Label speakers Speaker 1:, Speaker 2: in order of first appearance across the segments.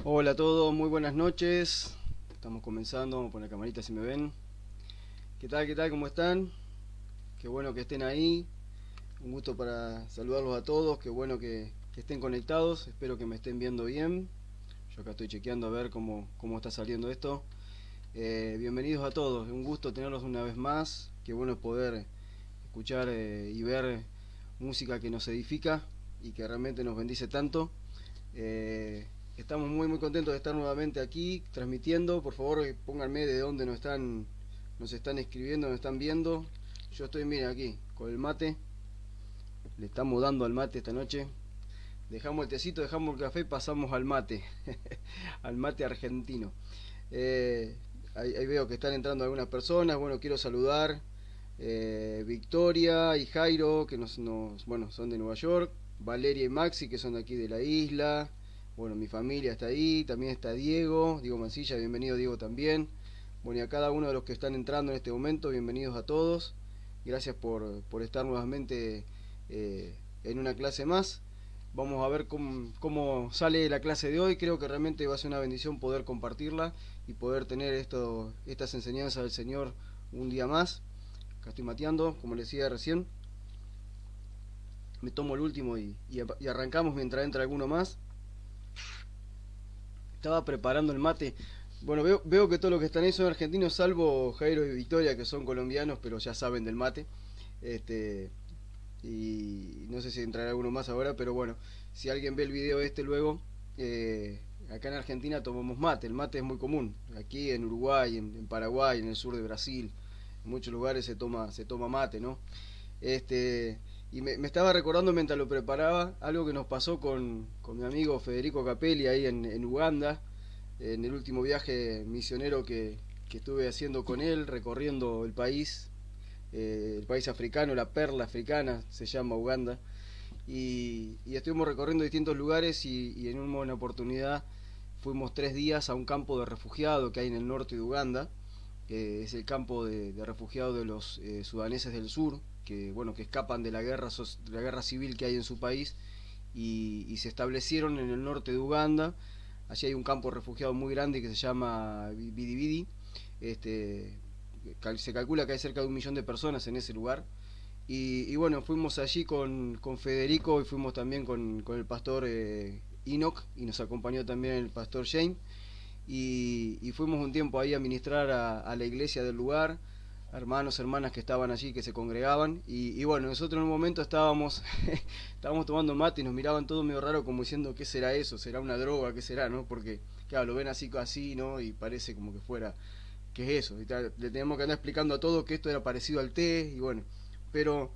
Speaker 1: Hola a todos, muy buenas noches. Estamos comenzando, vamos a poner camarita si me ven. ¿Qué tal? ¿Qué tal? ¿Cómo están? Qué bueno que estén ahí. Un gusto para saludarlos a todos. Qué bueno que estén conectados. Espero que me estén viendo bien. Yo acá estoy chequeando a ver cómo está saliendo esto. Bienvenidos a todos. Un gusto tenerlos una vez más. Qué bueno poder escuchar y ver música que nos edifica y que realmente nos bendice tanto. Eh, Estamos muy contentos de estar nuevamente aquí transmitiendo. Por favor, pónganme de dónde nos están escribiendo, nos están viendo. Yo estoy, miren, aquí con el mate. Le estamos dando al mate esta noche. Dejamos el tecito, dejamos el café y pasamos al mate. Al mate argentino. Ahí veo que están entrando algunas personas. Bueno, quiero saludar Victoria y Jairo, que bueno, son de Nueva York. Valeria y Maxi, que son de aquí de la isla. Bueno, mi familia está ahí. También está Diego Mancilla, bienvenido Diego también. Bueno, y a cada uno de los que están entrando en este momento, bienvenidos a todos. Gracias por estar nuevamente en una clase más. Vamos a ver cómo sale la clase de hoy. Creo que realmente va a ser una bendición poder compartirla y poder tener estas enseñanzas del Señor un día más. Acá estoy mateando, como les decía recién. Me tomo el último y arrancamos mientras entra alguno más. Estaba preparando el mate. Bueno, veo que todos los que están ahí son argentinos, salvo Jairo y Victoria, que son colombianos, pero ya saben del mate. Este, y no sé si entrará alguno más ahora, pero bueno, si alguien ve el video este luego, acá en Argentina tomamos mate. El mate es muy común. Aquí en Uruguay, en Paraguay, en el sur de Brasil, en muchos lugares se toma mate, ¿no? Este, y me estaba recordando mientras lo preparaba algo que nos pasó con mi amigo Federico Capelli ahí en Uganda, en el último viaje misionero que estuve haciendo con él, recorriendo el país africano, la perla africana, se llama Uganda, y estuvimos recorriendo distintos lugares y en una oportunidad fuimos 3 días a un campo de refugiados que hay en el norte de Uganda. Es el campo de refugiados de los sudaneses del sur, que bueno, que escapan de la guerra civil que hay en su país y se establecieron en el norte de Uganda. Allí hay un campo de refugiados muy grande que se llama Bidi Bidi. Este, Se calcula que hay cerca de 1 millón de personas en ese lugar. Y bueno, fuimos allí con Federico y fuimos también con el pastor Enoch, y nos acompañó también el pastor Shane. Y fuimos un tiempo ahí a ministrar a la iglesia del lugar, hermanos, hermanas que estaban allí, que se congregaban. Y bueno, nosotros en un momento estábamos tomando mate y nos miraban todo medio raro como diciendo, ¿qué será eso? ¿Será una droga? ¿Qué será? ¿No? Porque, claro, lo ven así, ¿no? Y parece como que fuera, ¿qué es eso? Le teníamos que andar explicando a todos que esto era parecido al té, y bueno. Pero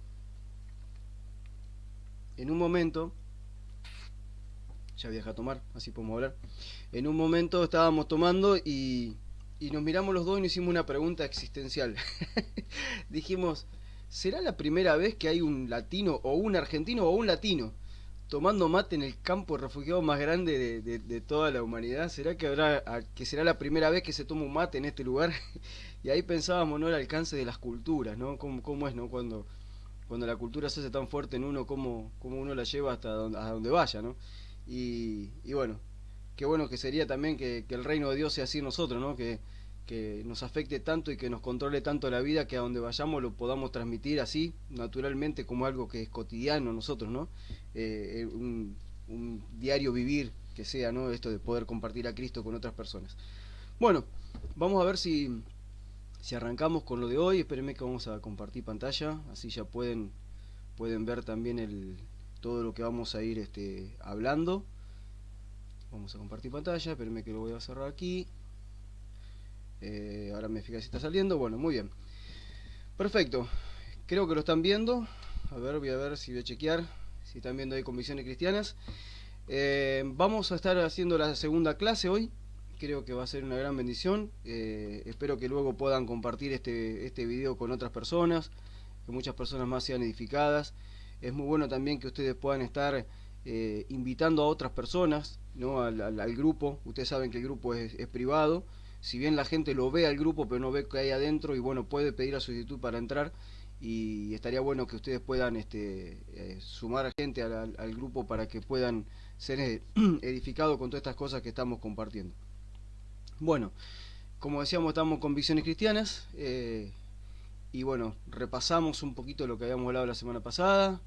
Speaker 1: en un momento, ya voy a dejar tomar, así podemos hablar. En un momento estábamos tomando y nos miramos los dos y nos hicimos una pregunta existencial. Dijimos, ¿será la primera vez que hay un latino o un argentino o un latino tomando mate en el campo de refugiados más grande de toda la humanidad? ¿Será que será la primera vez que se toma un mate en este lugar? Y ahí pensábamos, ¿no? El alcance de las culturas, ¿no? ¿Cómo es, ¿no? Cuando la cultura se hace tan fuerte en uno, cómo uno la lleva a donde vaya, ¿no? Y bueno, qué bueno que sería también que el reino de Dios sea así en nosotros, ¿no? Que nos afecte tanto y que nos controle tanto la vida, que a donde vayamos lo podamos transmitir así, naturalmente, como algo que es cotidiano a nosotros, ¿no? Un diario vivir que sea, ¿no? Esto de poder compartir a Cristo con otras personas. Bueno, vamos a ver si arrancamos con lo de hoy. Espérenme que vamos a compartir pantalla, así ya pueden ver también todo lo que vamos a ir hablando. Vamos a compartir pantalla, espérenme que lo voy a cerrar aquí. Ahora me fija si está saliendo. Bueno, muy bien. Perfecto. Creo que lo están viendo. Voy a ver si voy a chequear si están viendo ahí Convicciones Cristianas. Vamos a estar haciendo la segunda clase hoy. Creo que va a ser una gran bendición. Espero que luego puedan compartir este video con otras personas, que muchas personas más sean edificadas. Es muy bueno también que ustedes puedan estar invitando a otras personas, ¿no? al grupo. Ustedes saben que el grupo es privado. Si bien la gente lo ve al grupo, pero no ve qué hay adentro, y bueno, puede pedir a solicitud para entrar. y estaría bueno que ustedes puedan sumar gente al grupo para que puedan ser edificados con todas estas cosas que estamos compartiendo. Bueno, como decíamos, estamos con Convicciones Cristianas, y bueno, repasamos un poquito lo que habíamos hablado la semana pasada.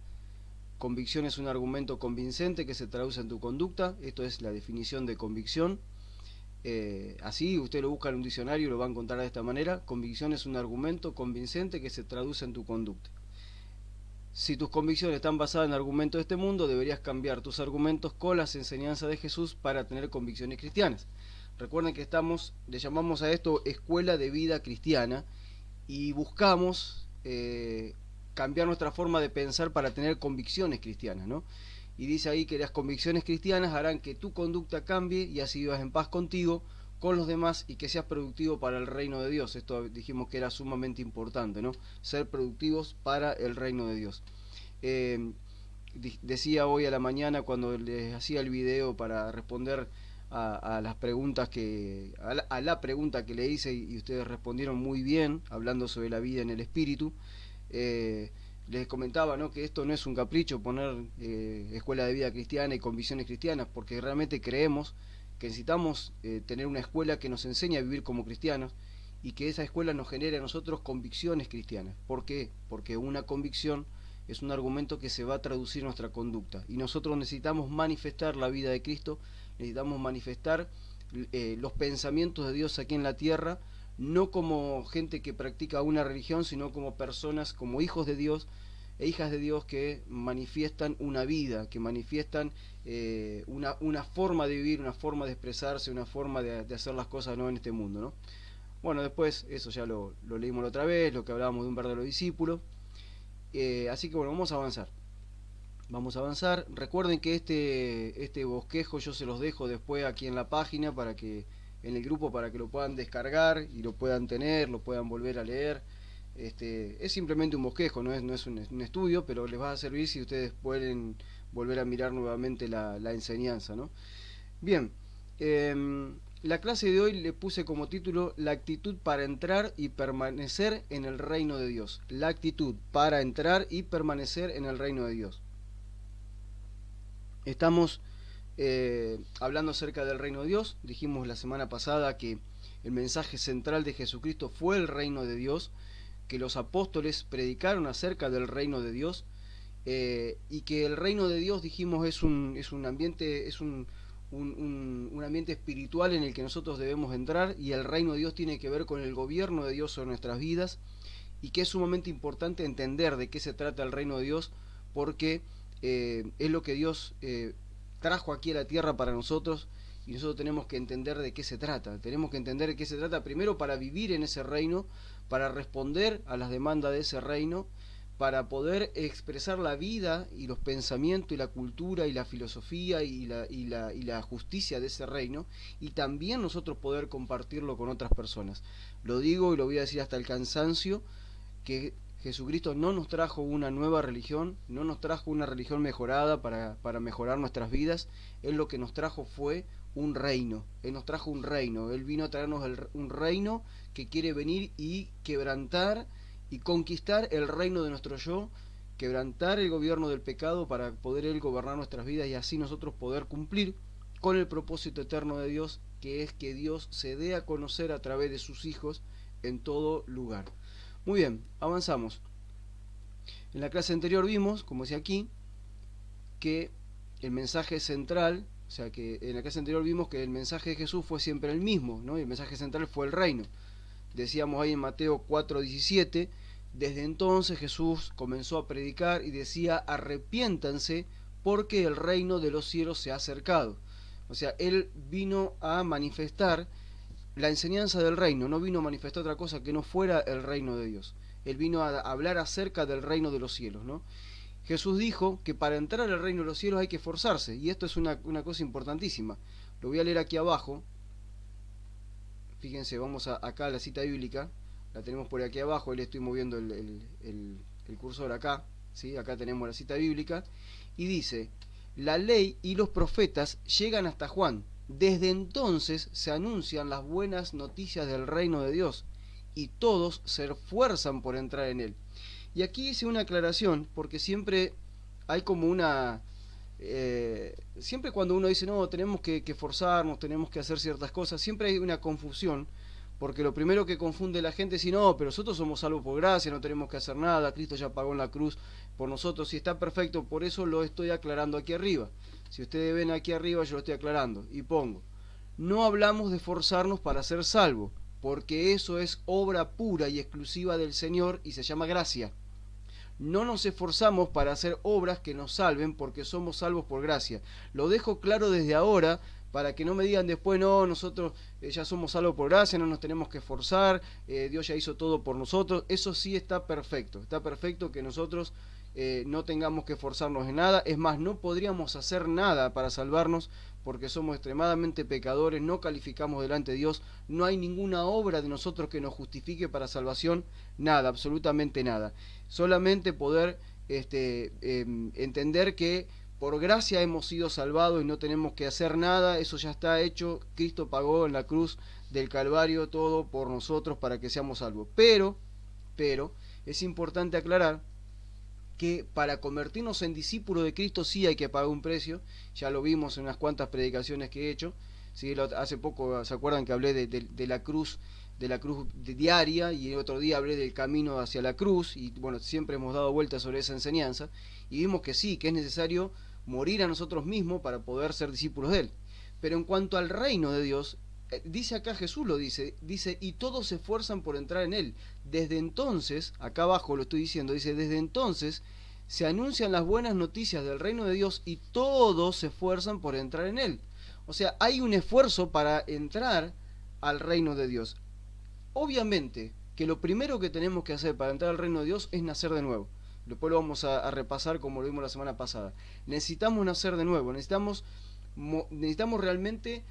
Speaker 1: Convicción es un argumento convincente que se traduce en tu conducta. Esto es la definición de convicción. Así usted lo busca en un diccionario y lo va a encontrar de esta manera. Convicción es un argumento convincente que se traduce en tu conducta. Si tus convicciones están basadas en argumentos de este mundo, deberías cambiar tus argumentos con las enseñanzas de Jesús para tener convicciones cristianas. Recuerden que le llamamos a esto escuela de vida cristiana, y buscamos cambiar nuestra forma de pensar para tener convicciones cristianas, ¿no? Y dice ahí que las convicciones cristianas harán que tu conducta cambie y así vivas en paz contigo, con los demás, y que seas productivo para el reino de Dios. Esto dijimos que era sumamente importante, ¿no? Ser productivos para el reino de Dios. Decía hoy a la mañana, cuando les hacía el video para responder a las preguntas a la pregunta que le hice, y ustedes respondieron muy bien, hablando sobre la vida en el espíritu. Les comentaba, ¿no?, que esto no es un capricho poner escuela de vida cristiana y convicciones cristianas, porque realmente creemos que necesitamos tener una escuela que nos enseñe a vivir como cristianos, y que esa escuela nos genere a nosotros convicciones cristianas. ¿Por qué? Porque una convicción es un argumento que se va a traducir en nuestra conducta, y nosotros necesitamos manifestar la vida de Cristo, necesitamos manifestar los pensamientos de Dios aquí en la tierra, no como gente que practica una religión, sino como personas, como hijos de Dios e hijas de Dios, que manifiestan una vida, que manifiestan una forma de vivir, una forma de expresarse, una forma de hacer las cosas, ¿no?, en este mundo, ¿no? Bueno, después eso ya lo leímos la otra vez, lo que hablábamos de un verdadero discípulo. Así que bueno, vamos a avanzar. Vamos a avanzar. Recuerden que este bosquejo yo se los dejo después aquí en la página, para que en el grupo, para que lo puedan descargar y lo puedan tener, lo puedan volver a leer. Es simplemente un bosquejo, no es un estudio, pero les va a servir si ustedes pueden volver a mirar nuevamente la enseñanza, ¿no? Bien, la clase de hoy le puse como título la actitud para entrar y permanecer en el reino de Dios. La actitud para entrar y permanecer en el reino de Dios. Estamos hablando acerca del reino de Dios. Dijimos la semana pasada que el mensaje central de Jesucristo fue el reino de Dios, que los apóstoles predicaron acerca del reino de Dios, y que el reino de Dios, dijimos, es un ambiente, es un ambiente espiritual en el que nosotros debemos entrar, y el reino de Dios tiene que ver con el gobierno de Dios sobre nuestras vidas, y que es sumamente importante entender de qué se trata el reino de Dios, porque es lo que Dios trajo aquí a la tierra para nosotros, y nosotros tenemos que entender de qué se trata. Tenemos que entender de qué se trata primero para vivir en ese reino, para responder a las demandas de ese reino, para poder expresar la vida y los pensamientos y la cultura y la filosofía y la justicia de ese reino, y también nosotros poder compartirlo con otras personas. Lo digo y lo voy a decir hasta el cansancio, que Jesucristo no nos trajo una nueva religión, no nos trajo una religión mejorada para mejorar nuestras vidas. Él lo que nos trajo fue un reino. Él nos trajo un reino. Él vino a traernos un reino que quiere venir y quebrantar y conquistar el reino de nuestro yo, quebrantar el gobierno del pecado para poder Él gobernar nuestras vidas, y así nosotros poder cumplir con el propósito eterno de Dios, que es que Dios se dé a conocer a través de sus hijos en todo lugar. Muy bien, avanzamos. En la clase anterior vimos, como decía aquí, que el mensaje central, o sea que en la clase anterior vimos que el mensaje de Jesús fue siempre el mismo, ¿no? Y el mensaje central fue el reino. Decíamos ahí en Mateo 4:17, desde entonces Jesús comenzó a predicar y decía: arrepiéntanse porque el reino de los cielos se ha acercado. O sea, Él vino a manifestar la enseñanza del reino, no vino a manifestar otra cosa que no fuera el reino de Dios. Él vino a hablar acerca del reino de los cielos, ¿no? Jesús dijo que para entrar al reino de los cielos hay que esforzarse, y esto es una cosa importantísima. Lo voy a leer aquí abajo. Fíjense, vamos acá a la cita bíblica, la tenemos por aquí abajo, le estoy moviendo el cursor acá, ¿sí? Acá tenemos la cita bíblica, y dice: la ley y los profetas llegan hasta Juan. Desde entonces se anuncian las buenas noticias del reino de Dios, y todos se esfuerzan por entrar en él. Y aquí hice una aclaración, porque siempre hay como una... siempre cuando uno dice, no, tenemos que forzarnos, tenemos que hacer ciertas cosas, siempre hay una confusión, porque lo primero que confunde la gente es decir, no, pero nosotros somos salvos por gracia, no tenemos que hacer nada, Cristo ya pagó en la cruz por nosotros y está perfecto, por eso lo estoy aclarando aquí arriba. Si ustedes ven aquí arriba, yo lo estoy aclarando y pongo, no hablamos de forzarnos para ser salvos, porque eso es obra pura y exclusiva del Señor y se llama gracia. No nos esforzamos para hacer obras que nos salven porque somos salvos por gracia. Lo dejo claro desde ahora para que no me digan después, no, nosotros ya somos salvos por gracia, no nos tenemos que esforzar, Dios ya hizo todo por nosotros. Eso sí está perfecto que nosotros no tengamos que esforzarnos en nada. Es más, no podríamos hacer nada para salvarnos porque somos extremadamente pecadores, no calificamos delante de Dios, no hay ninguna obra de nosotros que nos justifique para salvación, nada, absolutamente nada. Solamente poder entender que por gracia hemos sido salvados y no tenemos que hacer nada, eso ya está hecho, Cristo pagó en la cruz del Calvario todo por nosotros para que seamos salvos. Pero, es importante aclarar que para convertirnos en discípulos de Cristo sí hay que pagar un precio, ya lo vimos en unas cuantas predicaciones que he hecho, ¿sí? Hace poco, ¿se acuerdan que hablé de la cruz diaria y el otro día hablé del camino hacia la cruz y bueno, siempre hemos dado vueltas sobre esa enseñanza y vimos que sí, que es necesario morir a nosotros mismos para poder ser discípulos de Él. Pero en cuanto al reino de Dios, dice acá Jesús lo dice, y todos se esfuerzan por entrar en Él. Desde entonces, acá abajo lo estoy diciendo, dice, desde entonces se anuncian las buenas noticias del reino de Dios y todos se esfuerzan por entrar en Él. O sea, hay un esfuerzo para entrar al reino de Dios. Obviamente que lo primero que tenemos que hacer para entrar al reino de Dios es nacer de nuevo. Después lo vamos a repasar como lo vimos la semana pasada. Necesitamos nacer de nuevo, necesitamos realmente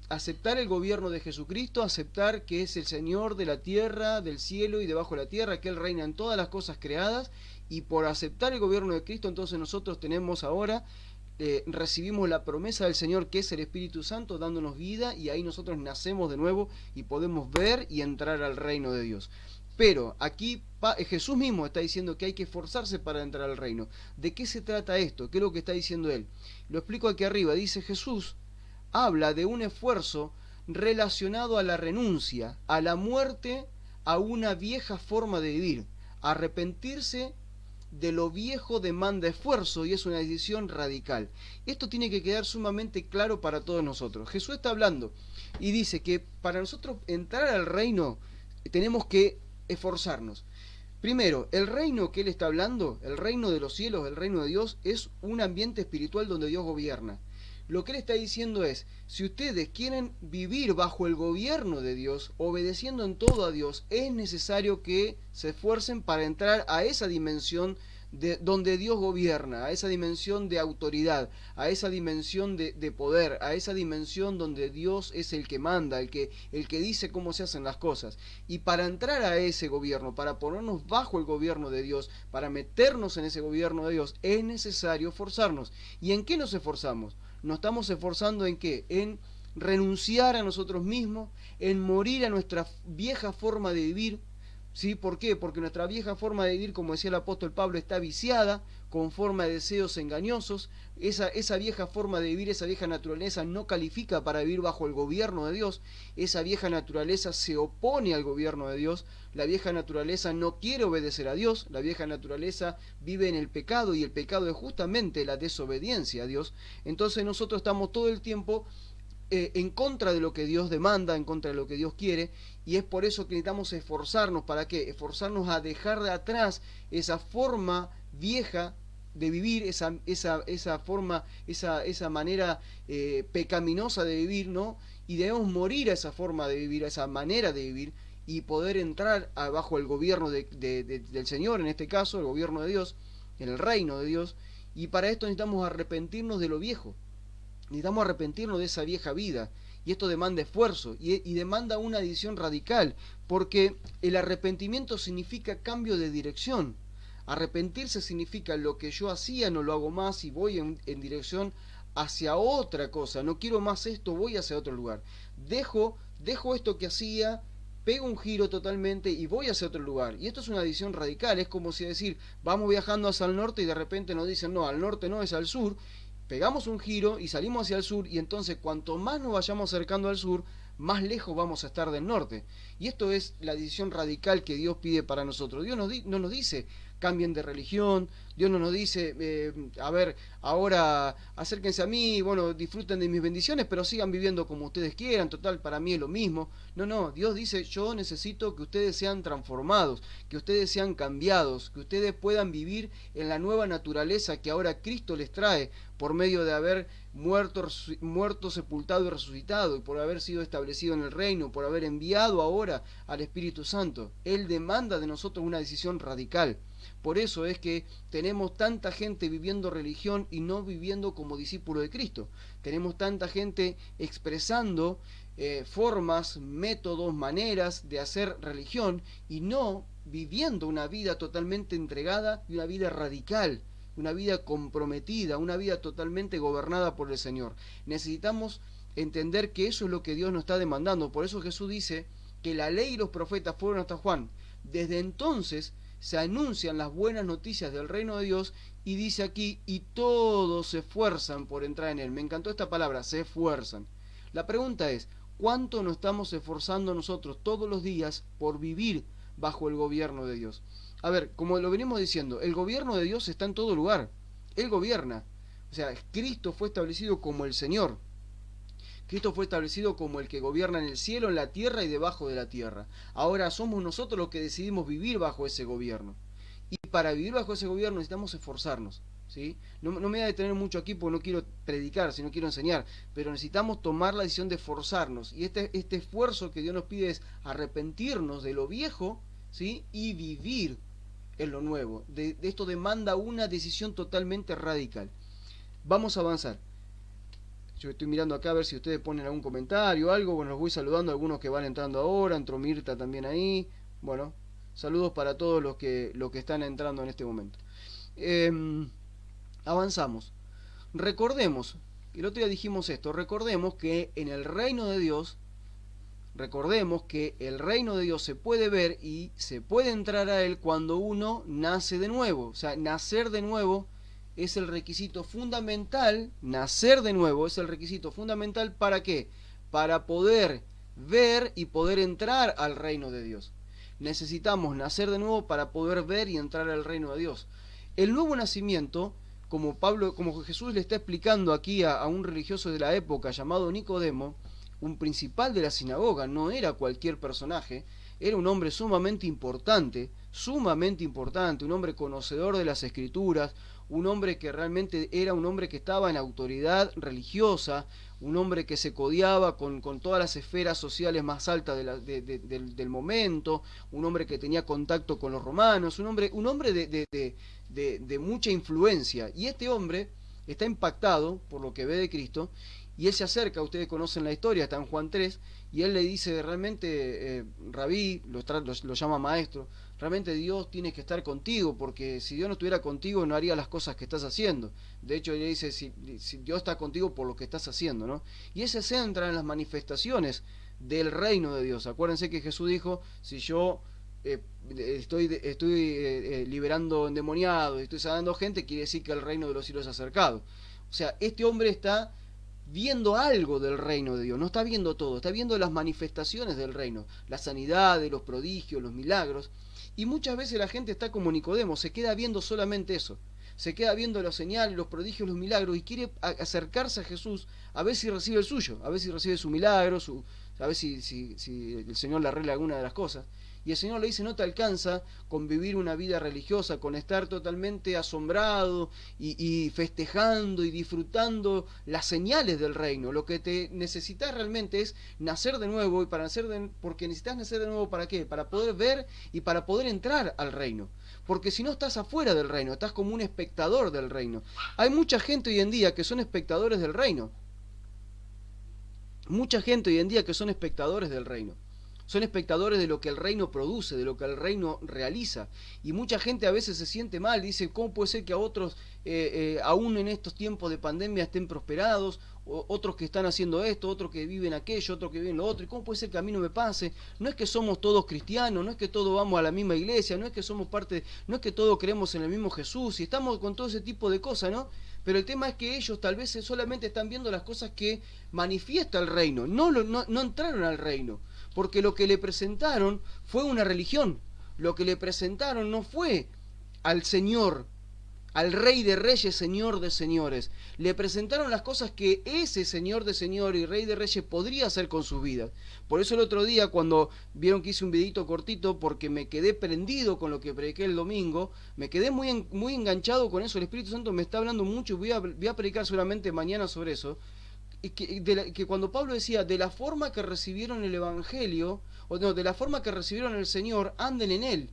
Speaker 1: aceptar el gobierno de Jesucristo, aceptar que es el Señor de la tierra, del cielo y debajo de la tierra, que Él reina en todas las cosas creadas, y por aceptar el gobierno de Cristo, entonces nosotros tenemos ahora, recibimos la promesa del Señor que es el Espíritu Santo dándonos vida y ahí nosotros nacemos de nuevo y podemos ver y entrar al reino de Dios. Pero aquí Jesús mismo está diciendo que hay que esforzarse para entrar al reino. ¿De qué se trata esto? ¿Qué es lo que está diciendo él? Lo explico aquí arriba. Dice Jesús, habla de un esfuerzo relacionado a la renuncia, a la muerte, a una vieja forma de vivir. Arrepentirse de lo viejo demanda esfuerzo y es una decisión radical. Esto tiene que quedar sumamente claro para todos nosotros. Jesús está hablando y dice que para nosotros entrar al reino tenemos que esforzarnos. Primero, el reino que él está hablando, el reino de los cielos, el reino de Dios, es un ambiente espiritual donde Dios gobierna. Lo que él está diciendo es, si ustedes quieren vivir bajo el gobierno de Dios, obedeciendo en todo a Dios, es necesario que se esfuercen para entrar a esa dimensión donde Dios gobierna, a esa dimensión de autoridad, a esa dimensión de poder, a esa dimensión donde Dios es el que manda, el que dice cómo se hacen las cosas. Y para entrar a ese gobierno, para ponernos bajo el gobierno de Dios, para meternos en ese gobierno de Dios, es necesario esforzarnos. ¿Y en qué nos esforzamos? ¿Nos estamos esforzando en qué? En renunciar a nosotros mismos, en morir a nuestra vieja forma de vivir. ¿Sí? ¿Por qué? Porque nuestra vieja forma de vivir, como decía el apóstol Pablo, está viciada, con forma de deseos engañosos. Esa vieja forma de vivir, esa vieja naturaleza no califica para vivir bajo el gobierno de Dios. Esa vieja naturaleza se opone al gobierno de Dios. La vieja naturaleza no quiere obedecer a Dios. La vieja naturaleza vive en el pecado y el pecado es justamente la desobediencia a Dios. Entonces nosotros estamos todo el tiempo en contra de lo que Dios demanda, en contra de lo que Dios quiere, y es por eso que necesitamos esforzarnos. ¿Para qué? Esforzarnos a dejar de atrás esa forma vieja de vivir, esa forma, esa manera pecaminosa de vivir, ¿no? Y debemos morir a esa forma de vivir, a esa manera de vivir, y poder entrar bajo el gobierno del Señor, en este caso, el gobierno de Dios, en el reino de Dios, y para esto necesitamos arrepentirnos de lo viejo. Necesitamos arrepentirnos de esa vieja vida y esto demanda esfuerzo y demanda una decisión radical, porque el arrepentimiento significa cambio de dirección. Arrepentirse significa lo que yo hacía no lo hago más y voy en dirección hacia otra cosa. No quiero más esto, voy hacia otro lugar. Dejo esto que hacía pego un giro totalmente y voy hacia otro lugar. Y esto es una decisión radical, es como si decir, vamos viajando hacia el norte y de repente nos dicen, no, al norte no, es al sur. Pegamos un giro y salimos hacia el sur y entonces cuanto más nos vayamos acercando al sur, más lejos vamos a estar del norte. Y esto es la decisión radical que Dios pide para nosotros. Dios no nos dice cambien de religión, Dios no nos dice, a ver, ahora acérquense a mí, bueno, disfruten de mis bendiciones, pero sigan viviendo como ustedes quieran, total, para mí es lo mismo. No, Dios dice, yo necesito que ustedes sean transformados, que ustedes sean cambiados, que ustedes puedan vivir en la nueva naturaleza que ahora Cristo les trae por medio de haber muerto, sepultado y resucitado, y por haber sido establecido en el reino, por haber enviado ahora al Espíritu Santo. Él demanda de nosotros una decisión radical. Por eso es que tenemos tanta gente viviendo religión y no viviendo como discípulo de Cristo. Tenemos tanta gente expresando formas, métodos, maneras de hacer religión y no viviendo una vida totalmente entregada y una vida radical, una vida comprometida, una vida totalmente gobernada por el Señor. Necesitamos entender que eso es lo que Dios nos está demandando. Por eso Jesús dice que la ley y los profetas fueron hasta Juan. Desde entonces se anuncian las buenas noticias del reino de Dios y dice aquí, y todos se esfuerzan por entrar en él. Me encantó esta palabra, se esfuerzan. La pregunta es, ¿cuánto nos estamos esforzando nosotros todos los días por vivir bajo el gobierno de Dios? A ver, como lo venimos diciendo, el gobierno de Dios está en todo lugar. Él gobierna. O sea, Cristo fue establecido como el Señor. Cristo fue establecido como el que gobierna en el cielo, en la tierra y debajo de la tierra. Ahora somos nosotros los que decidimos vivir bajo ese gobierno. Y para vivir bajo ese gobierno necesitamos esforzarnos, ¿sí? No me voy a detener mucho aquí porque no quiero predicar, sino quiero enseñar. Pero necesitamos tomar la decisión de esforzarnos. Y este esfuerzo que Dios nos pide es arrepentirnos de lo viejo, ¿sí? Y vivir en lo nuevo. Esto demanda una decisión totalmente radical. Vamos a avanzar. Yo estoy mirando acá a ver si ustedes ponen algún comentario o algo. Bueno, los voy saludando a algunos que van entrando ahora. Entró Mirta también ahí. Bueno, saludos para todos los que están entrando en este momento. Avanzamos. Recordemos, el otro día dijimos esto, recordemos que en el reino de Dios, recordemos que el reino de Dios se puede ver y se puede entrar a él cuando uno nace de nuevo. O sea, nacer de nuevo es el requisito fundamental, nacer de nuevo es el requisito fundamental, ¿para qué? Para poder ver y poder entrar al reino de Dios. Necesitamos nacer de nuevo para poder ver y entrar al reino de Dios. El nuevo nacimiento, como Jesús le está explicando aquí a un religioso de la época llamado Nicodemo, un principal de la sinagoga, no era cualquier personaje, era un hombre sumamente importante, un hombre conocedor de las Escrituras, un hombre que realmente era un hombre que estaba en autoridad religiosa, un hombre que se codeaba con todas las esferas sociales más altas del momento, un hombre que tenía contacto con los romanos, un hombre de mucha influencia. Y este hombre está impactado por lo que ve de Cristo, y él se acerca, ustedes conocen la historia, está en Juan 3, y él le dice realmente, Rabí, lo llama maestro, realmente Dios tiene que estar contigo, porque si Dios no estuviera contigo no haría las cosas que estás haciendo. De hecho, él le dice, si Dios está contigo por lo que estás haciendo, ¿no? Y ese se centra en las manifestaciones del reino de Dios. Acuérdense que Jesús dijo, si yo estoy liberando endemoniados, estoy sanando gente, quiere decir que el reino de los cielos se ha acercado. O sea, este hombre está viendo algo del reino de Dios, no está viendo todo, está viendo las manifestaciones del reino, la sanidad, los prodigios, los milagros, y muchas veces la gente está como Nicodemo, se queda viendo solamente eso, se queda viendo los señales, los prodigios, los milagros, y quiere acercarse a Jesús a ver si recibe el suyo, a ver si recibe su milagro, a ver si el Señor le arregla alguna de las cosas. Y el Señor le dice, no te alcanza con vivir una vida religiosa, con estar totalmente asombrado y festejando y disfrutando las señales del reino. Lo que te necesitas realmente es nacer de nuevo, y porque necesitas nacer de nuevo, ¿para qué? Para poder ver y para poder entrar al reino. Porque si no, estás afuera del reino, estás como un espectador del reino. Hay mucha gente hoy en día que son espectadores del reino. Mucha gente hoy en día que son espectadores del reino. son espectadores de lo que el reino produce, de lo que el reino realiza. Y mucha gente a veces se siente mal, dice, ¿cómo puede ser que a otros, aún en estos tiempos de pandemia, estén prosperados? Otros que están haciendo esto, otros que viven aquello, otros que viven lo otro. ¿Y cómo puede ser que a mí no me pase? No es que somos todos cristianos, no es que todos vamos a la misma iglesia, no es que somos parte, no es que todos creemos en el mismo Jesús, y estamos con todo ese tipo de cosas, ¿no? Pero el tema es que ellos tal vez solamente están viendo las cosas que manifiesta el reino, no entraron al reino, porque lo que le presentaron fue una religión, lo que le presentaron no fue al Señor, al Rey de Reyes, Señor de Señores. Le presentaron las cosas que ese Señor de Señores y Rey de Reyes podría hacer con sus vidas. Por eso el otro día, cuando vieron que hice un videito cortito, porque me quedé prendido con lo que prediqué el domingo, me quedé muy enganchado con eso. El Espíritu Santo me está hablando mucho y voy a predicar solamente mañana sobre eso. Y que cuando Pablo decía, de la forma que recibieron el Evangelio, o no, de la forma que recibieron el Señor, anden en Él.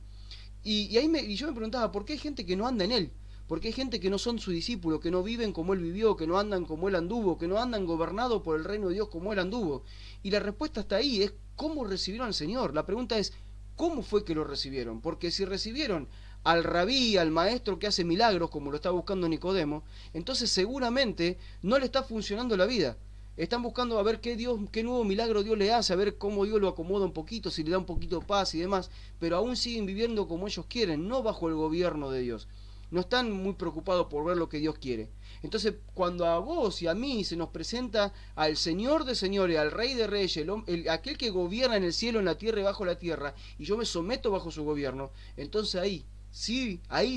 Speaker 1: Y yo me preguntaba, ¿por qué hay gente que no anda en Él? Porque hay gente que no son su discípulo, que no viven como Él vivió, que no andan como Él anduvo, que no andan gobernados por el reino de Dios como Él anduvo. Y la respuesta está ahí, es cómo recibieron al Señor. La pregunta es, ¿cómo fue que lo recibieron? Porque si recibieron al rabí, al maestro que hace milagros, como lo está buscando Nicodemo, entonces seguramente no le está funcionando la vida. Están buscando a ver qué nuevo milagro Dios le hace, a ver cómo Dios lo acomoda un poquito, si le da un poquito de paz y demás, pero aún siguen viviendo como ellos quieren, no bajo el gobierno de Dios. No están muy preocupados por ver lo que Dios quiere. Entonces, cuando a vos y a mí se nos presenta al Señor de señores, al Rey de reyes, aquel que gobierna en el cielo, en la tierra y bajo la tierra, y yo me someto bajo su gobierno, entonces ahí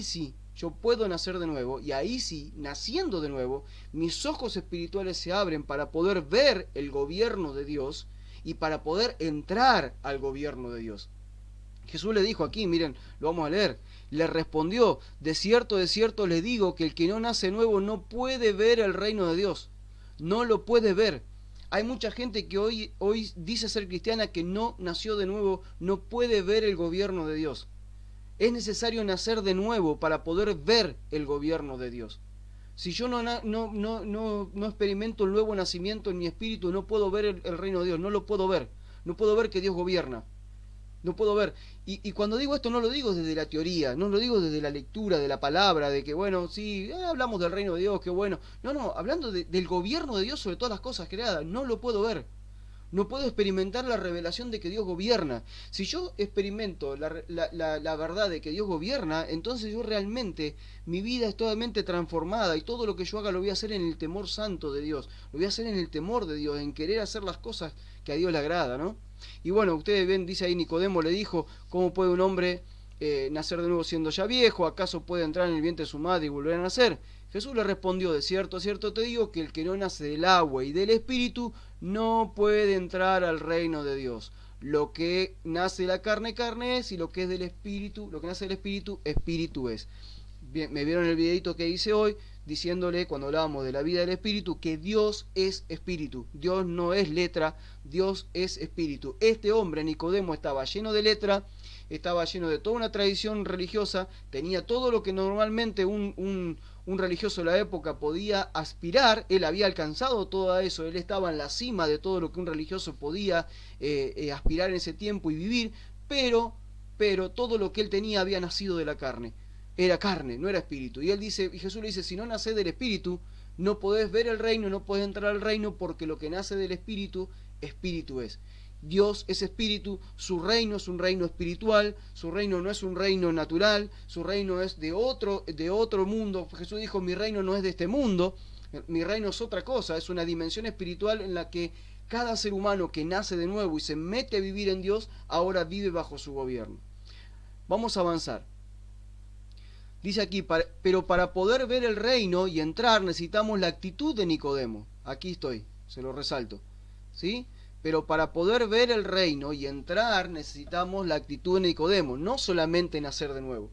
Speaker 1: sí, yo puedo nacer de nuevo, y ahí sí, naciendo de nuevo, mis ojos espirituales se abren para poder ver el gobierno de Dios y para poder entrar al gobierno de Dios. Jesús le dijo aquí, miren, lo vamos a leer, le respondió, de cierto les digo que el que no nace nuevo no puede ver el reino de Dios, no lo puede ver. Hay mucha gente que hoy dice ser cristiana que no nació de nuevo, no puede ver el gobierno de Dios. Es necesario nacer de nuevo para poder ver el gobierno de Dios. Si yo no experimento el nuevo nacimiento en mi espíritu, no puedo ver el reino de Dios, no lo puedo ver, no puedo ver que Dios gobierna. No puedo ver. Y cuando digo esto no lo digo desde la teoría, no lo digo desde la lectura de la palabra, de que bueno, sí, hablamos del reino de Dios, qué bueno. No, hablando del gobierno de Dios sobre todas las cosas creadas, no lo puedo ver. No puedo experimentar la revelación de que Dios gobierna. Si yo experimento la verdad de que Dios gobierna, entonces yo realmente, mi vida es totalmente transformada y todo lo que yo haga lo voy a hacer en el temor santo de Dios. Lo voy a hacer en el temor de Dios, en querer hacer las cosas que a Dios le agrada, ¿no? Y bueno, ustedes ven, dice ahí Nicodemo le dijo, ¿cómo puede un hombre nacer de nuevo siendo ya viejo? ¿Acaso puede entrar en el vientre de su madre y volver a nacer? Jesús le respondió, de cierto te digo que el que no nace del agua y del espíritu no puede entrar al reino de Dios. Lo que nace de la carne es, y lo que es del espíritu, lo que nace del espíritu es. Bien, me vieron el videito que hice hoy diciéndole cuando hablábamos de la vida del espíritu que Dios es espíritu, Dios no es letra, Dios es espíritu. Este hombre Nicodemo estaba lleno de letra, estaba lleno de toda una tradición religiosa, tenía todo lo que normalmente un religioso de la época podía aspirar, él había alcanzado todo eso, él estaba en la cima de todo lo que un religioso podía aspirar en ese tiempo y vivir, pero todo lo que él tenía había nacido de la carne. Era carne, no era espíritu. Y Jesús le dice, si no nacés del espíritu, no podés ver el reino, no podés entrar al reino, porque lo que nace del espíritu, espíritu es. Dios es espíritu, su reino es un reino espiritual, su reino no es un reino natural, su reino es de otro mundo. Jesús dijo, mi reino no es de este mundo, mi reino es otra cosa, es una dimensión espiritual en la que cada ser humano que nace de nuevo y se mete a vivir en Dios, ahora vive bajo su gobierno. Vamos a avanzar. Dice aquí, pero para poder ver el reino y entrar necesitamos la actitud de Nicodemo. Aquí estoy, se lo resalto. ¿Sí? Pero para poder ver el reino y entrar necesitamos la actitud de Nicodemo, no solamente nacer de nuevo.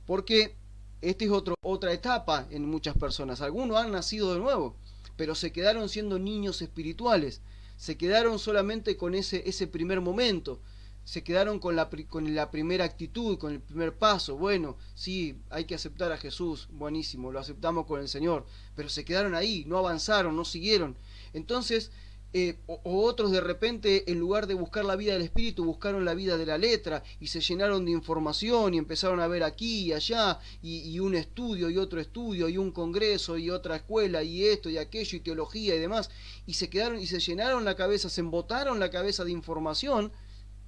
Speaker 1: Porque esta es otra etapa en muchas personas. Algunos han nacido de nuevo, pero se quedaron siendo niños espirituales. Se quedaron solamente con ese primer momento. Se quedaron con la primera actitud, con el primer paso. Bueno, sí, hay que aceptar a Jesús, buenísimo, lo aceptamos con el Señor, pero se quedaron ahí, no avanzaron, no siguieron. Entonces, O otros de repente, en lugar de buscar la vida del espíritu, buscaron la vida de la letra y se llenaron de información y empezaron a ver aquí y allá y un estudio y otro estudio y un congreso y otra escuela y esto y aquello y teología y demás, y se quedaron y se llenaron la cabeza, se embotaron la cabeza de información,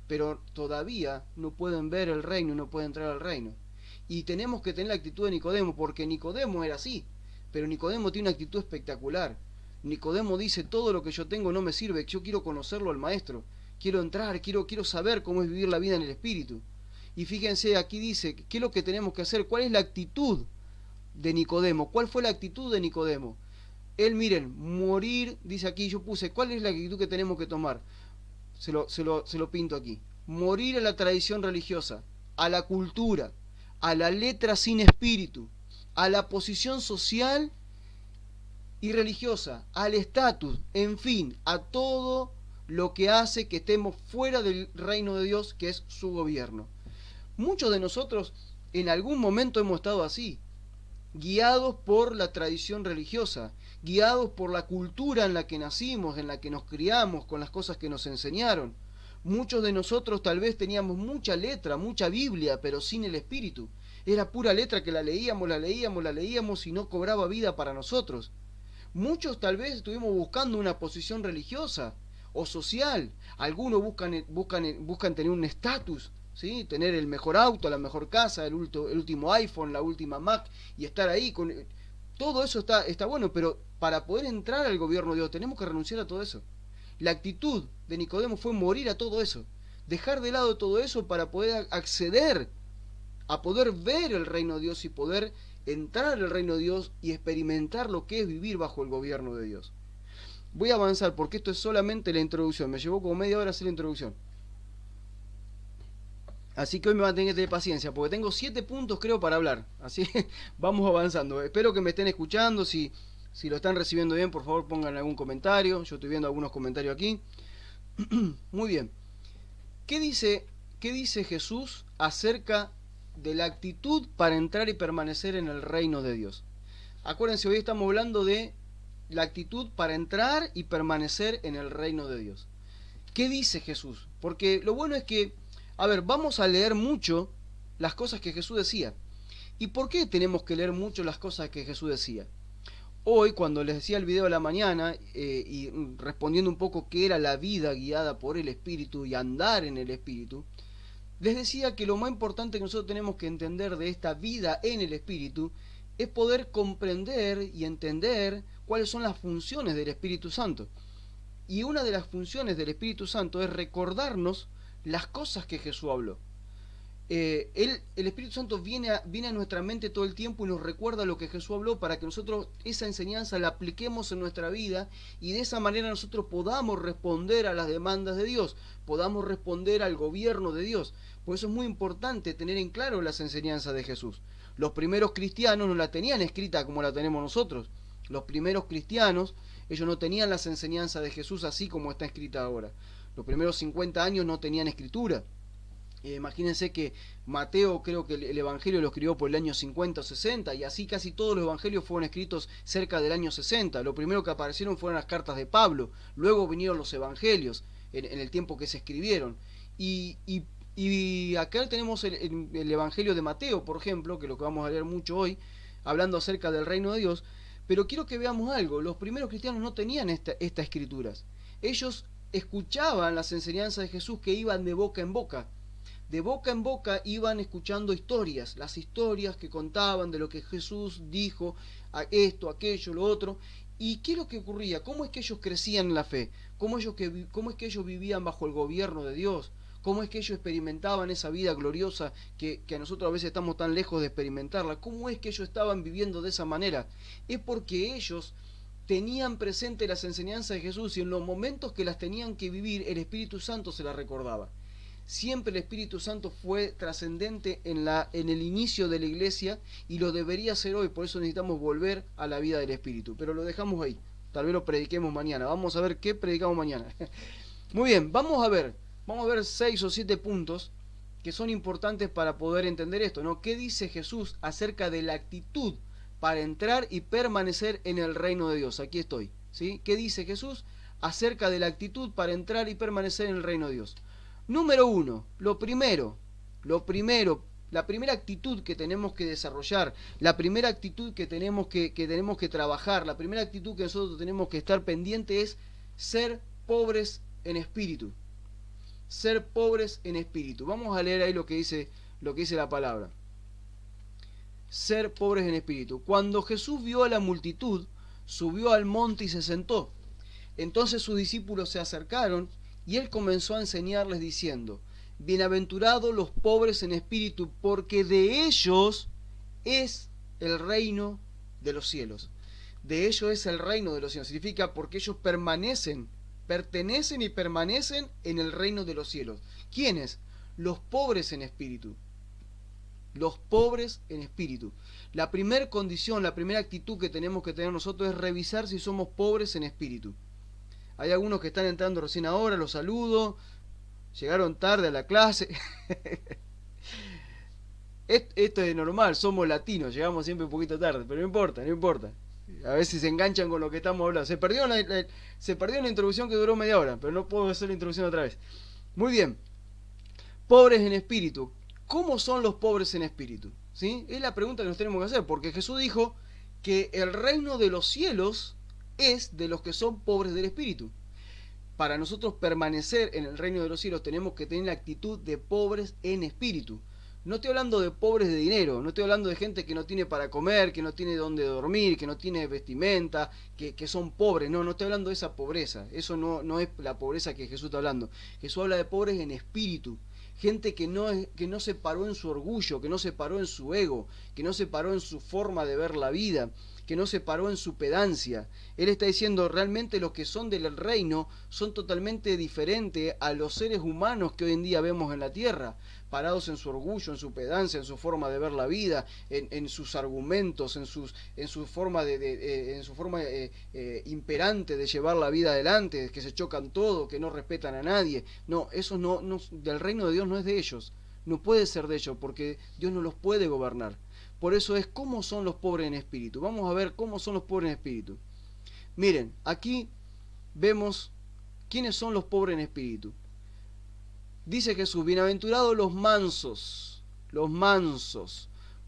Speaker 1: pero todavía no pueden ver el reino, no pueden entrar al reino. Y tenemos que tener la actitud de Nicodemo, porque Nicodemo era así, pero Nicodemo tiene una actitud espectacular. Nicodemo dice: todo lo que yo tengo no me sirve, yo quiero conocerlo al maestro, quiero entrar, quiero saber cómo es vivir la vida en el espíritu. Y fíjense, aquí dice, ¿qué es lo que tenemos que hacer? ¿Cuál es la actitud de Nicodemo? ¿Cuál fue la actitud de Nicodemo? Él, miren, morir, dice aquí, yo puse, ¿cuál es la actitud que tenemos que tomar? Se lo pinto aquí. Morir a la tradición religiosa, a la cultura, a la letra sin espíritu, a la posición social y religiosa, al estatus, en fin, a todo lo que hace que estemos fuera del reino de Dios, que es su gobierno. Muchos de nosotros en algún momento hemos estado así, guiados por la tradición religiosa, guiados por la cultura en la que nacimos, en la que nos criamos, con las cosas que nos enseñaron. Muchos de nosotros tal vez teníamos mucha letra, mucha Biblia, pero sin el espíritu. Era pura letra que la leíamos y no cobraba vida para nosotros. Muchos tal vez estuvimos buscando una posición religiosa o social. Algunos buscan tener un estatus, ¿sí? Tener el mejor auto, la mejor casa, el último iPhone, la última Mac y estar ahí con... Todo eso está bueno, pero para poder entrar al gobierno de Dios tenemos que renunciar a todo eso. La actitud de Nicodemo fue morir a todo eso, dejar de lado todo eso para poder acceder a poder ver el reino de Dios y poder entrar al reino de Dios y experimentar lo que es vivir bajo el gobierno de Dios. Voy a avanzar porque esto es solamente la introducción. Me llevó como media hora hacer la introducción. Así que hoy me van a tener que tener paciencia porque tengo 7 puntos creo para hablar. Así que vamos avanzando. Espero que me estén escuchando. Si lo están recibiendo bien, por favor pongan algún comentario. Yo estoy viendo algunos comentarios aquí. Muy bien. ¿Qué dice Jesús acerca de la actitud para entrar y permanecer en el reino de Dios? Acuérdense, hoy estamos hablando de la actitud para entrar y permanecer en el reino de Dios. ¿Qué dice Jesús? Porque lo bueno es que, vamos a leer mucho las cosas que Jesús decía. ¿Y por qué tenemos que leer mucho las cosas que Jesús decía? Hoy, cuando les decía el video de la mañana, y respondiendo un poco qué era la vida guiada por el Espíritu y andar en el Espíritu, les decía que lo más importante que nosotros tenemos que entender de esta vida en el Espíritu es poder comprender y entender cuáles son las funciones del Espíritu Santo. Y una de las funciones del Espíritu Santo es recordarnos las cosas que Jesús habló. El Espíritu Santo viene a nuestra mente todo el tiempo y nos recuerda lo que Jesús habló para que nosotros esa enseñanza la apliquemos en nuestra vida y de esa manera nosotros podamos responder a las demandas de Dios, podamos responder al gobierno de Dios. Por eso es muy importante tener en claro las enseñanzas de Jesús. Los primeros cristianos no la tenían escrita como la tenemos nosotros. Los primeros cristianos, ellos no tenían las enseñanzas de Jesús así como está escrita ahora. Los primeros 50 años no tenían escritura. Imagínense que Mateo, creo que el Evangelio lo escribió por el año 50 o 60, y así casi todos los Evangelios fueron escritos cerca del año 60. Lo primero que aparecieron fueron las cartas de Pablo, luego vinieron los Evangelios en el tiempo que se escribieron. Y acá tenemos el Evangelio de Mateo, por ejemplo, que es lo que vamos a leer mucho hoy, hablando acerca del reino de Dios. Pero quiero que veamos algo: los primeros cristianos no tenían estas escrituras. Ellos escuchaban las enseñanzas de Jesús que iban de boca en boca. De boca en boca iban escuchando historias, las historias que contaban de lo que Jesús dijo, esto, aquello, lo otro. ¿Y qué es lo que ocurría? ¿Cómo es que ellos crecían en la fe? ¿Cómo es que ellos vivían bajo el gobierno de Dios? ¿Cómo es que ellos experimentaban esa vida gloriosa que a nosotros a veces estamos tan lejos de experimentarla? ¿Cómo es que ellos estaban viviendo de esa manera? Es porque ellos tenían presente las enseñanzas de Jesús y en los momentos que las tenían que vivir, el Espíritu Santo se las recordaba. Siempre el Espíritu Santo fue trascendente en el inicio de la iglesia y lo debería ser hoy. Por eso necesitamos volver a la vida del Espíritu. Pero lo dejamos ahí. Tal vez lo prediquemos mañana. Vamos a ver qué predicamos mañana. Muy bien, vamos a ver 6 o 7 puntos que son importantes para poder entender esto, ¿no? ¿Qué dice Jesús acerca de la actitud para entrar y permanecer en el reino de Dios? Aquí estoy, ¿sí? ¿Qué dice Jesús acerca de la actitud para entrar y permanecer en el reino de Dios. Número uno, lo primero, la primera actitud que tenemos que desarrollar, la primera actitud que tenemos que trabajar, la primera actitud que nosotros tenemos que estar pendiente es ser pobres en espíritu. Ser pobres en espíritu. Vamos a leer ahí lo que dice la palabra. Ser pobres en espíritu. Cuando Jesús vio a la multitud, subió al monte y se sentó. Entonces sus discípulos se acercaron y él comenzó a enseñarles diciendo: bienaventurados los pobres en espíritu, porque de ellos es el reino de los cielos. De ellos es el reino de los cielos. Significa porque ellos pertenecen y permanecen en el reino de los cielos. ¿Quiénes? Los pobres en espíritu. Los pobres en espíritu. La primera condición, la primera actitud que tenemos que tener nosotros es revisar si somos pobres en espíritu. Hay algunos que están entrando recién ahora, los saludo, llegaron tarde a la clase. Esto es normal, somos latinos, llegamos siempre un poquito tarde, pero no importa. A veces se enganchan con lo que estamos hablando. Se perdió una introducción que duró media hora, pero no puedo hacer la introducción otra vez. Muy bien. Pobres en espíritu. ¿Cómo son los pobres en espíritu? ¿Sí? Es la pregunta que nos tenemos que hacer, porque Jesús dijo que el reino de los cielos es de los que son pobres del espíritu. Para nosotros permanecer en el reino de los cielos tenemos que tener la actitud de pobres en espíritu. No estoy hablando de pobres de dinero, no estoy hablando de gente que no tiene para comer, que no tiene dónde dormir, que no tiene vestimenta, que son pobres. No estoy hablando de esa pobreza. Eso no es la pobreza que Jesús está hablando. Jesús habla de pobres en espíritu. Gente que no se paró en su orgullo, que no se paró en su ego, que no se paró en su forma de ver la vida, que no se paró en su pedancia. Él está diciendo, realmente los que son del reino son totalmente diferentes a los seres humanos que hoy en día vemos en la tierra, parados en su orgullo, en su pedancia, en su forma de ver la vida, en sus argumentos, en su forma imperante de llevar la vida adelante, que se chocan todo, que no respetan a nadie. No, eso no, del reino de Dios no es de ellos, no puede ser de ellos, porque Dios no los puede gobernar. Por eso es cómo son los pobres en espíritu. Vamos a ver cómo son los pobres en espíritu. Miren, aquí vemos quiénes son los pobres en espíritu. Dice Jesús, bienaventurados los mansos,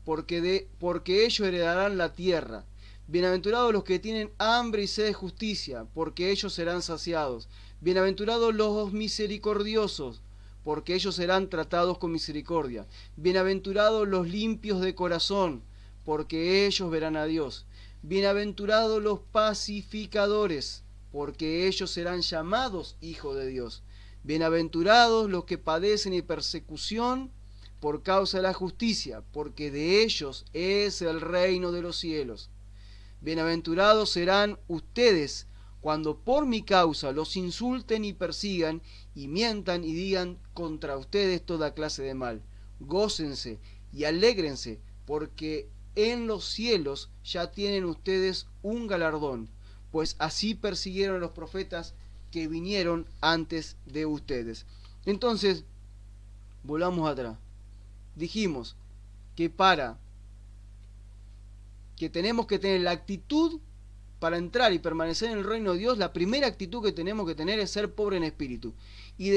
Speaker 1: porque ellos heredarán la tierra. Bienaventurados los que tienen hambre y sed de justicia, porque ellos serán saciados. Bienaventurados los misericordiosos, porque ellos serán tratados con misericordia. Bienaventurados los limpios de corazón, porque ellos verán a Dios. Bienaventurados los pacificadores, porque ellos serán llamados hijos de Dios. Bienaventurados los que padecen persecución por causa de la justicia, porque de ellos es el reino de los cielos. Bienaventurados serán ustedes cuando por mi causa los insulten y persigan y mientan y digan contra ustedes toda clase de mal. Gócense y alégrense, porque en los cielos ya tienen ustedes un galardón, pues así persiguieron a los profetas que vinieron antes de ustedes. Entonces, volvamos atrás. Dijimos que tenemos que tener la actitud para entrar y permanecer en el reino de Dios. La primera actitud que tenemos que tener es ser pobre en espíritu. Y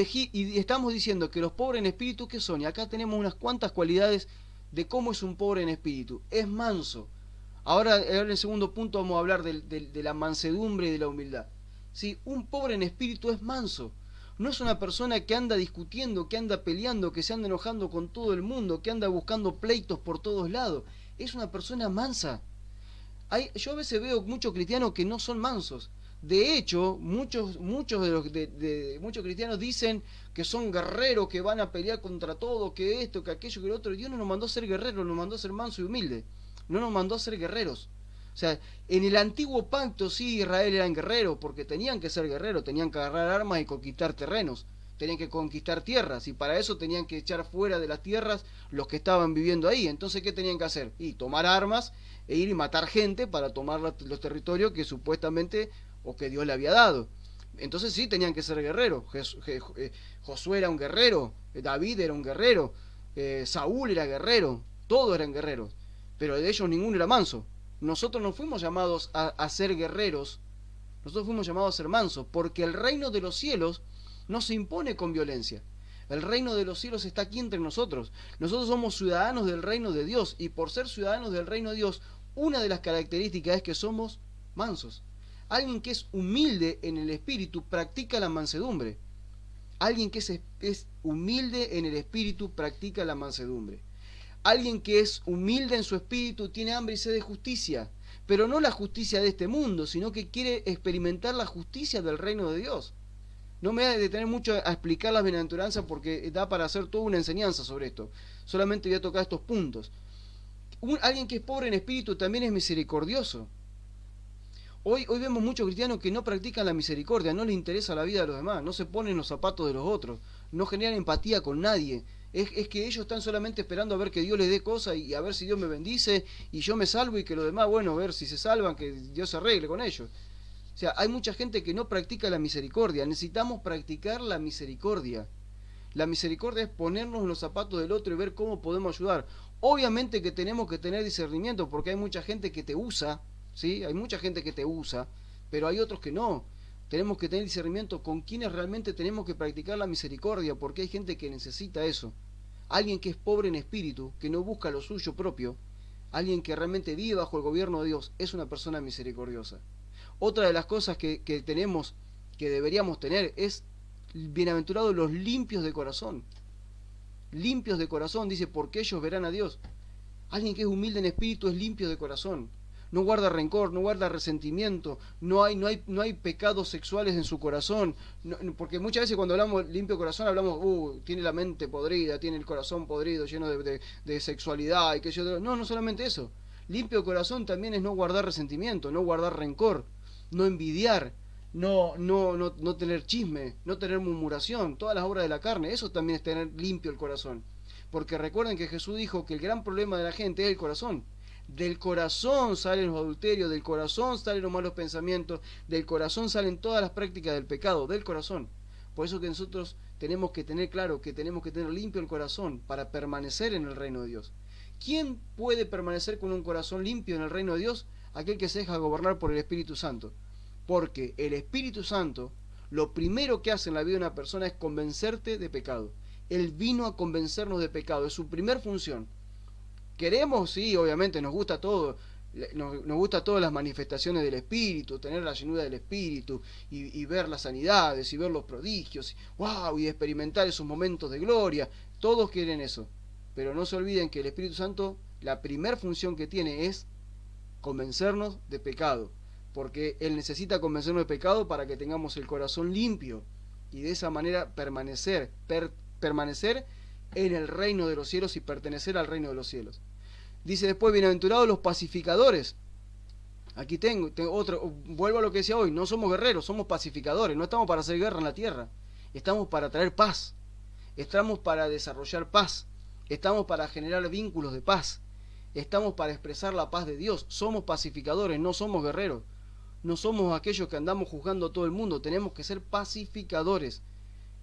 Speaker 1: estamos diciendo que los pobres en espíritu, ¿qué son? Y acá tenemos unas cuantas cualidades de cómo es un pobre en espíritu. Es manso. Ahora en el segundo punto vamos a hablar de la mansedumbre y de la humildad. ¿Sí? Un pobre en espíritu es manso. No es una persona que anda discutiendo, que anda peleando, que se anda enojando con todo el mundo, que anda buscando pleitos por todos lados. Es una persona mansa. Yo a veces veo muchos cristianos que no son mansos. De hecho, muchos cristianos dicen que son guerreros, que van a pelear contra todo, que esto, que aquello, que lo otro. Dios no nos mandó a ser guerreros, nos mandó a ser manso y humilde. No nos mandó a ser guerreros. O sea, en el antiguo pacto sí Israel eran guerreros, porque tenían que ser guerreros, tenían que agarrar armas y conquistar terrenos, tenían que conquistar tierras, y para eso tenían que echar fuera de las tierras los que estaban viviendo ahí. Entonces, ¿qué tenían que hacer? Y tomar armas e ir y matar gente para tomar los territorios que supuestamente o que Dios le había dado. Entonces sí tenían que ser guerreros. Josué era un guerrero, David era un guerrero, Saúl era guerrero, todos eran guerreros, pero de ellos ninguno era manso. Nosotros no fuimos llamados a ser guerreros Nosotros fuimos llamados a ser mansos, porque el reino de los cielos no se impone con violencia. El reino de los cielos está aquí entre nosotros. Nosotros somos ciudadanos del reino de Dios, y por ser ciudadanos del reino de Dios, una de las características es que somos mansos. Alguien que es humilde en el espíritu practica la mansedumbre. Alguien que es humilde en el espíritu practica la mansedumbre. Alguien que es humilde en su espíritu tiene hambre y sed de justicia, pero no la justicia de este mundo, sino que quiere experimentar la justicia del reino de Dios. No me voy a detener mucho a explicar las bienaventuranzas porque da para hacer toda una enseñanza sobre esto. Solamente voy a tocar estos puntos. Alguien que es pobre en espíritu también es misericordioso. Hoy vemos muchos cristianos que no practican la misericordia, no les interesa la vida de los demás, no se ponen los zapatos de los otros, no generan empatía con nadie. Es que ellos están solamente esperando a ver que Dios les dé cosas y a ver si Dios me bendice y yo me salvo y que los demás, bueno, a ver si se salvan, que Dios se arregle con ellos. O sea, hay mucha gente que no practica la misericordia. Necesitamos practicar la misericordia. La misericordia es ponernos en los zapatos del otro y ver cómo podemos ayudar. Obviamente que tenemos que tener discernimiento porque hay mucha gente que te usa, ¿sí? Hay mucha gente que te usa, pero hay otros que no. Tenemos que tener discernimiento con quienes realmente tenemos que practicar la misericordia, porque hay gente que necesita eso. Alguien que es pobre en espíritu, que no busca lo suyo propio, alguien que realmente vive bajo el gobierno de Dios, es una persona misericordiosa. Otra de las cosas que tenemos, que deberíamos tener, es bienaventurados los limpios de corazón. Limpios de corazón, dice, porque ellos verán a Dios. Alguien que es humilde en espíritu es limpio de corazón. No guarda rencor, no guarda resentimiento, no hay pecados sexuales en su corazón. Porque muchas veces cuando hablamos limpio de corazón hablamos, tiene la mente podrida, tiene el corazón podrido, lleno de sexualidad y que yo. No solamente eso. Limpio de corazón también es no guardar resentimiento, no guardar rencor, no envidiar, no tener chisme, no tener murmuración, todas las obras de la carne. Eso también es tener limpio el corazón. Porque recuerden que Jesús dijo que el gran problema de la gente es el corazón. Del corazón salen los adulterios, del corazón salen los malos pensamientos, del corazón salen todas las prácticas del pecado, del corazón. Por eso que nosotros tenemos que tener claro que tenemos que tener limpio el corazón para permanecer en el reino de Dios. ¿Quién puede permanecer con un corazón limpio en el reino de Dios? Aquel que se deja gobernar por el Espíritu Santo. Porque el Espíritu Santo, lo primero que hace en la vida de una persona es convencerte de pecado. Él vino a convencernos de pecado, es su primer función. Queremos, sí, obviamente, nos gusta todo, nos gusta todas las manifestaciones del Espíritu, tener la llenura del Espíritu y ver las sanidades y ver los prodigios, wow, y experimentar esos momentos de gloria. Todos quieren eso, pero no se olviden que el Espíritu Santo, la primera función que tiene es convencernos de pecado, porque Él necesita convencernos de pecado para que tengamos el corazón limpio y de esa manera permanecer en el reino de los cielos y pertenecer al reino de los cielos. Dice después, bienaventurados los pacificadores. Aquí tengo otro, vuelvo a lo que decía hoy, no somos guerreros, somos pacificadores, no estamos para hacer guerra en la tierra, estamos para traer paz, estamos para desarrollar paz, estamos para generar vínculos de paz, estamos para expresar la paz de Dios, somos pacificadores, no somos guerreros, no somos aquellos que andamos juzgando a todo el mundo, tenemos que ser pacificadores.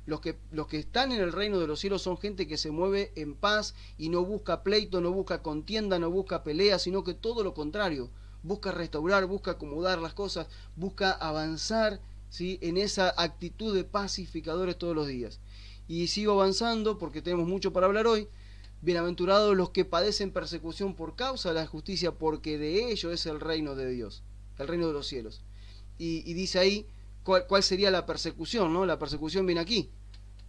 Speaker 1: Los que están en el reino de los cielos son gente que se mueve en paz y no busca pleito, no busca contienda, no busca pelea, sino que todo lo contrario, busca restaurar, busca acomodar las cosas, busca avanzar, ¿sí?, en esa actitud de pacificadores todos los días. Y sigo avanzando porque tenemos mucho para hablar hoy. Bienaventurados los que padecen persecución por causa de la justicia, porque de ellos es el reino de Dios, el reino de los cielos. Y dice ahí cuál sería la persecución, ¿no? La persecución viene aquí.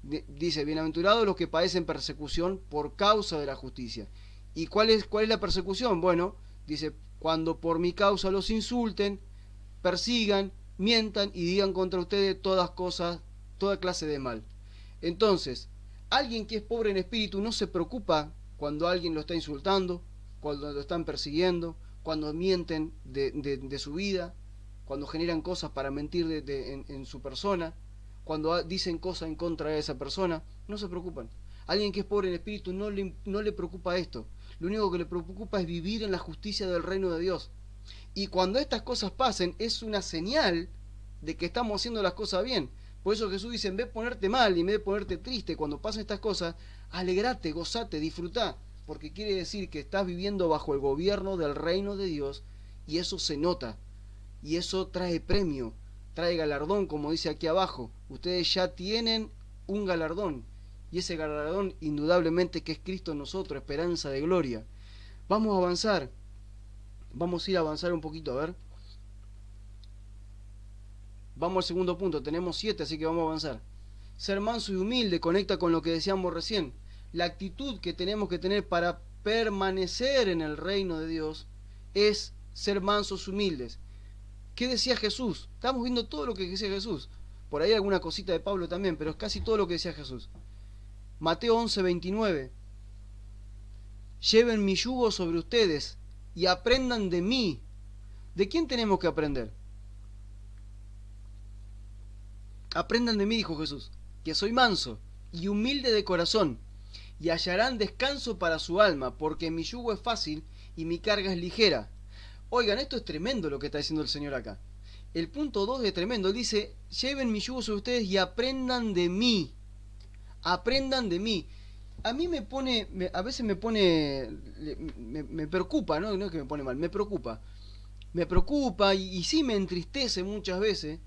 Speaker 1: Dice, bienaventurados los que padecen persecución por causa de la justicia. ¿Y cuál es la persecución? Bueno, dice, cuando por mi causa los insulten, persigan, mientan y digan contra ustedes toda clase de mal. Entonces, alguien que es pobre en espíritu no se preocupa cuando alguien lo está insultando, cuando lo están persiguiendo, cuando mienten de su vida, cuando generan cosas para mentir en su persona, cuando dicen cosas en contra de esa persona, no se preocupan. Alguien que es pobre en espíritu no le preocupa esto. Lo único que le preocupa es vivir en la justicia del reino de Dios. Y cuando estas cosas pasen, es una señal de que estamos haciendo las cosas bien. Por eso Jesús dice, en vez de ponerte mal y en vez de ponerte triste, cuando pasen estas cosas, alegrate, gozate, disfrutá, porque quiere decir que estás viviendo bajo el gobierno del reino de Dios y eso se nota. Y eso trae premio. trae galardón, como dice aquí abajo. Ustedes ya tienen un galardón, y ese galardón indudablemente que es Cristo en nosotros, esperanza de gloria. Vamos a avanzar, vamos a ir a avanzar un poquito, a ver. Vamos al segundo punto, tenemos 7, así que vamos a avanzar. Ser manso y humilde conecta con lo que decíamos recién. La actitud que tenemos que tener para permanecer en el reino de Dios es ser mansos y humildes. ¿Qué decía Jesús? Estamos viendo todo lo que decía Jesús. Por ahí alguna cosita de Pablo también, pero es casi todo lo que decía Jesús. Mateo 11:29. Lleven mi yugo sobre ustedes y aprendan de mí. ¿De quién tenemos que aprender? Aprendan de mí, dijo Jesús, que soy manso y humilde de corazón, y hallarán descanso para su alma, porque mi yugo es fácil y mi carga es ligera. Oigan, esto es tremendo lo que está diciendo el Señor acá. El punto 2 es tremendo. Él dice, lleven mi yugo sobre ustedes y aprendan de mí. Aprendan de mí. A mí me pone, a veces me pone, me preocupa, ¿no? No es que me pone mal, me preocupa. Me preocupa y sí me entristece muchas veces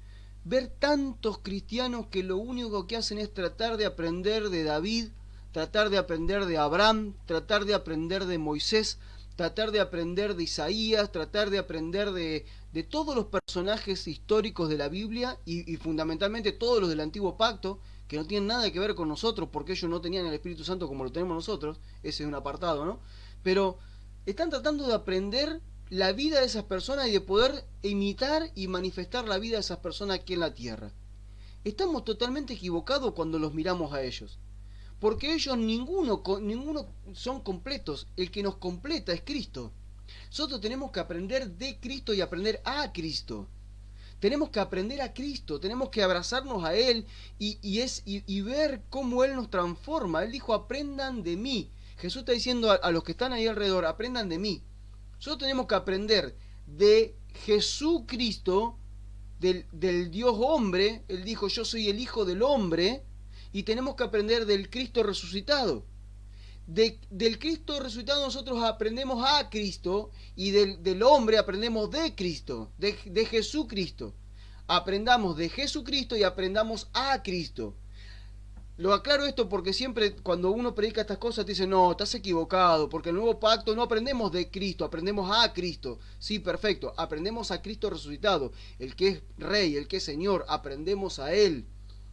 Speaker 1: ver tantos cristianos que lo único que hacen es tratar de aprender de David, tratar de aprender de Abraham, tratar de aprender de Moisés, tratar de aprender de Isaías, tratar de aprender de todos los personajes históricos de la Biblia y fundamentalmente todos los del Antiguo Pacto, que no tienen nada que ver con nosotros porque ellos no tenían el Espíritu Santo como lo tenemos nosotros, ese es un apartado, ¿no? Pero están tratando de aprender la vida de esas personas y de poder imitar y manifestar la vida de esas personas aquí en la tierra. Estamos totalmente equivocados cuando los miramos a ellos, porque ellos ninguno son completos. El que nos completa es Cristo. Nosotros tenemos que aprender de Cristo y aprender a Cristo. Tenemos que aprender a Cristo, tenemos que abrazarnos a Él y ver cómo Él nos transforma. Él dijo, aprendan de mí. Jesús está diciendo a los que están ahí alrededor, aprendan de mí. Nosotros tenemos que aprender de Jesucristo, del Dios hombre. Él dijo, yo soy el Hijo del Hombre, y tenemos que aprender del Cristo resucitado. Del Cristo resucitado nosotros aprendemos a Cristo, y del hombre aprendemos de Cristo, de Jesucristo. Aprendamos de Jesucristo y aprendamos a Cristo. Lo aclaro esto porque siempre cuando uno predica estas cosas te dicen, no, estás equivocado, porque el nuevo pacto no aprendemos de Cristo, aprendemos a Cristo. Sí, perfecto, aprendemos a Cristo resucitado, el que es Rey, el que es Señor, aprendemos a Él.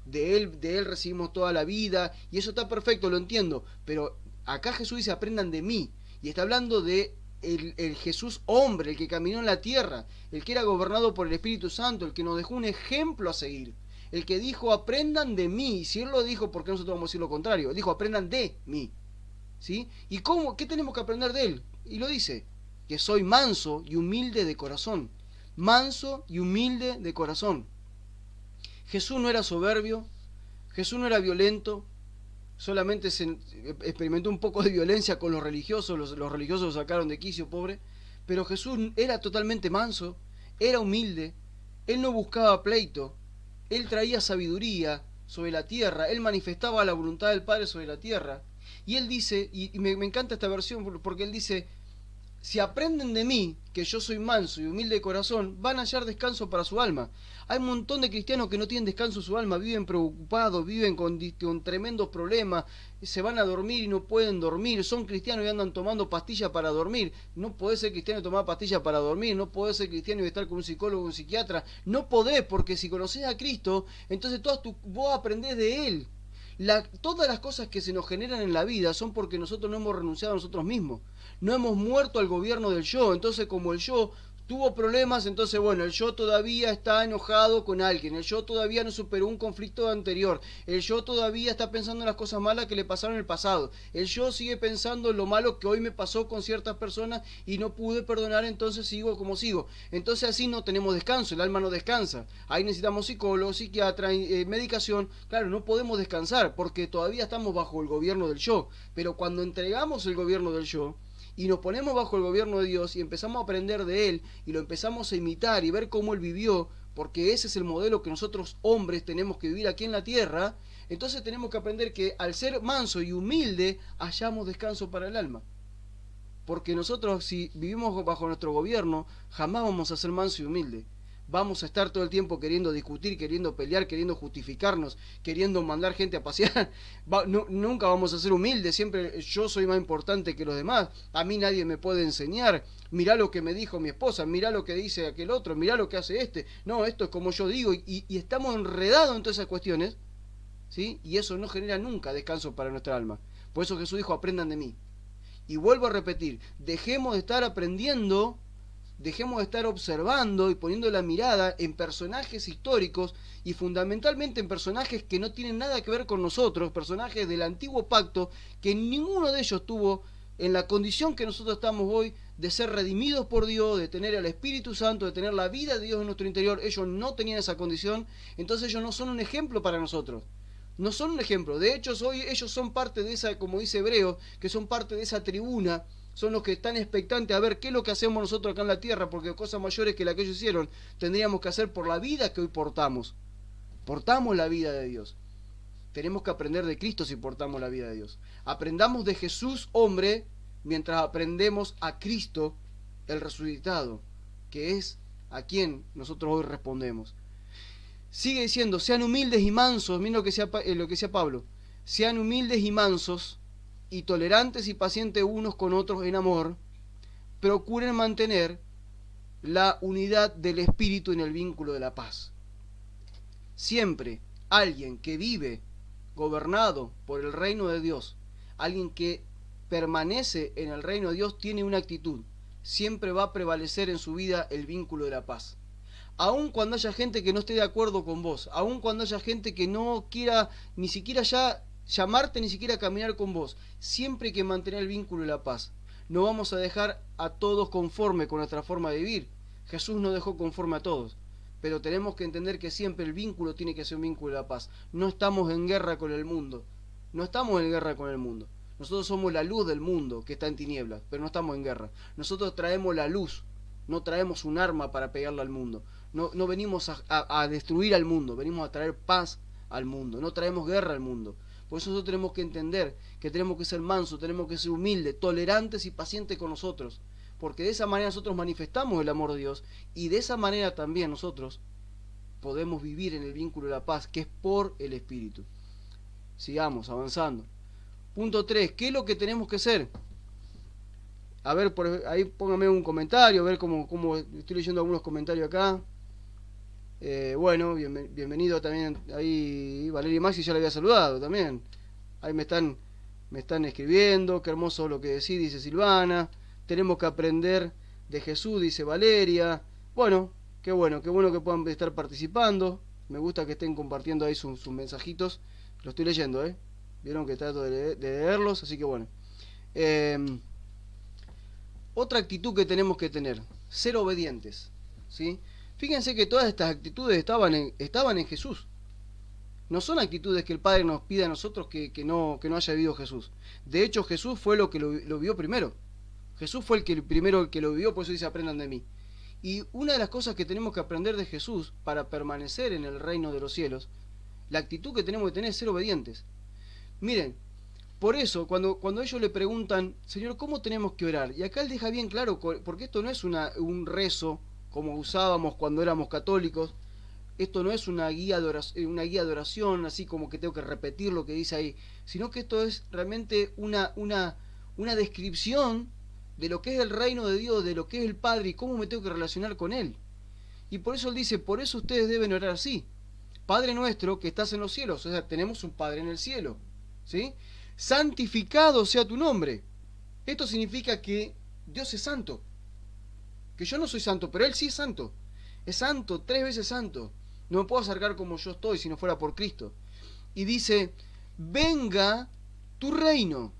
Speaker 1: De Él recibimos toda la vida, y eso está perfecto, lo entiendo, pero acá Jesús dice, aprendan de mí, y está hablando de el Jesús hombre, el que caminó en la tierra, el que era gobernado por el Espíritu Santo, el que nos dejó un ejemplo a seguir. El que dijo, aprendan de mí. Y si Él lo dijo, ¿por qué nosotros vamos a decir lo contrario? Él dijo, aprendan de mí. ¿Sí? ¿Y cómo? ¿Qué tenemos que aprender de Él? Y lo dice, que soy manso y humilde de corazón. Manso y humilde de corazón. Jesús no era soberbio, Jesús no era violento, solamente se experimentó un poco de violencia con los religiosos, los religiosos lo sacaron de quicio, pobre, pero Jesús era totalmente manso, era humilde, Él no buscaba pleito, Él traía sabiduría sobre la tierra, Él manifestaba la voluntad del Padre sobre la tierra. Y Él dice, y me encanta esta versión porque Él dice, si aprenden de mí, que yo soy manso y humilde de corazón, van a hallar descanso para su alma. Hay un montón de cristianos que no tienen descanso en su alma, viven preocupados, viven con tremendos problemas, se van a dormir y no pueden dormir, son cristianos y andan tomando pastillas para dormir. No podés ser cristiano y tomar pastillas para dormir, no podés ser cristiano y estar con un psicólogo o un psiquiatra, no podés, porque si conocés a Cristo, entonces vos aprendés de Él. Todas las cosas que se nos generan en la vida son porque nosotros no hemos renunciado a nosotros mismos, no hemos muerto al gobierno del yo. Entonces, como el yo tuvo problemas, entonces bueno, el yo todavía está enojado con alguien, el yo todavía no superó un conflicto anterior, el yo todavía está pensando en las cosas malas que le pasaron en el pasado, el yo sigue pensando en lo malo que hoy me pasó con ciertas personas y no pude perdonar, entonces sigo como sigo. Entonces así no tenemos descanso, el alma no descansa, ahí necesitamos psicólogo, psiquiatra, medicación. Claro, no podemos descansar porque todavía estamos bajo el gobierno del yo, pero cuando entregamos el gobierno del yo y nos ponemos bajo el gobierno de Dios y empezamos a aprender de Él y lo empezamos a imitar y ver cómo Él vivió, porque ese es el modelo que nosotros hombres tenemos que vivir aquí en la tierra, entonces tenemos que aprender que al ser manso y humilde hallamos descanso para el alma. Porque nosotros, si vivimos bajo nuestro gobierno, jamás vamos a ser manso y humilde. Vamos a estar todo el tiempo queriendo discutir, queriendo pelear, queriendo justificarnos, queriendo mandar gente a pasear. Nunca vamos a ser humildes, siempre yo soy más importante que los demás. A mí nadie me puede enseñar. Mirá lo que me dijo mi esposa, mirá lo que dice aquel otro, mirá lo que hace este. No, esto es como yo digo, y estamos enredados en todas esas cuestiones, ¿sí? Y eso no genera nunca descanso para nuestra alma. Por eso Jesús dijo, aprendan de mí. Y vuelvo a repetir, dejemos de estar aprendiendo, dejemos de estar observando y poniendo la mirada en personajes históricos y fundamentalmente en personajes que no tienen nada que ver con nosotros, personajes del antiguo pacto, que ninguno de ellos tuvo en la condición que nosotros estamos hoy de ser redimidos por Dios, de tener el Espíritu Santo, de tener la vida de Dios en nuestro interior. Ellos no tenían esa condición, entonces ellos no son un ejemplo para nosotros. No son un ejemplo. De hecho, hoy ellos son parte de esa, como dice Hebreo, que son parte de esa tribuna, son los que están expectantes a ver qué es lo que hacemos nosotros acá en la tierra, porque cosas mayores que las que ellos hicieron tendríamos que hacer por la vida que hoy portamos. Portamos la vida de Dios. Tenemos que aprender de Cristo si portamos la vida de Dios. Aprendamos de Jesús, hombre, mientras aprendemos a Cristo, el resucitado, que es a quien nosotros hoy respondemos. Sigue diciendo, sean humildes y mansos, miren lo que decía Pablo, sean humildes y mansos, y tolerantes y pacientes unos con otros en amor, procuren mantener la unidad del espíritu en el vínculo de la paz. Siempre alguien que vive gobernado por el reino de Dios, alguien que permanece en el reino de Dios, tiene una actitud, siempre va a prevalecer en su vida el vínculo de la paz. Aun cuando haya gente que no esté de acuerdo con vos, aun cuando haya gente que no quiera ni siquiera ya llamarte, ni siquiera caminar con vos, siempre hay que mantener el vínculo de la paz. No vamos a dejar a todos conforme con nuestra forma de vivir. Jesús no dejó conforme a todos, pero tenemos que entender que siempre el vínculo tiene que ser un vínculo de la paz. No estamos en guerra con el mundo, no estamos en guerra con el mundo. Nosotros somos la luz del mundo que está en tinieblas, pero no estamos en guerra. Nosotros traemos la luz, no traemos un arma para pegarle al mundo. No venimos a destruir al mundo, venimos a traer paz al mundo, no traemos guerra al mundo. Por eso nosotros tenemos que entender que tenemos que ser mansos, tenemos que ser humildes, tolerantes y pacientes con nosotros, porque de esa manera nosotros manifestamos el amor de Dios, y de esa manera también nosotros podemos vivir en el vínculo de la paz, que es por el Espíritu. Sigamos avanzando. Punto 3, ¿qué es lo que tenemos que hacer? A ver, por ahí póngame un comentario, a ver cómo estoy leyendo algunos comentarios acá. Bueno, bienvenido también ahí Valeria y Maxi, ya le había saludado también. Ahí me están escribiendo, qué hermoso lo que decís, dice Silvana. Tenemos que aprender de Jesús, dice Valeria. Bueno que puedan estar participando. Me gusta que estén compartiendo ahí sus mensajitos. Lo estoy leyendo, vieron que trato de leerlos, así que bueno. Otra actitud que tenemos que tener, ser obedientes, ¿sí? Fíjense que todas estas actitudes estaban en Jesús. No son actitudes que el Padre nos pide a nosotros que no haya vivido Jesús. De hecho, Jesús fue lo que lo vio primero. Jesús fue el primero que lo vivió, por eso dice aprendan de mí. Y una de las cosas que tenemos que aprender de Jesús para permanecer en el reino de los cielos, la actitud que tenemos que tener es ser obedientes. Miren, por eso, cuando ellos le preguntan, Señor, ¿cómo tenemos que orar? Y acá él deja bien claro, porque esto no es un rezo como usábamos cuando éramos católicos. Esto no es una guía de oración, así como que tengo que repetir lo que dice ahí, sino que esto es realmente una descripción de lo que es el reino de Dios, de lo que es el Padre y cómo me tengo que relacionar con Él. Y por eso él dice, por eso ustedes deben orar así. Padre nuestro que estás en los cielos, o sea, tenemos un Padre en el cielo, ¿sí? Santificado sea tu nombre. Esto significa que Dios es santo. Que yo no soy santo, pero Él sí es santo. Es santo, 3 veces santo. No me puedo acercar como yo estoy si no fuera por Cristo. Y dice, venga tu reino.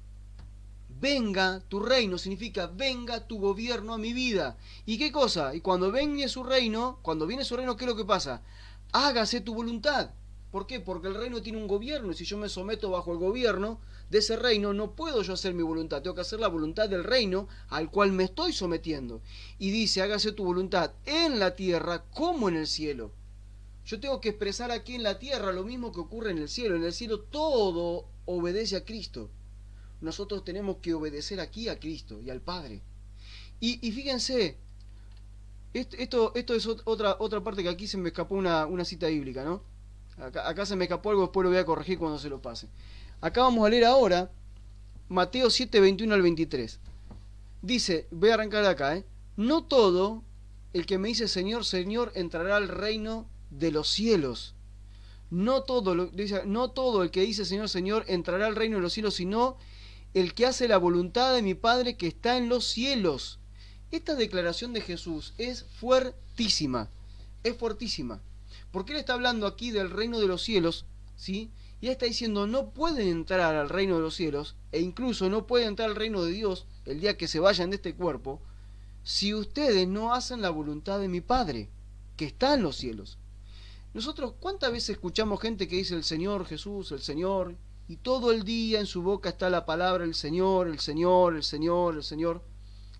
Speaker 1: Venga tu reino significa venga tu gobierno a mi vida. ¿Y qué cosa? Y cuando viene su reino, ¿qué es lo que pasa? Hágase tu voluntad. ¿Por qué? Porque el reino tiene un gobierno y si yo me someto bajo el gobierno de ese reino, no puedo yo hacer mi voluntad, tengo que hacer la voluntad del reino al cual me estoy sometiendo. Y dice, hágase tu voluntad en la tierra como en el cielo. Yo tengo que expresar aquí en la tierra lo mismo que ocurre en el cielo. En el cielo todo obedece a Cristo. Nosotros tenemos que obedecer aquí a Cristo y al Padre. Y fíjense, Esto es otra parte que aquí se me escapó una cita bíblica, ¿no? Acá se me escapó algo, después lo voy a corregir cuando se lo pase. Acá vamos a leer ahora Mateo 7, 21 al 23. Dice, voy a arrancar de acá, ¿eh? No todo el que me dice Señor, Señor, entrará al reino de los cielos. No todo el que dice Señor, Señor, entrará al reino de los cielos, sino el que hace la voluntad de mi Padre que está en los cielos. Esta declaración de Jesús es fuertísima, porque Él está hablando aquí del reino de los cielos, ¿sí? Y Él está diciendo, no pueden entrar al reino de los cielos, e incluso no pueden entrar al reino de Dios el día que se vayan de este cuerpo, si ustedes no hacen la voluntad de mi Padre, que está en los cielos. Nosotros, ¿cuántas veces escuchamos gente que dice el Señor Jesús, el Señor, y todo el día en su boca está la palabra el Señor, el Señor, el Señor, el Señor?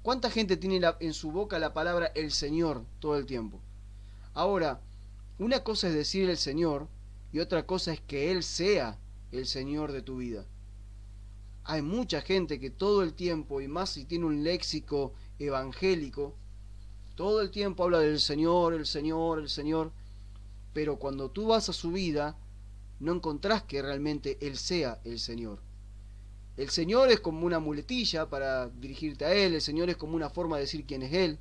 Speaker 1: ¿Cuánta gente tiene en su boca la palabra el Señor todo el tiempo? Ahora, una cosa es decir el Señor y otra cosa es que Él sea el Señor de tu vida. Hay mucha gente que todo el tiempo, y más si tiene un léxico evangélico, todo el tiempo habla del Señor, el Señor, el Señor, pero cuando tú vas a su vida, no encontrás que realmente Él sea el Señor. El Señor es como una muletilla para dirigirte a Él, el Señor es como una forma de decir quién es Él.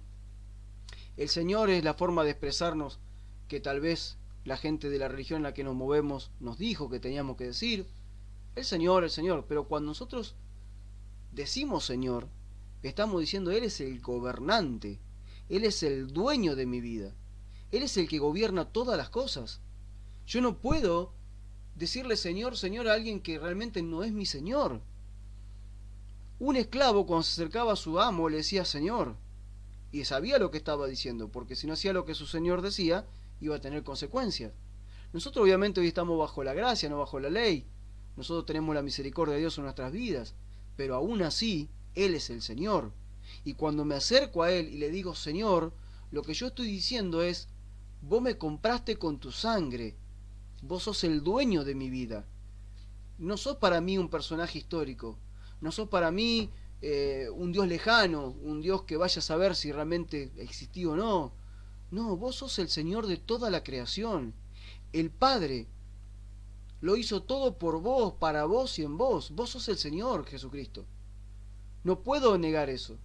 Speaker 1: El Señor es la forma de expresarnos que tal vez la gente de la religión en la que nos movemos nos dijo que teníamos que decir. El Señor, pero cuando nosotros decimos Señor, estamos diciendo Él es el gobernante, Él es el dueño de mi vida, Él es el que gobierna todas las cosas. Yo no puedo decirle Señor, Señor a alguien que realmente no es mi Señor. Un esclavo cuando se acercaba a su amo le decía Señor, y sabía lo que estaba diciendo, porque si no hacía lo que su Señor decía, iba a tener consecuencias. Nosotros obviamente hoy estamos bajo la gracia, no bajo la ley. Nosotros tenemos la misericordia de Dios en nuestras vidas, pero aún así, Él es el Señor. Y cuando me acerco a Él y le digo Señor, lo que yo estoy diciendo es, vos me compraste con tu sangre, vos sos el dueño de mi vida. No sos para mí un personaje histórico, no sos para mí un Dios lejano, un Dios que vaya a saber si realmente existió o no. No, vos sos el Señor de toda la creación. El Padre lo hizo todo por vos, para vos y en vos. Vos sos el Señor, Jesucristo. No puedo negar eso.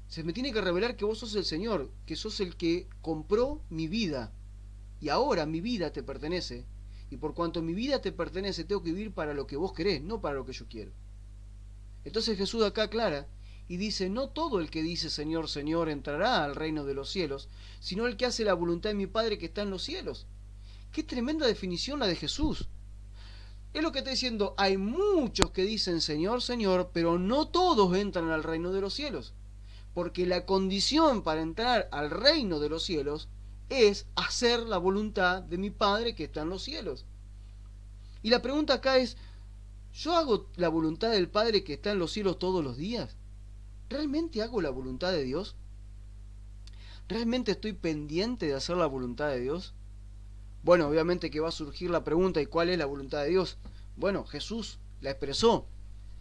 Speaker 1: Se me tiene que revelar que vos sos el Señor, que sos el que compró mi vida. Y ahora mi vida te pertenece. Y por cuanto mi vida te pertenece, tengo que vivir para lo que vos querés, no para lo que yo quiero. Entonces Jesús acá aclara y dice, no todo el que dice Señor, Señor entrará al reino de los cielos, sino el que hace la voluntad de mi Padre que está en los cielos. Qué tremenda definición la de Jesús. Es lo que está diciendo, hay muchos que dicen Señor, Señor, pero no todos entran al reino de los cielos. Porque la condición para entrar al reino de los cielos es hacer la voluntad de mi Padre que está en los cielos. Y la pregunta acá es, ¿yo hago la voluntad del Padre que está en los cielos todos los días? ¿Realmente hago la voluntad de Dios? ¿Realmente estoy pendiente de hacer la voluntad de Dios? Bueno, obviamente que va a surgir la pregunta, ¿y cuál es la voluntad de Dios? Bueno, Jesús la expresó.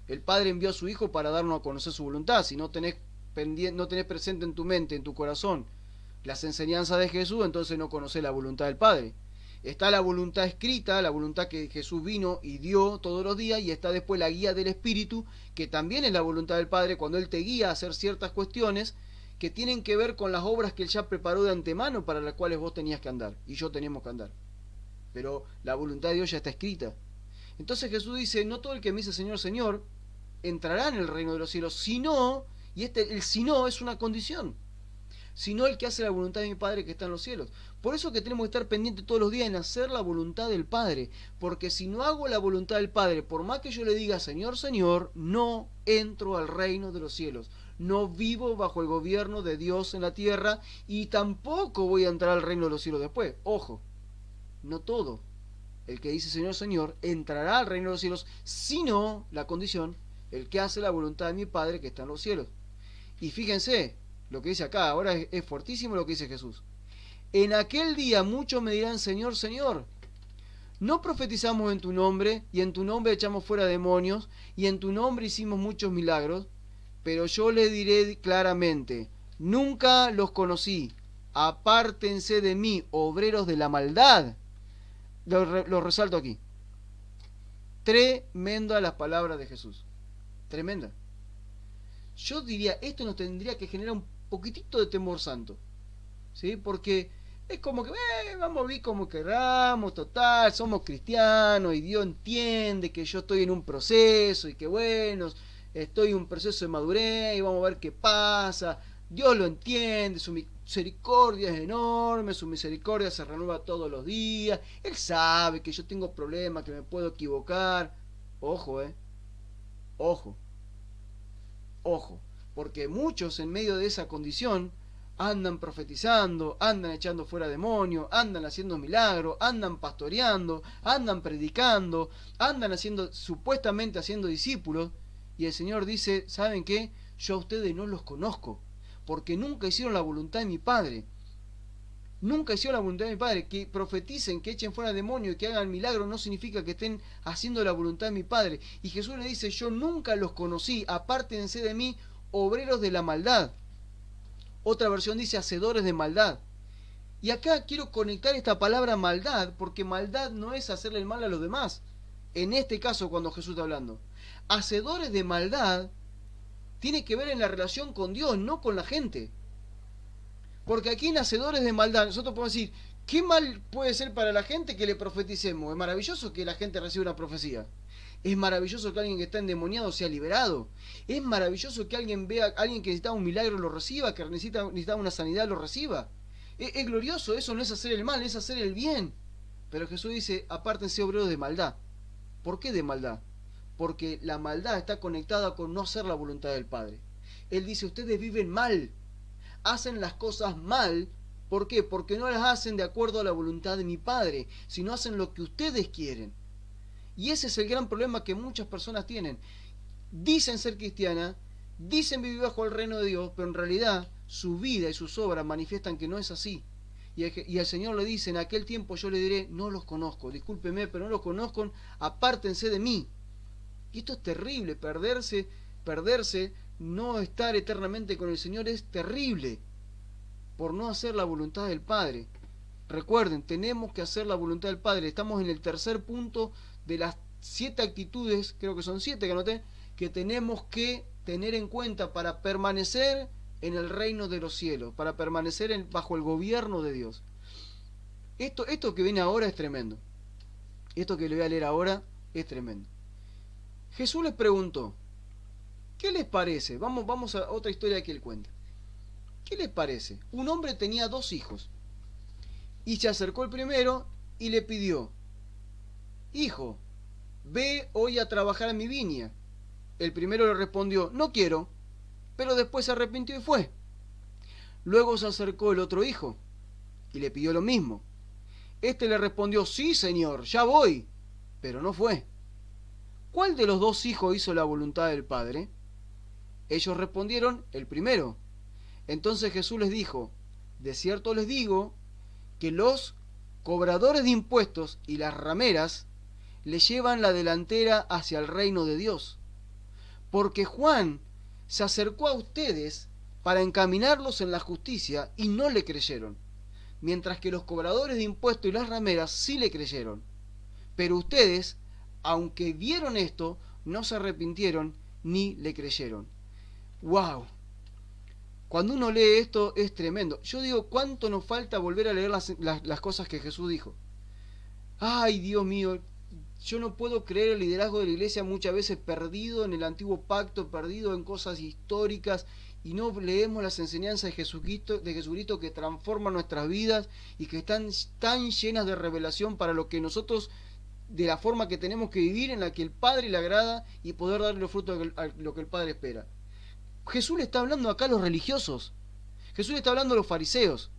Speaker 1: El Padre envió a su Hijo para darnos a conocer su voluntad. Si no tenés presente en tu mente, en tu corazón, las enseñanzas de Jesús, entonces no conocés la voluntad del Padre. Está la voluntad escrita, la voluntad que Jesús vino y dio todos los días, y está después la guía del Espíritu, que también es la voluntad del Padre cuando Él te guía a hacer ciertas cuestiones que tienen que ver con las obras que Él ya preparó de antemano para las cuales vos tenías que andar, y yo teníamos que andar. Pero la voluntad de Dios ya está escrita. Entonces Jesús dice, no todo el que me dice Señor, Señor, entrará en el reino de los cielos, sino, y el sino es una condición, sino el que hace la voluntad de mi Padre que está en los cielos. Por eso que tenemos que estar pendientes todos los días en hacer la voluntad del Padre, porque si no hago la voluntad del Padre, por más que yo le diga Señor, Señor, no entro al reino de los cielos, no vivo bajo el gobierno de Dios en la tierra, y tampoco voy a entrar al reino de los cielos después. Ojo, no todo el que dice Señor, Señor entrará al reino de los cielos, sino la condición, el que hace la voluntad de mi Padre que está en los cielos. Y fíjense lo que dice acá, ahora es fuertísimo lo que dice Jesús. En aquel día muchos me dirán Señor, Señor, no profetizamos en tu nombre, y en tu nombre echamos fuera demonios, y en tu nombre hicimos muchos milagros. Pero yo le diré claramente, nunca los conocí. Apártense de mí, obreros de la maldad. Lo resalto aquí. Tremenda las palabras de Jesús. Tremenda. Yo diría, esto nos tendría que generar un poquitito de temor santo. ¿Sí? Porque es como que, vamos a vivir como queramos, total, somos cristianos y Dios entiende que yo estoy en un proceso y que bueno, estoy en un proceso de madurez y vamos a ver qué pasa. Dios lo entiende, su misericordia es enorme, su misericordia se renueva todos los días. Él sabe que yo tengo problemas, que me puedo equivocar. Ojo, ojo, ojo, porque muchos en medio de esa condición andan profetizando, andan echando fuera demonios, andan haciendo milagros, andan pastoreando, andan predicando, andan haciendo, supuestamente haciendo discípulos, y el Señor dice, ¿saben qué? Yo a ustedes no los conozco, porque nunca hicieron la voluntad de mi Padre. Nunca hicieron la voluntad de mi Padre. Que profeticen, que echen fuera demonios y que hagan milagros no significa que estén haciendo la voluntad de mi Padre. Y Jesús le dice, yo nunca los conocí, apártense de mí, obreros de la maldad. Otra versión dice, hacedores de maldad. Y acá quiero conectar esta palabra maldad, porque maldad no es hacerle el mal a los demás. En este caso, cuando Jesús está hablando. Hacedores de maldad tiene que ver en la relación con Dios, no con la gente. Porque aquí en hacedores de maldad, nosotros podemos decir, ¿qué mal puede ser para la gente que le profeticemos? Es maravilloso que la gente reciba una profecía. Es maravilloso que alguien que está endemoniado sea liberado. Es maravilloso que alguien vea, alguien que necesita un milagro lo reciba, que necesita una sanidad lo reciba. Es glorioso, eso no es hacer el mal, es hacer el bien. Pero Jesús dice, apártense obreros de maldad. ¿Por qué de maldad? Porque la maldad está conectada con no hacer la voluntad del Padre. Él dice, ustedes viven mal, hacen las cosas mal. ¿Por qué? Porque no las hacen de acuerdo a la voluntad de mi Padre, sino hacen lo que ustedes quieren. Y ese es el gran problema que muchas personas tienen. Dicen ser cristianas, dicen vivir bajo el reino de Dios, pero en realidad su vida y sus obras manifiestan que no es así. Y al Señor le dice, en aquel tiempo yo le diré, no los conozco, discúlpeme, pero no los conozco, apártense de mí. Y esto es terrible, perderse, no estar eternamente con el Señor es terrible, por no hacer la voluntad del Padre. Recuerden, tenemos que hacer la voluntad del Padre. Estamos en el tercer punto de las 7 actitudes, creo que son 7 que anoté, que tenemos que tener en cuenta para permanecer en el reino de los cielos, para permanecer bajo el gobierno de Dios. Esto que viene ahora es tremendo. Esto que le voy a leer ahora es tremendo. Jesús les preguntó, ¿qué les parece? Vamos a otra historia que él cuenta. ¿Qué les parece? Un hombre tenía 2 hijos. Y se acercó el primero y le pidió, hijo, ve hoy a trabajar a mi viña. El primero le respondió, no quiero, pero después se arrepintió y fue. Luego se acercó el otro hijo y le pidió lo mismo. Este le respondió, sí, señor, ya voy, pero no fue. ¿Cuál de los 2 hijos hizo la voluntad del Padre? Ellos respondieron, el primero. Entonces Jesús les dijo, de cierto les digo, que los cobradores de impuestos y las rameras le llevan la delantera hacia el reino de Dios. Porque Juan se acercó a ustedes para encaminarlos en la justicia y no le creyeron, mientras que los cobradores de impuestos y las rameras sí le creyeron. Pero ustedes, aunque vieron esto, no se arrepintieron ni le creyeron. ¡Wow! Cuando uno lee esto es tremendo. Yo digo, ¿cuánto nos falta volver a leer las cosas que Jesús dijo? ¡Ay, Dios mío! Yo no puedo creer el liderazgo de la iglesia muchas veces perdido en el antiguo pacto, perdido en cosas históricas, y no leemos las enseñanzas de Jesucristo que transforman nuestras vidas y que están tan llenas de revelación para lo que nosotros, de la forma que tenemos que vivir, en la que el Padre le agrada y poder darle los frutos a lo que el Padre espera. Jesús le está hablando acá a los religiosos. Jesús le está hablando a los fariseos.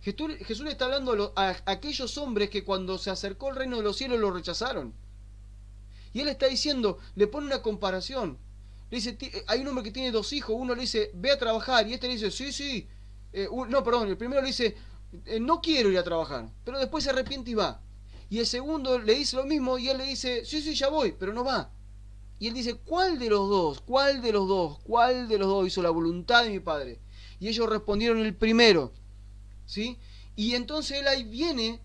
Speaker 1: Jesús le está hablando a aquellos hombres que cuando se acercó al reino de los cielos lo rechazaron. Y él está diciendo, le pone una comparación. Le dice, hay un hombre que tiene 2 hijos, uno le dice, ve a trabajar, y este le dice, sí. El primero le dice, no quiero ir a trabajar, pero después se arrepiente y va. Y el segundo le dice lo mismo, y él le dice, sí, ya voy, pero no va. Y él dice, ¿cuál de los dos hizo la voluntad de mi Padre? Y ellos respondieron el primero, ¿sí? Y entonces él ahí viene,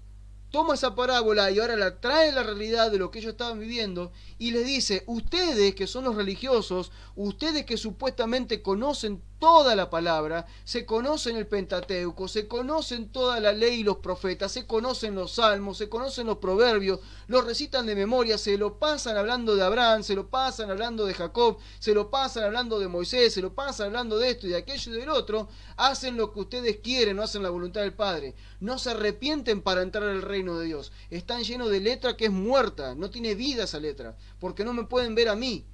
Speaker 1: toma esa parábola y ahora la trae a la realidad de lo que ellos estaban viviendo y les dice, ustedes que son los religiosos, ustedes que supuestamente conocen toda la palabra, se conocen el Pentateuco, se conocen toda la ley y los profetas, se conocen los salmos, se conocen los proverbios, los recitan de memoria, se lo pasan hablando de Abraham, se lo pasan hablando de Jacob, se lo pasan hablando de Moisés, se lo pasan hablando de esto y de aquello y del otro, hacen lo que ustedes quieren, no hacen la voluntad del Padre, no se arrepienten para entrar al reino de Dios, están llenos de letra que es muerta, no tiene vida esa letra, porque no me pueden ver a mí.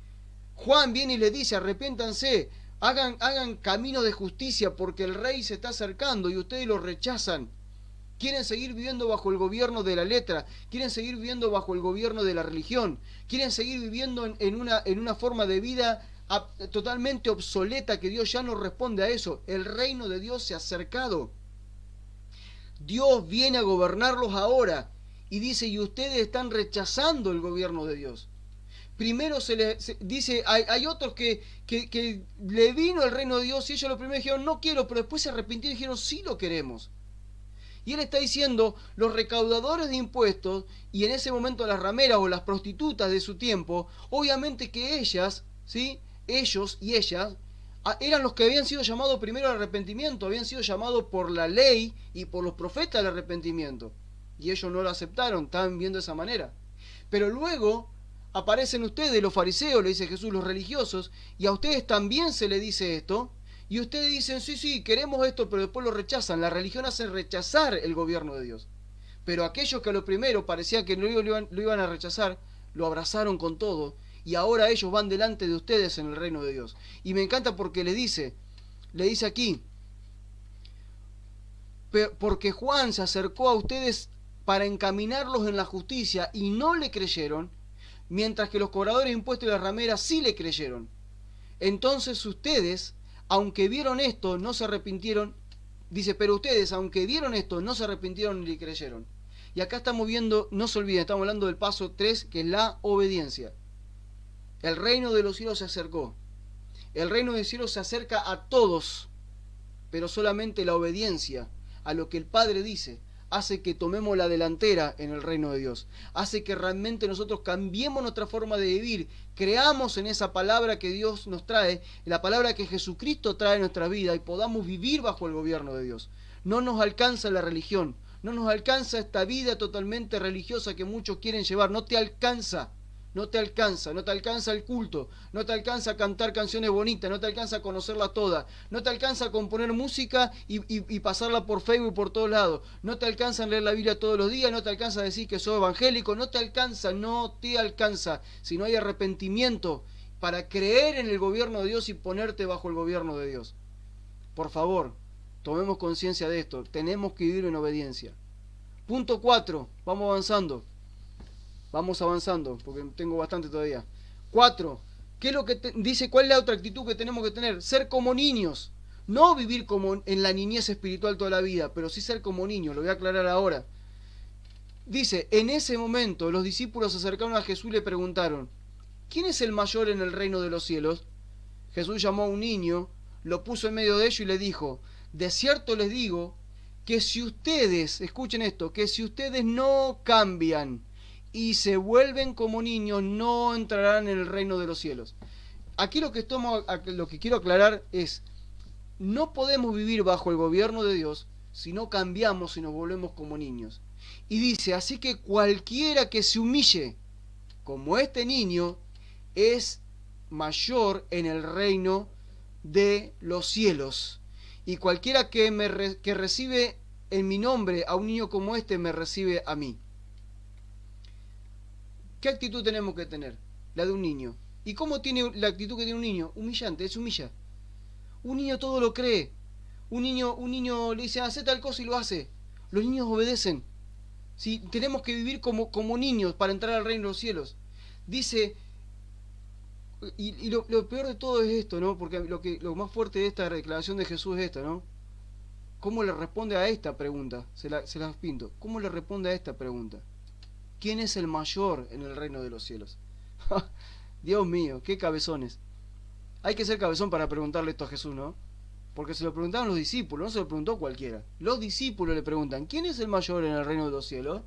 Speaker 1: Juan viene y le dice, arrepiéntanse, hagan camino de justicia porque el rey se está acercando y ustedes lo rechazan. Quieren seguir viviendo bajo el gobierno de la letra, quieren seguir viviendo bajo el gobierno de la religión, quieren seguir viviendo en una forma de vida totalmente obsoleta que Dios ya no responde a eso. El reino de Dios se ha acercado. Dios viene a gobernarlos ahora y dice, y ustedes están rechazando el gobierno de Dios. Primero se dice, hay otros que le vino el reino de Dios y ellos lo primero dijeron, no quiero, pero después se arrepintieron y dijeron, sí lo queremos. Y él está diciendo, los recaudadores de impuestos, y en ese momento las rameras o las prostitutas de su tiempo, obviamente que ellas, ¿sí? Ellos y ellas, eran los que habían sido llamados primero al arrepentimiento, habían sido llamados por la ley y por los profetas al arrepentimiento. Y ellos no lo aceptaron, estaban viendo de esa manera. Pero luego aparecen ustedes, los fariseos, le dice Jesús, los religiosos, y a ustedes también se le dice esto, y ustedes dicen, sí, queremos esto, pero después lo rechazan. La religión hace rechazar el gobierno de Dios. Pero aquellos que a lo primero parecía que lo iban a rechazar, lo abrazaron con todo, y ahora ellos van delante de ustedes en el reino de Dios. Y me encanta porque le dice aquí, porque Juan se acercó a ustedes para encaminarlos en la justicia y no le creyeron, mientras que los cobradores de impuestos y las rameras sí le creyeron. Entonces ustedes, aunque vieron esto, no se arrepintieron. Dice, pero ustedes, aunque vieron esto, no se arrepintieron ni le creyeron. Y acá estamos viendo, no se olviden, estamos hablando del paso 3, que es la obediencia. El reino de los cielos se acercó. El reino de los cielos se acerca a todos, pero solamente la obediencia a lo que el Padre dice hace que tomemos la delantera en el reino de Dios, hace que realmente nosotros cambiemos nuestra forma de vivir, creamos en esa palabra que Dios nos trae, la palabra que Jesucristo trae en nuestra vida y podamos vivir bajo el gobierno de Dios. No nos alcanza la religión, no nos alcanza esta vida totalmente religiosa que muchos quieren llevar, no te alcanza. No te alcanza el culto, no te alcanza a cantar canciones bonitas, no te alcanza a conocerla toda, no te alcanza a componer música y pasarla por Facebook por todos lados, no te alcanza a leer la Biblia todos los días, no te alcanza a decir que sos evangélico, no te alcanza, si no hay arrepentimiento para creer en el gobierno de Dios y ponerte bajo el gobierno de Dios. Por favor, tomemos conciencia de esto, tenemos que vivir en obediencia. Punto 4, vamos avanzando, porque tengo bastante todavía. 4. ¿Qué es lo que dice? ¿Cuál es la otra actitud que tenemos que tener? Ser como niños. No vivir como en la niñez espiritual toda la vida, pero sí ser como niños. Lo voy a aclarar ahora. Dice, en ese momento los discípulos se acercaron a Jesús y le preguntaron, ¿quién es el mayor en el reino de los cielos? Jesús llamó a un niño, lo puso en medio de ellos y le dijo, de cierto les digo que si ustedes, escuchen esto, que si ustedes no cambian y se vuelven como niños, no entrarán en el reino de los cielos. Aquí lo que quiero aclarar es, no podemos vivir bajo el gobierno de Dios si no cambiamos y nos volvemos como niños. Y dice, así que cualquiera que se humille como este niño es mayor en el reino de los cielos. Y cualquiera que recibe en mi nombre a un niño como este, me recibe a mí. ¿Qué actitud tenemos que tener? La de un niño. ¿Y cómo tiene la actitud que tiene un niño? Humillante, él se humilla. Un niño todo lo cree. Un niño le dice, hace tal cosa y lo hace. Los niños obedecen. ¿Sí? Tenemos que vivir como niños para entrar al reino de los cielos. Dice, y lo peor de todo es esto, ¿no? Porque lo más fuerte de esta declaración de Jesús es esta, ¿no? ¿Cómo le responde a esta pregunta? Se las pinto. ¿Cómo le responde a esta pregunta? ¿Quién es el mayor en el reino de los cielos? Dios mío, qué cabezones. Hay que ser cabezón para preguntarle esto a Jesús, ¿no? Porque se lo preguntaban los discípulos, no se lo preguntó cualquiera. Los discípulos le preguntan, ¿quién es el mayor en el reino de los cielos?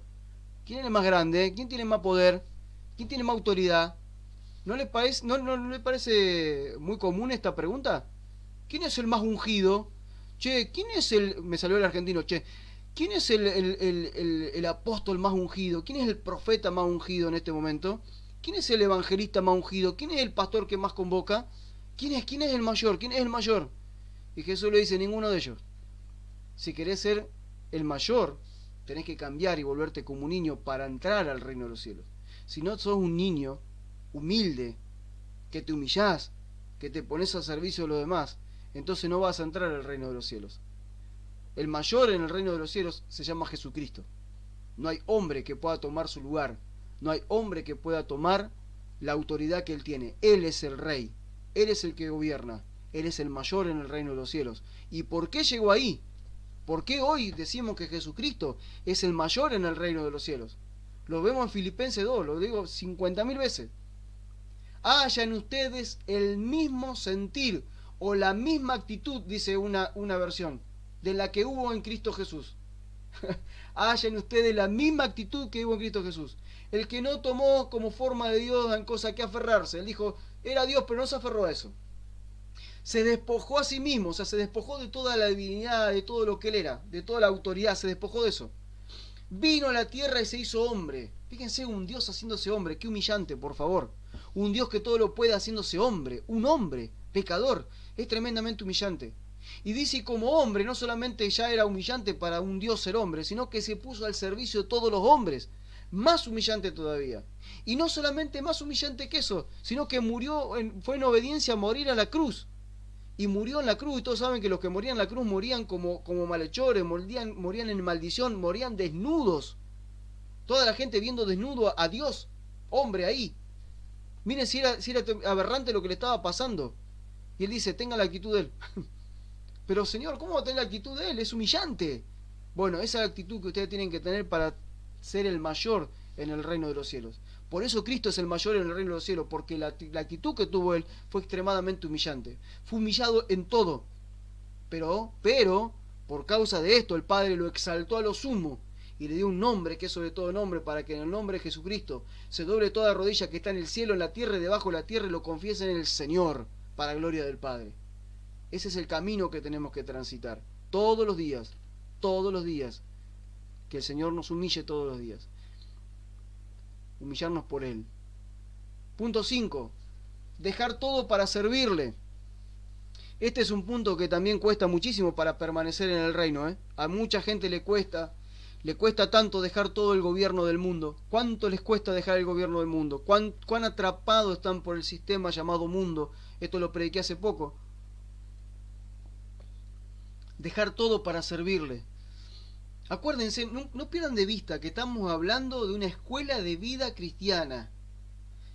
Speaker 1: ¿Quién es el más grande? ¿Quién tiene más poder? ¿Quién tiene más autoridad? ¿No le parece muy común esta pregunta? ¿Quién es el más ungido? Che, ¿quién es el... Me salió el argentino, che. ¿Quién es el apóstol más ungido? ¿Quién es el profeta más ungido en este momento? ¿Quién es el evangelista más ungido? ¿Quién es el pastor que más convoca? ¿Quién es el mayor? ¿Quién es el mayor? Y Jesús le dice, ninguno de ellos. Si querés ser el mayor, tenés que cambiar y volverte como un niño para entrar al reino de los cielos. Si no sos un niño humilde, que te humillás, que te pones al servicio de los demás, entonces no vas a entrar al reino de los cielos. El mayor en el reino de los cielos se llama Jesucristo. No hay hombre que pueda tomar su lugar. No hay hombre que pueda tomar la autoridad que Él tiene. Él es el rey. Él es el que gobierna. Él es el mayor en el reino de los cielos. ¿Y por qué llegó ahí? ¿Por qué hoy decimos que Jesucristo es el mayor en el reino de los cielos? Lo vemos en Filipenses 2, lo digo 50.000 veces. Haya en ustedes el mismo sentir o la misma actitud, dice una versión, de la que hubo en Cristo Jesús. Haya en ustedes la misma actitud que hubo en Cristo Jesús. El que no tomó como forma de Dios en cosa que aferrarse. Él dijo, era Dios, pero no se aferró a eso. Se despojó a sí mismo, o sea, se despojó de toda la divinidad, de todo lo que él era, de toda la autoridad, se despojó de eso. Vino a la tierra y se hizo hombre. Fíjense, un Dios haciéndose hombre, qué humillante, por favor. Un Dios que todo lo puede haciéndose hombre, un hombre, pecador, es tremendamente humillante. Y dice, como hombre, no solamente ya era humillante para un Dios ser hombre, sino que se puso al servicio de todos los hombres. Más humillante todavía. Y no solamente más humillante que eso, sino que fue en obediencia a morir a la cruz. Y murió en la cruz, y todos saben que los que morían en la cruz morían como malhechores, morían en maldición, morían desnudos. Toda la gente viendo desnudo a Dios, hombre ahí. Miren si era aberrante lo que le estaba pasando. Y él dice, tenga la actitud de él. Pero Señor, ¿cómo va a tener la actitud de él? Es humillante. Bueno, esa es la actitud que ustedes tienen que tener para ser el mayor en el reino de los cielos. Por eso Cristo es el mayor en el reino de los cielos, porque la actitud que tuvo él fue extremadamente humillante. Fue humillado en todo. Pero, por causa de esto, el Padre lo exaltó a lo sumo y le dio un nombre que es sobre todo nombre, para que en el nombre de Jesucristo se doble toda rodilla que está en el cielo, en la tierra y debajo de la tierra, y lo confiesen en el Señor, para gloria del Padre. Ese es el camino que tenemos que transitar todos los días, que el Señor nos humille todos los días, humillarnos por Él. Punto 5, dejar todo para servirle. Este es un punto que también cuesta muchísimo para permanecer en el reino, A mucha gente le cuesta tanto dejar todo el gobierno del mundo. ¿Cuánto les cuesta dejar el gobierno del mundo? ¿Cuán atrapados están por el sistema llamado mundo? Esto lo prediqué hace poco. Dejar todo para servirle. Acuérdense, no pierdan de vista que estamos hablando de una escuela de vida cristiana,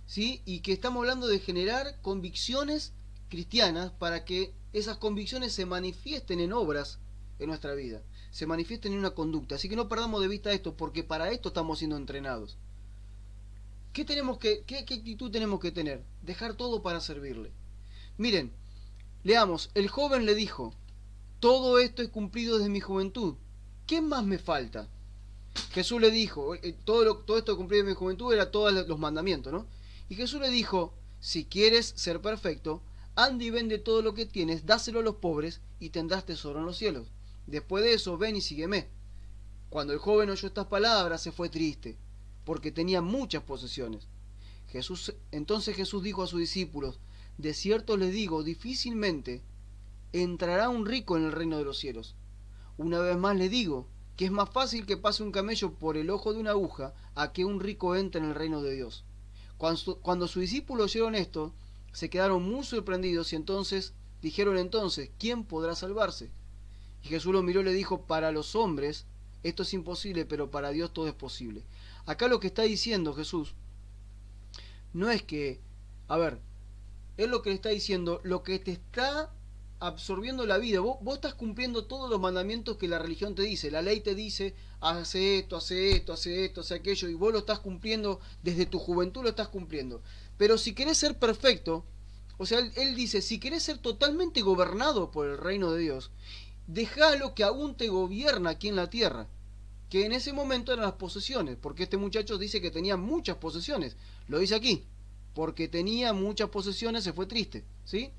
Speaker 1: ¿sí? Y que estamos hablando de generar convicciones cristianas para que esas convicciones se manifiesten en obras en nuestra vida, se manifiesten en una conducta. Así que no perdamos de vista esto, porque para esto estamos siendo entrenados. ¿Qué actitud tenemos que tener? Dejar todo para servirle. Miren, leamos, el joven le dijo, todo esto he cumplido desde mi juventud, ¿qué más me falta? Jesús le dijo, todo esto cumplido desde mi juventud era todos los mandamientos, ¿no? Y Jesús le dijo, si quieres ser perfecto, anda y vende todo lo que tienes, dáselo a los pobres y tendrás tesoro en los cielos. Después de eso, ven y sígueme. Cuando el joven oyó estas palabras, se fue triste, porque tenía muchas posesiones. Entonces Jesús dijo a sus discípulos, de cierto les digo, difícilmente entrará un rico en el reino de los cielos. Una vez más les digo, que es más fácil que pase un camello por el ojo de una aguja, a que un rico entre en el reino de Dios. Cuando sus discípulos oyeron esto, se quedaron muy sorprendidos y dijeron entonces, ¿quién podrá salvarse? Y Jesús los miró y le dijo, para los hombres esto es imposible, pero para Dios todo es posible. Acá lo que está diciendo Jesús no es que, es lo que le está diciendo, lo que te está absorbiendo la vida. Vos estás cumpliendo todos los mandamientos que la religión te dice. La ley te dice, hace esto, hace aquello, y vos lo estás cumpliendo, desde tu juventud lo estás cumpliendo. Pero si querés ser perfecto, O sea, él dice, si querés ser totalmente gobernado por el reino de Dios, dejalo que aún te gobierna aquí en la tierra, que en ese momento eran las posesiones, porque este muchacho dice que tenía muchas posesiones, lo dice aquí, porque tenía muchas posesiones se fue triste, ¿sí?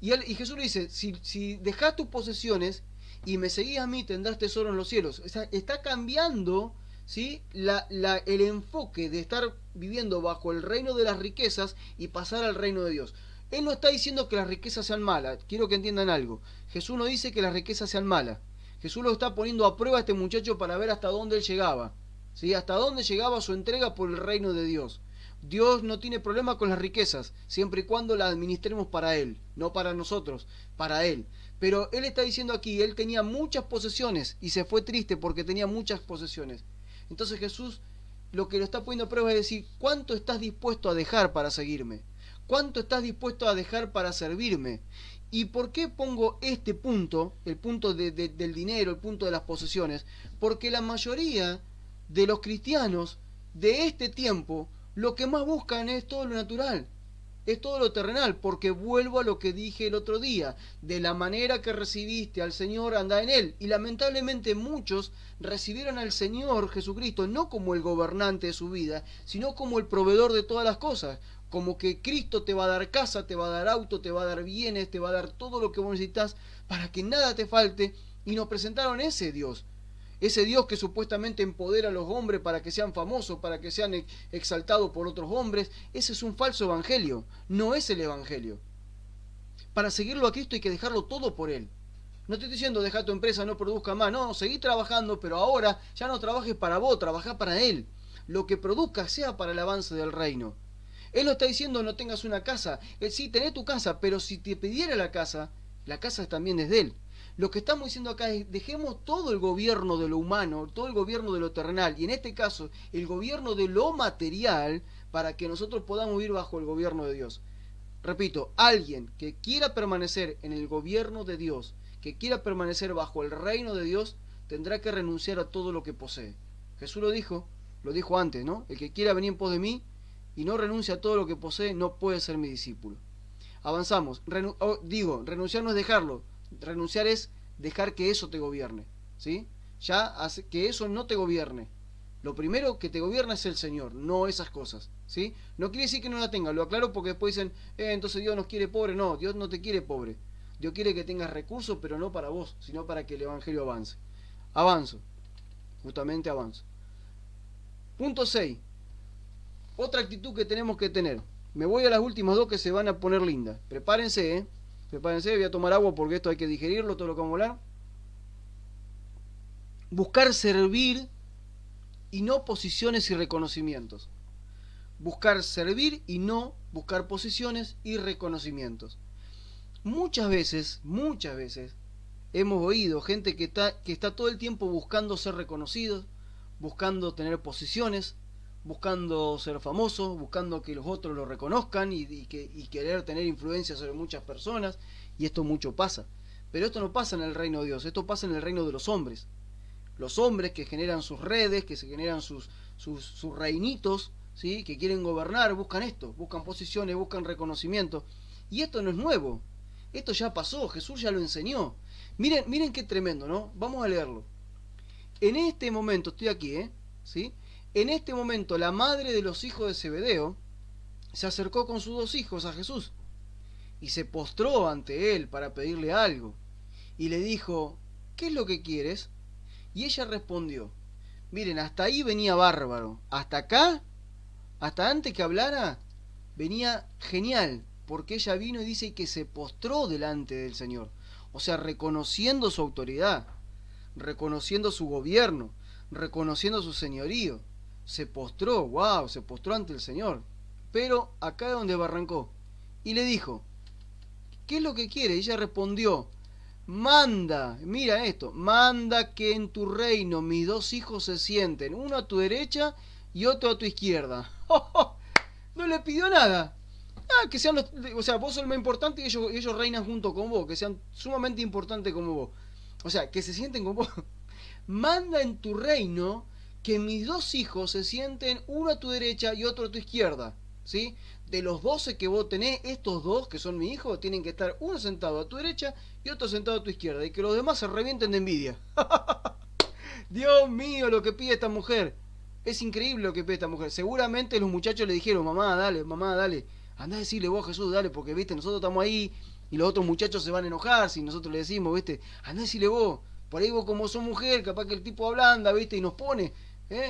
Speaker 1: Y Jesús le dice, si dejás tus posesiones y me seguís a mí, tendrás tesoro en los cielos. O sea, está cambiando, ¿sí? El enfoque de estar viviendo bajo el reino de las riquezas y pasar al reino de Dios. Él no está diciendo que las riquezas sean malas. Quiero que entiendan algo. Jesús no dice que las riquezas sean malas. Jesús lo está poniendo a prueba a este muchacho para ver hasta dónde él llegaba, ¿sí? Hasta dónde llegaba su entrega por el reino de Dios. Dios no tiene problema con las riquezas, siempre y cuando las administremos para Él, no para nosotros, para Él. Pero Él está diciendo aquí, Él tenía muchas posesiones y se fue triste porque tenía muchas posesiones. Entonces Jesús lo que lo está poniendo a prueba es decir, ¿cuánto estás dispuesto a dejar para seguirme? ¿Cuánto estás dispuesto a dejar para servirme? ¿Y por qué pongo este punto, el punto del dinero, el punto de las posesiones? Porque la mayoría de los cristianos de este tiempo lo que más buscan es todo lo natural, es todo lo terrenal, porque vuelvo a lo que dije el otro día, de la manera que recibiste al Señor, anda en Él. Y lamentablemente muchos recibieron al Señor Jesucristo no como el gobernante de su vida, sino como el proveedor de todas las cosas. Como que Cristo te va a dar casa, te va a dar auto, te va a dar bienes, te va a dar todo lo que vos necesitas para que nada te falte. Y nos presentaron ese Dios. Ese Dios que supuestamente empodera a los hombres para que sean famosos, para que sean exaltados por otros hombres, ese es un falso evangelio, no es el evangelio. Para seguirlo a Cristo hay que dejarlo todo por Él. No te estoy diciendo deja tu empresa, no produzca más, no, seguí trabajando, pero ahora ya no trabajes para vos, trabajá para Él. Lo que produzca sea para el avance del reino. Él no está diciendo no tengas una casa, sí, tenés tu casa, pero si te pidiera la casa también es de Él. Lo que estamos diciendo acá es dejemos todo el gobierno de lo humano, todo el gobierno de lo terrenal, y en este caso el gobierno de lo material, para que nosotros podamos vivir bajo el gobierno de Dios. Repito, alguien que quiera permanecer en el gobierno de Dios, que quiera permanecer bajo el reino de Dios, tendrá que renunciar a todo lo que posee. Jesús lo dijo antes, ¿no? El que quiera venir en pos de mí y no renuncia a todo lo que posee, no puede ser mi discípulo. Avanzamos. Renunciar no es dejarlo. Renunciar es dejar que eso te gobierne, ¿sí? Ya hace que eso no te gobierne. Lo primero que te gobierna es el Señor, no esas cosas, ¿sí? No quiere decir que no la tengas, lo aclaro porque después dicen, entonces Dios nos quiere pobre. No, Dios no te quiere pobre. Dios quiere que tengas recursos, pero no para vos, sino para que el Evangelio avance. Avanzo, justamente avanzo. Punto 6. Otra actitud que tenemos que tener. Me voy a las últimas dos que se van a poner lindas. Prepárense, Prepárense, voy a tomar agua porque esto hay que digerirlo, todo lo que vamos a hablar. Buscar servir y no posiciones y reconocimientos. Buscar servir y no buscar posiciones y reconocimientos. Muchas veces, hemos oído gente que está todo el tiempo buscando ser reconocidos, buscando tener posiciones, buscando ser famoso, buscando que los otros lo reconozcan y querer tener influencia sobre muchas personas, y esto mucho pasa. Pero esto no pasa en el reino de Dios, esto pasa en el reino de los hombres. Los hombres que generan sus redes, que se generan sus reinitos, ¿sí? Que quieren gobernar, buscan esto, buscan posiciones, buscan reconocimiento. Y esto no es nuevo, esto ya pasó, Jesús ya lo enseñó. Miren qué tremendo, ¿no? Vamos a leerlo. En este momento, estoy aquí, ¿sí? En este momento la madre de los hijos de Zebedeo se acercó con sus dos hijos a Jesús y se postró ante él para pedirle algo. Y le dijo, ¿qué es lo que quieres? Y ella respondió, miren, hasta ahí venía bárbaro, hasta acá, hasta antes que hablara, venía genial, porque ella vino y dice que se postró delante del Señor. O sea, reconociendo su autoridad, reconociendo su gobierno, reconociendo su señorío. Se postró, wow, se postró ante el Señor. Pero acá es donde barrancó. Y le dijo, ¿qué es lo que quiere? Y ella respondió, manda, mira esto, manda que en tu reino mis dos hijos se sienten, uno a tu derecha y otro a tu izquierda. No le pidió nada. Que sean o sea, vos sos el más importante y ellos reinan junto con vos, que sean sumamente importantes como vos. O sea, que se sienten con vos. Manda en tu reino que mis dos hijos se sienten uno a tu derecha y otro a tu izquierda. ¿sí? De los 12 que vos tenés, estos dos, que son mi hijo, tienen que estar uno sentado a tu derecha y otro sentado a tu izquierda, y que los demás se revienten de envidia. Dios mío, lo que pide esta mujer. Es increíble lo que pide esta mujer. Seguramente los muchachos le dijeron, mamá, dale, andá a decirle vos a Jesús, dale, porque, viste, nosotros estamos ahí y los otros muchachos se van a enojar si nosotros le decimos, viste, andá a decirle vos. Por ahí vos como sos mujer, capaz que el tipo ablanda, viste, y nos pone,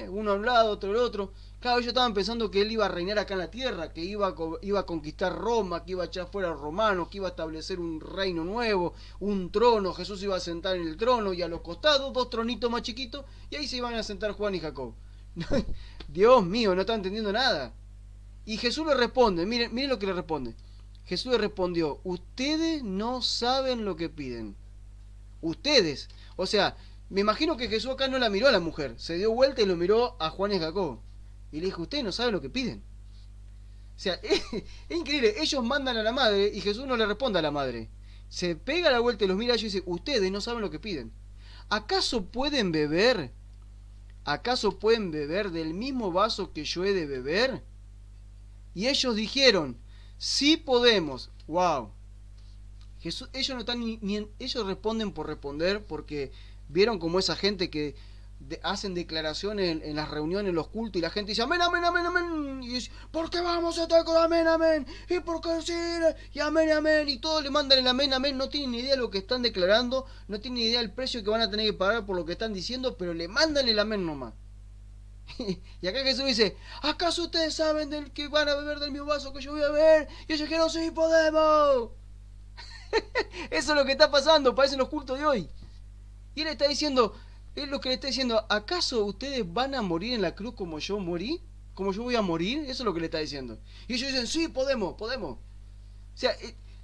Speaker 1: uno a un lado, otro al otro. Claro, ellos estaban pensando que él iba a reinar acá en la tierra, que iba a conquistar Roma, que iba a echar fuera a los romanos, que iba a establecer un reino nuevo, un trono, Jesús iba a sentar en el trono y a los costados dos tronitos más chiquitos y ahí se iban a sentar Juan y Jacob. Dios mío, no está entendiendo nada. Y Jesús le responde, miren lo que le responde. Jesús le respondió, ustedes no saben lo que piden. Ustedes. O sea, me imagino que Jesús acá no la miró a la mujer, se dio vuelta y lo miró a Juan y Jacob. Y le dijo, ustedes no saben lo que piden. O sea, es increíble, ellos mandan a la madre y Jesús no le responde a la madre. Se pega la vuelta y los mira a ellos y dice, ustedes no saben lo que piden. ¿Acaso pueden beber? ¿Acaso pueden beber del mismo vaso que yo he de beber? Y ellos dijeron, sí podemos. Wow. Jesús, ellos no están ellos responden por responder, porque vieron como esa gente que hacen declaraciones en las reuniones, en los cultos, y la gente dice amén, amén, amén, amén, y dice, ¿por qué vamos a estar con amén, amén? ¿Y por qué sí? Y amén, amén, y todos le mandan el amén, amén, no tienen ni idea de lo que están declarando, no tienen ni idea del precio que van a tener que pagar por lo que están diciendo, pero le mandan el amén nomás. Y acá Jesús dice, ¿acaso ustedes saben del que van a beber del mismo vaso que yo voy a beber? Y ellos dijeron, sí podemos. Eso es lo que está pasando, parecen los cultos de hoy. Y él está diciendo, es lo que le está diciendo, ¿acaso ustedes van a morir en la cruz como yo morí? ¿Como yo voy a morir? Eso es lo que le está diciendo. Y ellos dicen, sí, podemos. O sea,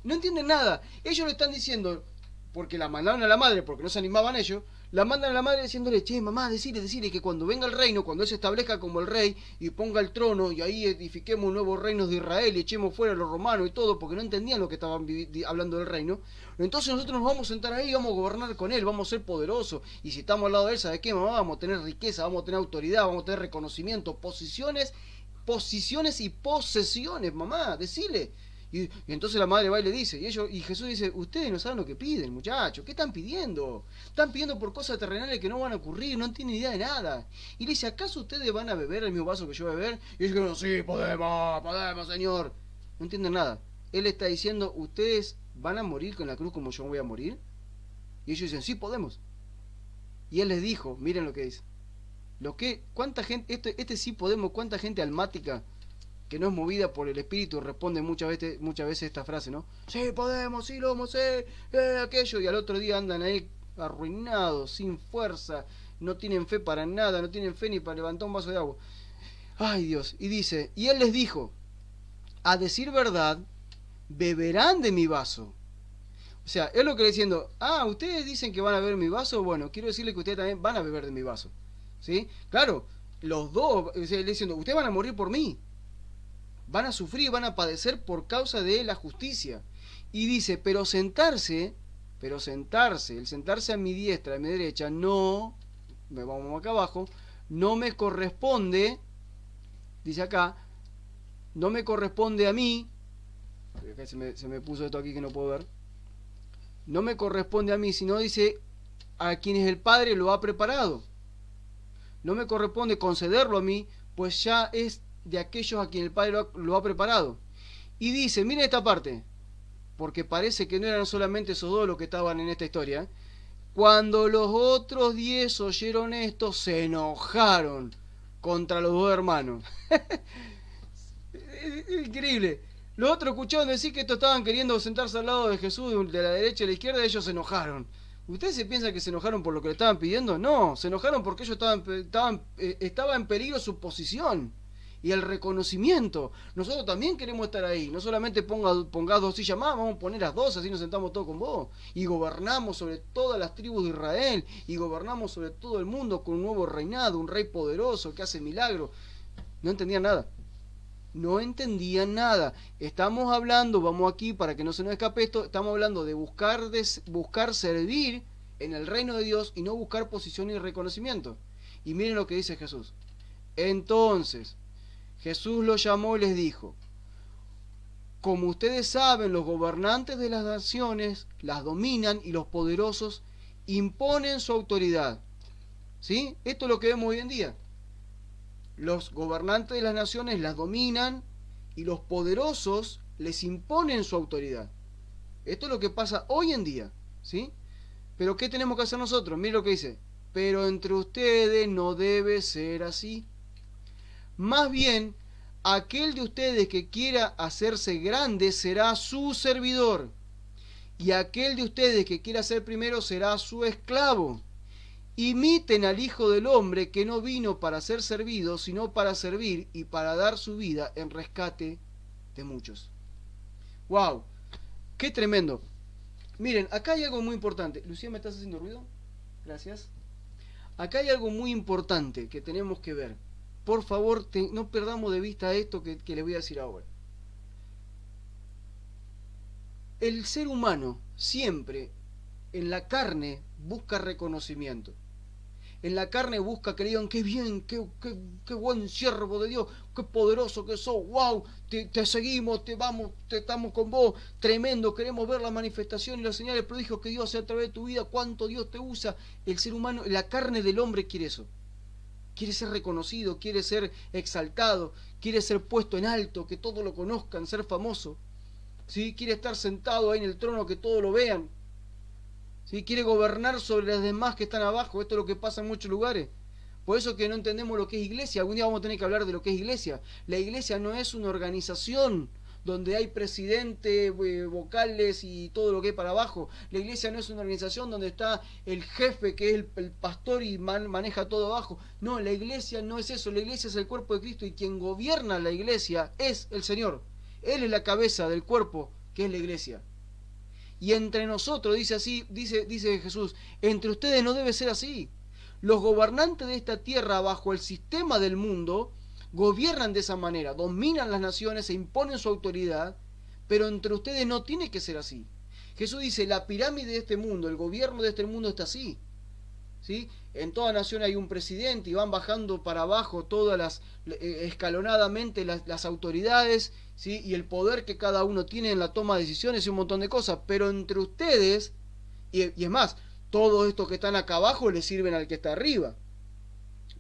Speaker 1: no entienden nada. Ellos le están diciendo, porque la mandaron a la madre, porque no se animaban ellos, la mandan a la madre diciéndole, che, mamá, decile que cuando venga el reino, cuando él se establezca como el rey y ponga el trono y ahí edifiquemos nuevos reinos de Israel y echemos fuera a los romanos y todo, porque no entendían lo que estaban hablando del reino, entonces nosotros nos vamos a sentar ahí y vamos a gobernar con él, vamos a ser poderosos, y si estamos al lado de él, ¿sabes qué, mamá? Vamos a tener riqueza, vamos a tener autoridad, vamos a tener reconocimiento, posiciones y posesiones, mamá, decile. Y entonces la madre va y le dice, y Jesús dice, ustedes no saben lo que piden, muchachos, ¿qué están pidiendo? Están pidiendo por cosas terrenales que no van a ocurrir, no tienen idea de nada. Y le dice, ¿acaso ustedes van a beber el mismo vaso que yo voy a beber? Y ellos dijeron, sí, podemos, Señor. No entienden nada. Él está diciendo, ¿ustedes van a morir con la cruz como yo voy a morir? Y ellos dicen, sí, podemos. Y él les dijo, miren lo que dice. ¿Cuánta gente, este sí podemos, cuánta gente almática que no es movida por el espíritu responde muchas veces esta frase, ¿no? Sí, podemos, sí, lo vamos a hacer, aquello, y al otro día andan ahí arruinados, sin fuerza, no tienen fe para nada, no tienen fe ni para levantar un vaso de agua. Ay, Dios, y dice, y él les dijo, a decir verdad, beberán de mi vaso. O sea, es lo que le diciendo, ustedes dicen que van a beber mi vaso, bueno, quiero decirles que ustedes también van a beber de mi vaso. ¿Sí? Claro, los dos, o sea, le diciendo, ustedes van a morir por mí. Van a sufrir, van a padecer por causa de la justicia. Y dice, pero sentarse, el sentarse a mi diestra, a mi derecha, no, me vamos acá abajo, no me corresponde, dice acá, no me corresponde a mí, acá se me puso esto aquí que no puedo ver, no me corresponde a mí, sino dice, a quienes el Padre lo ha preparado. No me corresponde concederlo a mí, pues ya es de aquellos a quien el Padre lo ha preparado. Y dice, miren esta parte, porque parece que no eran solamente esos dos los que estaban en esta historia. Cuando los otros 10 oyeron esto, se enojaron contra los dos hermanos. Es increíble. Los otros escucharon decir que estos estaban queriendo sentarse al lado de Jesús, de la derecha y la izquierda, y ellos se enojaron. ¿Ustedes se piensan que se enojaron por lo que le estaban pidiendo? No, se enojaron porque ellos estaba en peligro su posición y el reconocimiento. Nosotros también queremos estar ahí. No solamente pongas 2 sillas más, vamos a poner las 2, así nos sentamos todos con vos. Y gobernamos sobre todas las tribus de Israel. Y gobernamos sobre todo el mundo con un nuevo reinado, un rey poderoso que hace milagros. No entendían nada. No entendían nada. Estamos hablando, vamos aquí para que no se nos escape esto, estamos hablando de buscar servir en el reino de Dios y no buscar posición y reconocimiento. Y miren lo que dice Jesús. Entonces Jesús los llamó y les dijo, como ustedes saben, los gobernantes de las naciones las dominan y los poderosos imponen su autoridad. ¿Sí? Esto es lo que vemos hoy en día. Los gobernantes de las naciones las dominan y los poderosos les imponen su autoridad. Esto es lo que pasa hoy en día, ¿sí? Pero ¿qué tenemos que hacer nosotros? Miren lo que dice. Pero entre ustedes no debe ser así. Más bien, aquel de ustedes que quiera hacerse grande será su servidor. Y aquel de ustedes que quiera ser primero será su esclavo. Imiten al Hijo del Hombre, que no vino para ser servido, sino para servir y para dar su vida en rescate de muchos. ¡Wow! ¡Qué tremendo! Miren, acá hay algo muy importante. Lucía, ¿me estás haciendo ruido? Gracias. Acá hay algo muy importante que tenemos que ver. Por favor, no perdamos de vista esto que les voy a decir ahora. El ser humano siempre en la carne busca reconocimiento. En la carne busca que le digan, qué bien, qué buen siervo de Dios, qué poderoso que sos, wow, te seguimos, estamos con vos, tremendo, queremos ver la manifestación y las señales, prodigios que Dios hace a través de tu vida, cuánto Dios te usa. El ser humano, la carne del hombre quiere eso. Quiere ser reconocido, quiere ser exaltado, quiere ser puesto en alto, que todos lo conozcan, ser famoso. ¿Sí? Quiere estar sentado ahí en el trono, que todos lo vean. ¿Sí? Quiere gobernar sobre las demás que están abajo. Esto es lo que pasa en muchos lugares. Por eso que no entendemos lo que es iglesia. Algún día vamos a tener que hablar de lo que es iglesia. La iglesia no es una organización donde hay presidente, vocales y todo lo que hay para abajo. La iglesia no es una organización donde está el jefe, que es el pastor, y maneja todo abajo. No, la iglesia no es eso. La iglesia es el cuerpo de Cristo, y quien gobierna la iglesia es el Señor. Él es la cabeza del cuerpo, que es la iglesia. Y entre nosotros, dice así, dice Jesús, entre ustedes no debe ser así. Los gobernantes de esta tierra, bajo el sistema del mundo, gobiernan de esa manera, dominan las naciones e imponen su autoridad, pero entre ustedes no tiene que ser así. Jesús dice, la pirámide de este mundo, el gobierno de este mundo está así. ¿Sí? En toda nación hay un presidente y van bajando para abajo todas escalonadamente las autoridades, ¿sí? Y el poder que cada uno tiene en la toma de decisiones y un montón de cosas. Pero entre ustedes, y es más, todos estos que están acá abajo le sirven al que está arriba.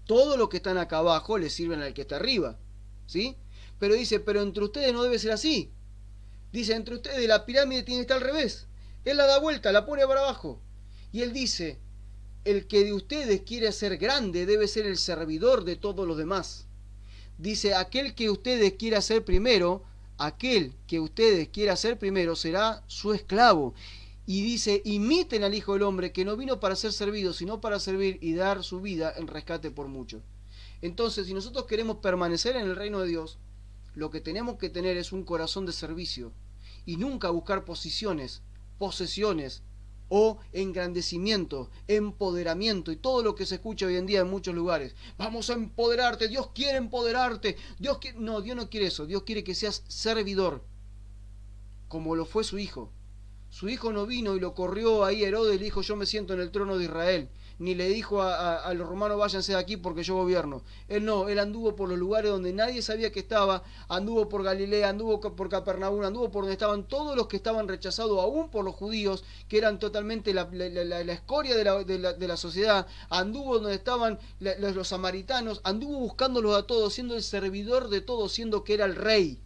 Speaker 1: Todos los que están acá abajo le sirven al que está arriba, ¿sí? Pero dice, pero entre ustedes no debe ser así. Dice, entre ustedes la pirámide tiene que estar al revés. Él la da vuelta, la pone para abajo. Y él dice, el que de ustedes quiere ser grande debe ser el servidor de todos los demás. Dice, aquel que ustedes quiera ser primero, será su esclavo. Y dice, imiten al Hijo del Hombre, que no vino para ser servido, sino para servir y dar su vida en rescate por muchos. Entonces, si nosotros queremos permanecer en el reino de Dios, lo que tenemos que tener es un corazón de servicio, y nunca buscar posiciones, posesiones, o engrandecimiento, empoderamiento y todo lo que se escucha hoy en día en muchos lugares. Vamos a empoderarte, Dios quiere empoderarte. No, Dios no quiere eso. Dios quiere que seas servidor, como lo fue su hijo. Su hijo no vino y lo corrió ahí Herodes y le dijo, yo me siento en el trono de Israel. Ni le dijo a los romanos, váyanse de aquí porque yo gobierno. Él no, él anduvo por los lugares donde nadie sabía que estaba, anduvo por Galilea, anduvo por Capernaum, anduvo por donde estaban todos los que estaban rechazados aún por los judíos, que eran totalmente la escoria de la sociedad, anduvo donde estaban los samaritanos, anduvo buscándolos a todos, siendo el servidor de todos, siendo que era el rey.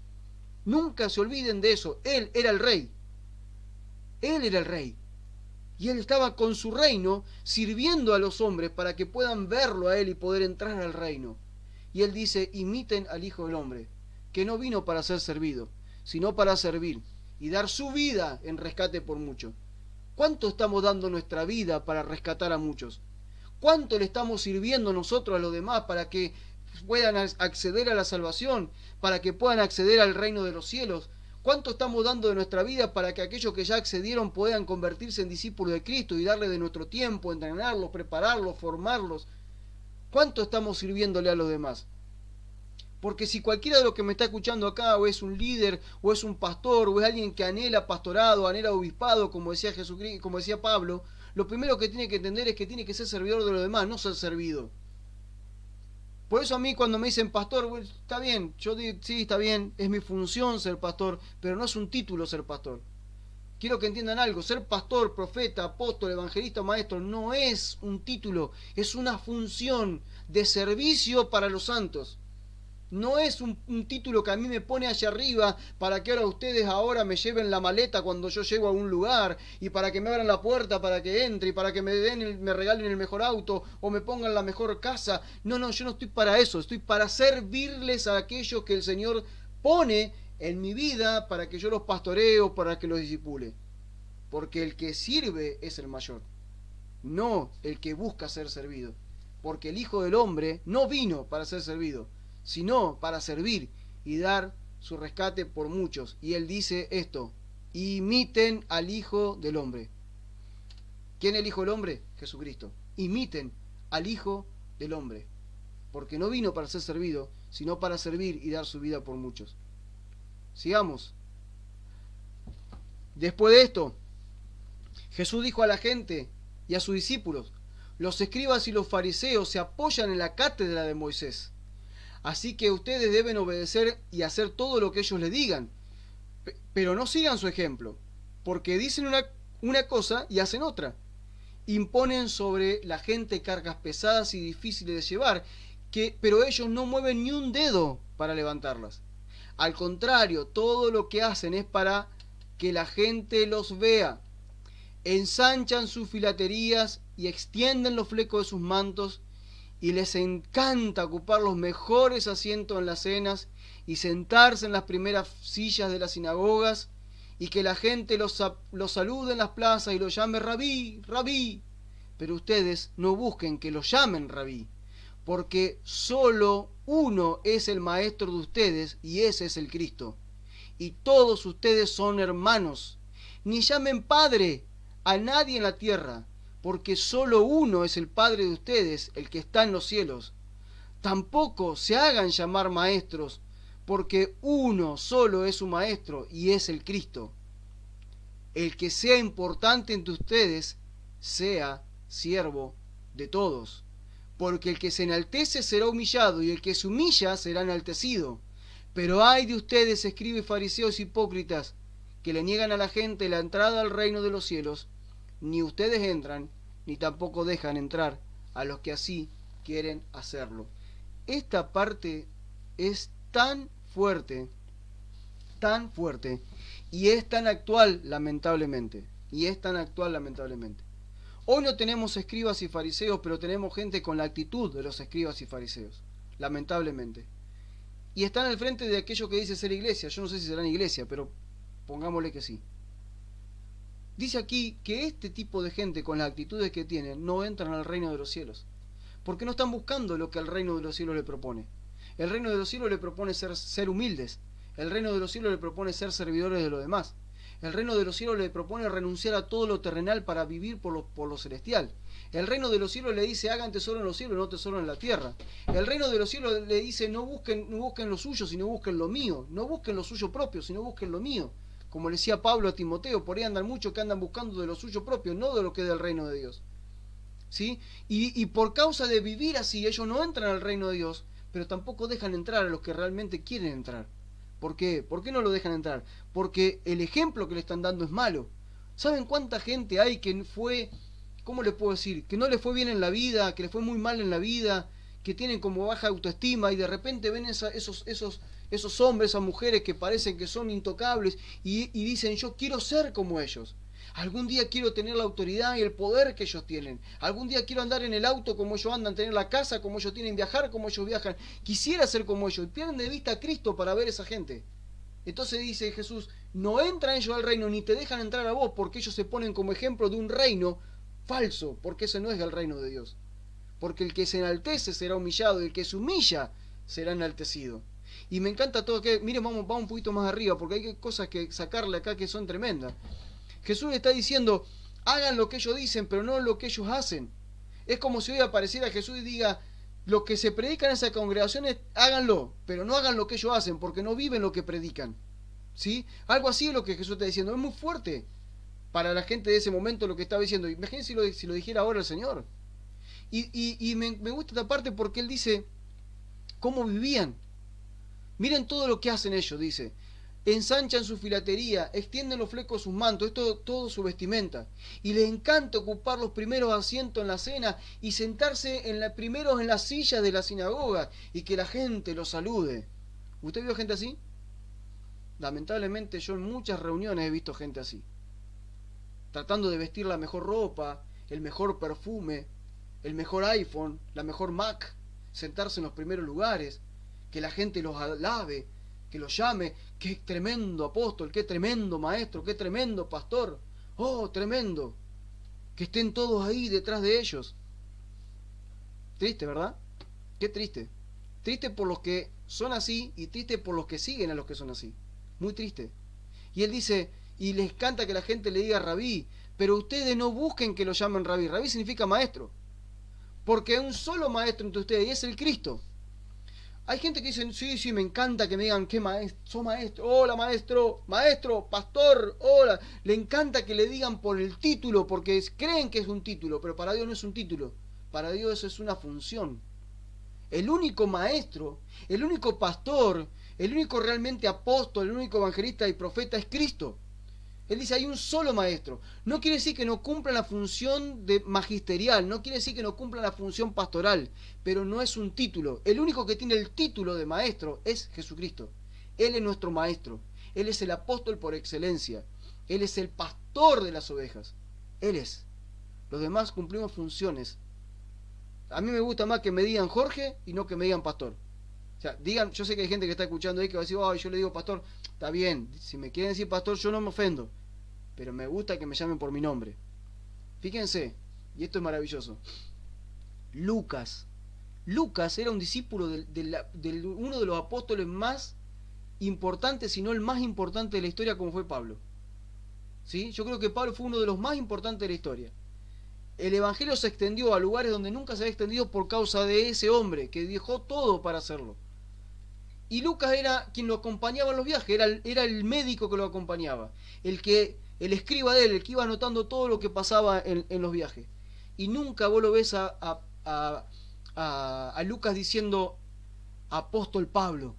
Speaker 1: Nunca se olviden de eso, él era el rey. Él era el rey. Y él estaba con su reino sirviendo a los hombres para que puedan verlo a él y poder entrar al reino. Y él dice, imiten al Hijo del Hombre, que no vino para ser servido, sino para servir y dar su vida en rescate por muchos. ¿Cuánto estamos dando nuestra vida para rescatar a muchos? ¿Cuánto le estamos sirviendo nosotros a los demás para que puedan acceder a la salvación, para que puedan acceder al reino de los cielos? ¿Cuánto estamos dando de nuestra vida para que aquellos que ya accedieron puedan convertirse en discípulos de Cristo y darle de nuestro tiempo, entrenarlos, prepararlos, formarlos? ¿Cuánto estamos sirviéndole a los demás? Porque si cualquiera de los que me está escuchando acá o es un líder, o es un pastor, o es alguien que anhela pastorado, anhela obispado, como decía Jesucristo, como decía Pablo, lo primero que tiene que entender es que tiene que ser servidor de los demás, no ser servido. Por eso a mí cuando me dicen pastor, bueno, está bien, yo digo, sí, está bien, es mi función ser pastor, pero no es un título ser pastor. Quiero que entiendan algo, ser pastor, profeta, apóstol, evangelista, maestro, no es un título, es una función de servicio para los santos. No es un título que a mí me pone allá arriba para que ahora ustedes ahora me lleven la maleta cuando yo llego a un lugar y para que me abran la puerta para que entre y para que me regalen el mejor auto o me pongan la mejor casa. No, no, yo no estoy para eso, estoy para servirles a aquellos que el Señor pone en mi vida para que yo los pastoreo, para que los disipule. Porque el que sirve es el mayor, no el que busca ser servido. Porque el Hijo del Hombre no vino para ser servido, sino para servir y dar su rescate por muchos. Y él dice esto: imiten al Hijo del Hombre. ¿Quién es el Hijo del Hombre? Jesucristo. Imiten al Hijo del Hombre, porque no vino para ser servido, sino para servir y dar su vida por muchos. Sigamos. Después de esto, Jesús dijo a la gente y a sus discípulos: los escribas y los fariseos se apoyan en la cátedra de Moisés, así que ustedes deben obedecer y hacer todo lo que ellos les digan, pero no sigan su ejemplo, porque dicen una cosa y hacen otra. Imponen sobre la gente cargas pesadas y difíciles de llevar, pero ellos no mueven ni un dedo para levantarlas. Al contrario, todo lo que hacen es para que la gente los vea. Ensanchan sus filaterías y extienden los flecos de sus mantos, y les encanta ocupar los mejores asientos en las cenas y sentarse en las primeras sillas de las sinagogas, y que la gente los salude en las plazas y los llame rabí, rabí. Pero ustedes no busquen que los llamen rabí, porque solo uno es el maestro de ustedes, y ese es el Cristo. Y todos ustedes son hermanos. Ni llamen padre a nadie en la tierra, porque solo uno es el Padre de ustedes, el que está en los cielos. Tampoco se hagan llamar maestros, porque uno solo es su maestro, y es el Cristo. El que sea importante entre ustedes, sea siervo de todos, porque el que se enaltece será humillado, y el que se humilla será enaltecido. Pero ay de ustedes, escribas, fariseos hipócritas, que le niegan a la gente la entrada al reino de los cielos. Ni ustedes entran, ni tampoco dejan entrar a los que así quieren hacerlo. Esta parte es tan fuerte, y es tan actual, lamentablemente. Hoy no tenemos escribas y fariseos, pero tenemos gente con la actitud de los escribas y fariseos, lamentablemente. Y están al frente de aquello que dice ser iglesia. Yo no sé si serán iglesia, pero pongámosle que sí. Dice aquí que este tipo de gente con las actitudes que tienen no entran al reino de los cielos, porque no están buscando lo que el reino de los cielos le propone. El reino de los cielos le propone ser humildes. El reino de los cielos le propone ser servidores de los demás. El reino de los cielos le propone renunciar a todo lo terrenal para vivir por lo celestial. El reino de los cielos le dice: hagan tesoro en los cielos, no tesoro en la tierra. El reino de los cielos le dice: no busquen lo suyo, sino busquen lo mío. No busquen lo suyo propio, sino busquen lo mío. Como le decía Pablo a Timoteo, por ahí andan muchos que andan buscando de lo suyo propio, no de lo que es del reino de Dios. ¿Sí? Y por causa de vivir así, ellos no entran al reino de Dios, pero tampoco dejan entrar a los que realmente quieren entrar. ¿Por qué? ¿Por qué no lo dejan entrar? Porque el ejemplo que le están dando es malo. ¿Saben cuánta gente hay que fue, cómo le puedo decir, que no le fue bien en la vida, que le fue muy mal en la vida, que tienen como baja autoestima, y de repente ven esos hombres, esas mujeres que parecen que son intocables y dicen: yo quiero ser como ellos? Algún día quiero tener la autoridad y el poder que ellos tienen. Algún día quiero andar en el auto como ellos andan, tener la casa como ellos tienen, viajar como ellos viajan. Quisiera ser como ellos. Pierden de vista a Cristo para ver a esa gente. Entonces dice Jesús: no entran ellos al reino, ni te dejan entrar a vos, porque ellos se ponen como ejemplo de un reino falso, porque ese no es el reino de Dios. Porque el que se enaltece será humillado, y el que se humilla será enaltecido. Y me encanta todo que, miren, vamos un poquito más arriba, porque hay cosas que sacarle acá que son tremendas. Jesús le está diciendo: hagan lo que ellos dicen, pero no lo que ellos hacen. Es como si hoy apareciera Jesús y diga: lo que se predica en esa congregación, háganlo, pero no hagan lo que ellos hacen, porque no viven lo que predican. ¿Sí? Algo así es lo que Jesús está diciendo. Es muy fuerte para la gente de ese momento lo que estaba diciendo. Imagínense si lo dijera ahora el Señor. Y me gusta esta parte porque Él dice: cómo vivían. Miren todo lo que hacen ellos, dice. Ensanchan su filatería, extienden los flecos de sus mantos, es todo su vestimenta. Y les encanta ocupar los primeros asientos en la cena y sentarse primeros en las sillas de la sinagoga y que la gente los salude. ¿Usted vio gente así? Lamentablemente yo en muchas reuniones he visto gente así. Tratando de vestir la mejor ropa, el mejor perfume, el mejor iPhone, la mejor Mac, sentarse en los primeros lugares, que la gente los alabe, que los llame, qué tremendo apóstol, qué tremendo maestro, qué tremendo pastor, oh, tremendo, que estén todos ahí detrás de ellos. Triste, ¿verdad? Qué triste. Triste por los que son así y triste por los que siguen a los que son así. Muy triste. Y él dice, y les encanta que la gente le diga rabí, pero ustedes no busquen que lo llamen rabí. Rabí significa maestro. Porque hay un solo maestro entre ustedes y es el Cristo. Hay gente que dice, sí, me encanta que me digan, ¿qué maestro? ¿Sos maestro? Hola maestro, pastor, hola. Le encanta que le digan por el título, porque creen que es un título, pero para Dios no es un título. Para Dios eso es una función. El único maestro, el único pastor, el único realmente apóstol, el único evangelista y profeta es Cristo. Él dice, hay un solo maestro. No quiere decir que no cumplan la función de magisterial, no quiere decir que no cumplan la función pastoral, pero no es un título. El único que tiene el título de maestro es Jesucristo. Él es nuestro maestro. Él es el apóstol por excelencia. Él es el pastor de las ovejas. Él es. Los demás cumplimos funciones. A mí me gusta más que me digan Jorge y no que me digan pastor. O sea, digan, yo sé que hay gente que está escuchando ahí que va a decir, oh, yo le digo pastor, está bien, si me quieren decir pastor yo no me ofendo, pero me gusta que me llamen por mi nombre. Fíjense, y esto es maravilloso, Lucas era un discípulo de uno de los apóstoles más importantes, si no el más importante de la historia, como fue Pablo. ¿Sí? Yo creo que Pablo fue uno de los más importantes de la historia. El evangelio se extendió a lugares donde nunca se había extendido por causa de ese hombre que dejó todo para hacerlo. Y Lucas era quien lo acompañaba en los viajes, era el médico que lo acompañaba, el escriba de él, el que iba anotando todo lo que pasaba en los viajes. Y nunca vos lo ves a Lucas diciendo apóstol Pablo.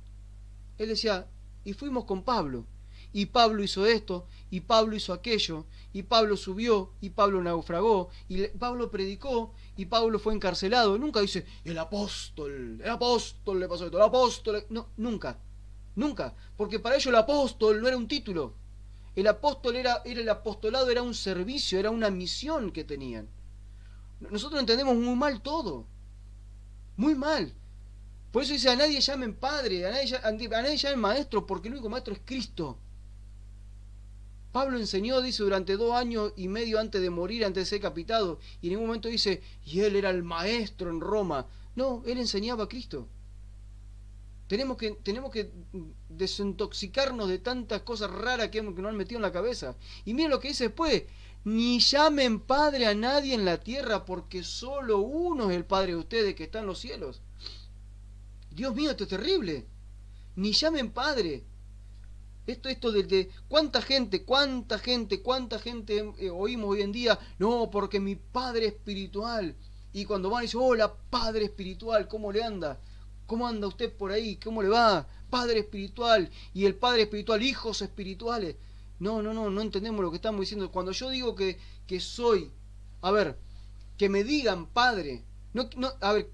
Speaker 1: Él decía, y fuimos con Pablo, y Pablo hizo esto, y Pablo hizo aquello, y Pablo subió, y Pablo naufragó, y Pablo predicó, y Pablo fue encarcelado. Nunca dice, el apóstol le pasó esto, el apóstol... No, nunca, porque para ellos el apóstol no era un título. El apóstol era el apostolado, era un servicio, era una misión que tenían. Nosotros entendemos muy mal todo, muy mal. Por eso dice, a nadie llamen padre, a nadie llamen maestro, porque el único maestro es Cristo. Pablo enseñó, dice, durante 2 años y medio antes de morir, antes de ser decapitado, y en ningún momento dice, y él era el maestro en Roma. No, él enseñaba a Cristo. Tenemos que desintoxicarnos de tantas cosas raras que nos han metido en la cabeza. Y miren lo que dice después, ni llamen padre a nadie en la tierra, porque solo uno es el Padre de ustedes que está en los cielos. Dios mío, esto es terrible. Ni llamen padre. Esto de cuánta gente oímos hoy en día, no, porque mi padre espiritual. Y cuando van y dicen, hola, padre espiritual, ¿cómo le anda? ¿Cómo anda usted por ahí? ¿Cómo le va? Padre espiritual. Y el padre espiritual, hijos espirituales. No entendemos lo que estamos diciendo. Cuando yo digo que soy, a ver, que me digan padre,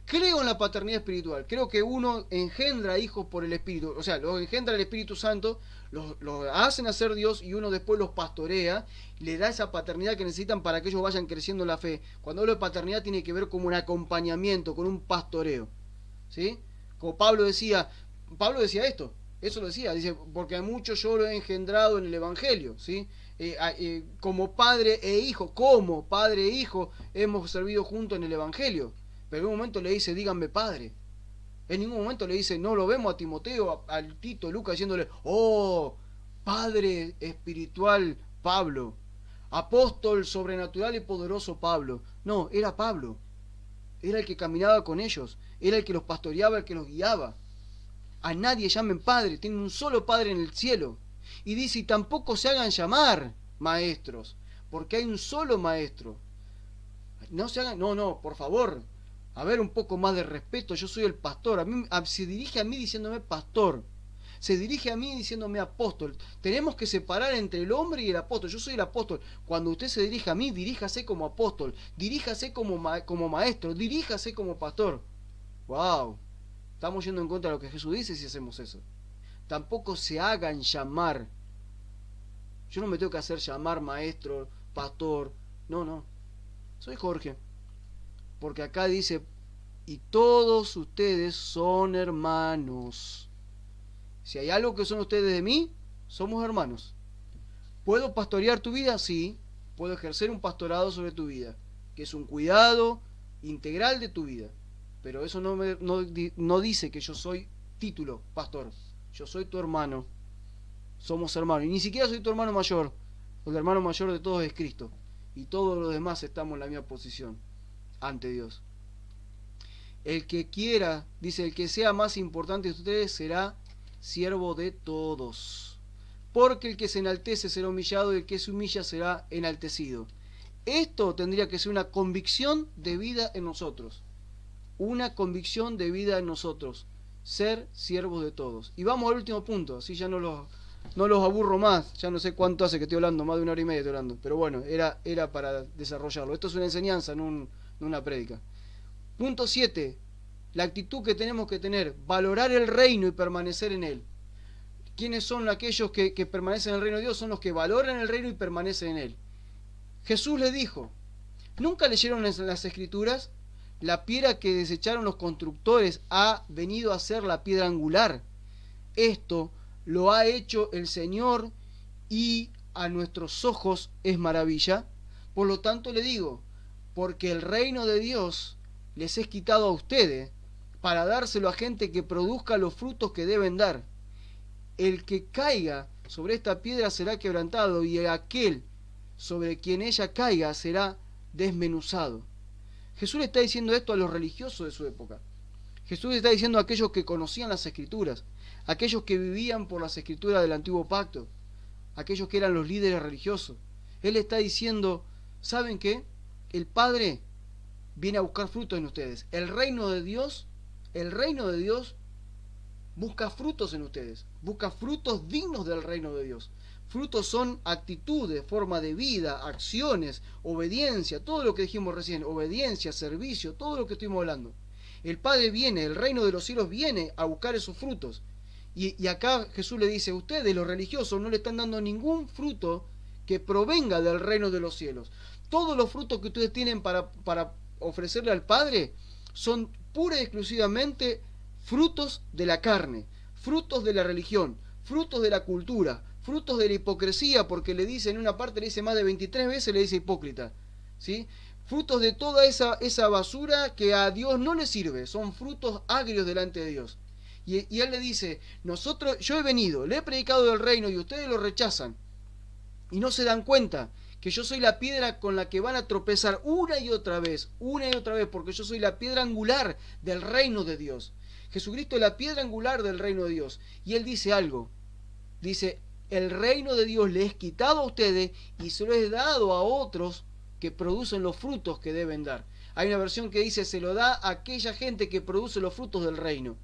Speaker 1: creo en la paternidad espiritual. Creo que uno engendra hijos por el Espíritu. O sea, los engendra el Espíritu Santo, los hacen hacer Dios y uno después los pastorea, le da esa paternidad que necesitan para que ellos vayan creciendo en la fe. Cuando hablo de paternidad tiene que ver con un acompañamiento, con un pastoreo. ¿Sí? Como Pablo decía esto. Eso lo decía, dice, porque a muchos yo lo he engendrado en el Evangelio, ¿sí? Como padre e hijo, hemos servido juntos en el Evangelio. Pero en un momento le dice, díganme padre. En ningún momento le dice, no lo vemos a Timoteo, al Tito, Lucas, diciéndole, oh, padre espiritual Pablo, apóstol sobrenatural y poderoso Pablo. No, era Pablo. Era el que caminaba con ellos, era el que los pastoreaba, el que los guiaba. A nadie llamen padre, tienen un solo padre en el cielo. Y dice, y tampoco se hagan llamar maestros, porque hay un solo maestro. No se hagan, no, por favor. A ver, un poco más de respeto, yo soy el pastor. Se dirige a mí diciéndome pastor. Se dirige a mí diciéndome apóstol. Tenemos que separar entre el hombre y el apóstol. Yo soy el apóstol. Cuando usted se dirige a mí, diríjase como apóstol, diríjase como maestro, diríjase como pastor. ¡Wow! Estamos yendo en contra de lo que Jesús dice si hacemos eso. Tampoco se hagan llamar. Yo no me tengo que hacer llamar maestro, pastor. No, no. Soy Jorge. Porque acá dice, y todos ustedes son hermanos. Si hay algo que son ustedes de mí, somos hermanos. ¿Puedo pastorear tu vida? Sí. Puedo ejercer un pastorado sobre tu vida, que es un cuidado integral de tu vida. Pero eso no dice que yo soy título, pastor. Yo soy tu hermano. Somos hermanos. Y ni siquiera soy tu hermano mayor. El hermano mayor de todos es Cristo. Y todos los demás estamos en la misma posición ante Dios. El que quiera, dice, el que sea más importante de ustedes será siervo de todos. Porque el que se enaltece será humillado y el que se humilla será enaltecido. Esto tendría que ser una convicción de vida en nosotros. Una convicción de vida en nosotros. Ser siervos de todos. Y vamos al último punto, así ya no los aburro más. Ya no sé cuánto hace que estoy hablando, más de 1 hora y media estoy hablando. Pero bueno, era para desarrollarlo. Esto es una enseñanza, no una prédica. Punto 7. La actitud que tenemos que tener. Valorar el reino y permanecer en él. ¿Quiénes son aquellos que permanecen en el reino de Dios? Son los que valoran el reino y permanecen en él. Jesús le dijo, ¿nunca leyeron en las Escrituras? La piedra que desecharon los constructores ha venido a ser la piedra angular. Esto lo ha hecho el Señor y a nuestros ojos es maravilla. Por lo tanto le digo, porque el reino de Dios les es quitado a ustedes para dárselo a gente que produzca los frutos que deben dar. El que caiga sobre esta piedra será quebrantado y aquel sobre quien ella caiga será desmenuzado. Jesús le está diciendo esto a los religiosos de su época. Jesús le está diciendo a aquellos que conocían las Escrituras, aquellos que vivían por las Escrituras del Antiguo Pacto, aquellos que eran los líderes religiosos. Él está diciendo, ¿saben qué? El Padre viene a buscar frutos en ustedes. El reino de Dios busca frutos en ustedes, busca frutos dignos del reino de Dios. Frutos son actitudes, forma de vida, acciones, obediencia, todo lo que dijimos recién, obediencia, servicio, todo lo que estuvimos hablando. El Padre viene, el reino de los cielos viene a buscar esos frutos. Y acá Jesús le dice, ustedes los religiosos no le están dando ningún fruto que provenga del reino de los cielos. Todos los frutos que ustedes tienen para ofrecerle al Padre son pura y exclusivamente frutos de la carne, frutos de la religión, frutos de la cultura, frutos de la hipocresía, porque le dice en una parte, le dice más de 23 veces, le dice hipócrita, ¿sí? Frutos de toda esa basura que a Dios no le sirve, son frutos agrios delante de Dios. Y él le dice, yo he venido, le he predicado del reino y ustedes lo rechazan y no se dan cuenta que yo soy la piedra con la que van a tropezar una y otra vez, porque yo soy la piedra angular del reino de Dios. Jesucristo es la piedra angular del reino de Dios. Y él dice algo, dice, el reino de Dios le es quitado a ustedes y se lo es dado a otros que producen los frutos que deben dar. Hay una versión que dice, se lo da a aquella gente que produce los frutos del reino.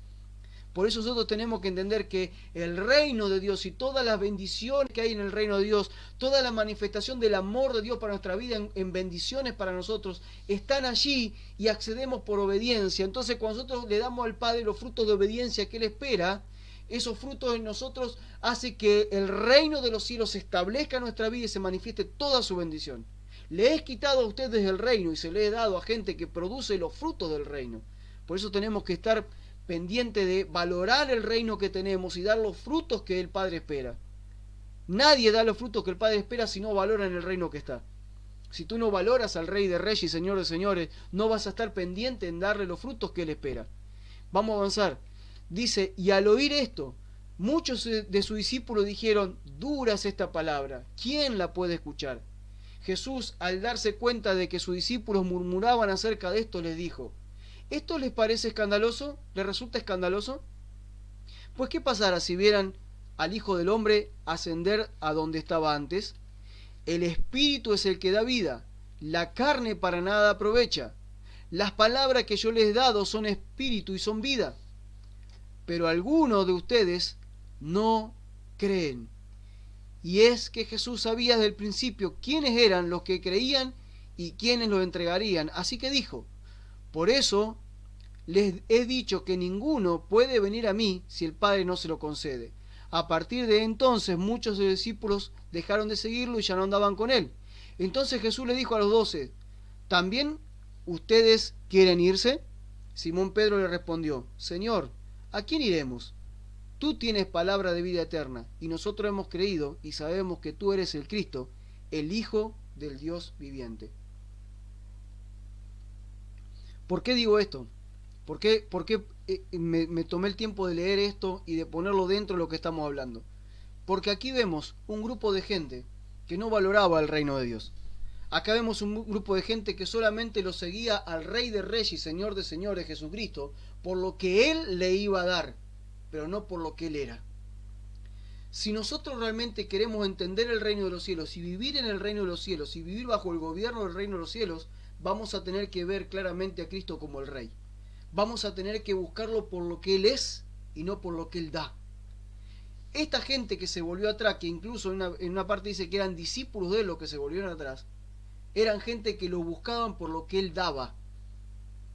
Speaker 1: Por eso nosotros tenemos que entender que el reino de Dios y todas las bendiciones que hay en el reino de Dios, toda la manifestación del amor de Dios para nuestra vida en bendiciones para nosotros, están allí y accedemos por obediencia. Entonces cuando nosotros le damos al Padre los frutos de obediencia que Él espera, esos frutos en nosotros hace que el reino de los cielos se establezca en nuestra vida y se manifieste toda su bendición. Le he quitado a ustedes el reino y se le he dado a gente que produce los frutos del reino. Por eso tenemos que estar pendiente de valorar el reino que tenemos y dar los frutos que el Padre espera. Nadie da los frutos que el Padre espera si no valora en el reino que está. Si tú no valoras al Rey de Reyes y Señor de Señores, no vas a estar pendiente en darle los frutos que Él espera. Vamos a avanzar. Dice, y al oír esto, muchos de sus discípulos dijeron, dura es esta palabra, ¿quién la puede escuchar? Jesús, al darse cuenta de que sus discípulos murmuraban acerca de esto, les dijo, ¿esto les parece escandaloso? ¿Les resulta escandaloso? Pues ¿qué pasará si vieran al Hijo del Hombre ascender a donde estaba antes? El Espíritu es el que da vida, la carne para nada aprovecha. Las palabras que yo les he dado son espíritu y son vida. Pero algunos de ustedes no creen. Y es que Jesús sabía desde el principio quiénes eran los que creían y quiénes los entregarían. Así que dijo, por eso les he dicho que ninguno puede venir a mí si el Padre no se lo concede. A partir de entonces muchos de los discípulos dejaron de seguirlo y ya no andaban con él. Entonces Jesús le dijo a los 12, ¿también ustedes quieren irse? Simón Pedro le respondió, Señor, ¿a quién iremos? Tú tienes palabra de vida eterna, y nosotros hemos creído y sabemos que tú eres el Cristo, el Hijo del Dios viviente. ¿Por qué digo esto? ¿Por qué me tomé el tiempo de leer esto y de ponerlo dentro de lo que estamos hablando? Porque aquí vemos un grupo de gente que no valoraba el reino de Dios. Acá vemos un grupo de gente que solamente lo seguía al Rey de Reyes y Señor de Señores, Jesucristo, por lo que Él le iba a dar, pero no por lo que Él era. Si nosotros realmente queremos entender el reino de los cielos y vivir en el reino de los cielos y vivir bajo el gobierno del reino de los cielos, vamos a tener que ver claramente a Cristo como el Rey. Vamos a tener que buscarlo por lo que Él es y no por lo que Él da. Esta gente que se volvió atrás, que incluso en una parte dice que eran discípulos de Él los que se volvieron atrás, eran gente que lo buscaban por lo que Él daba,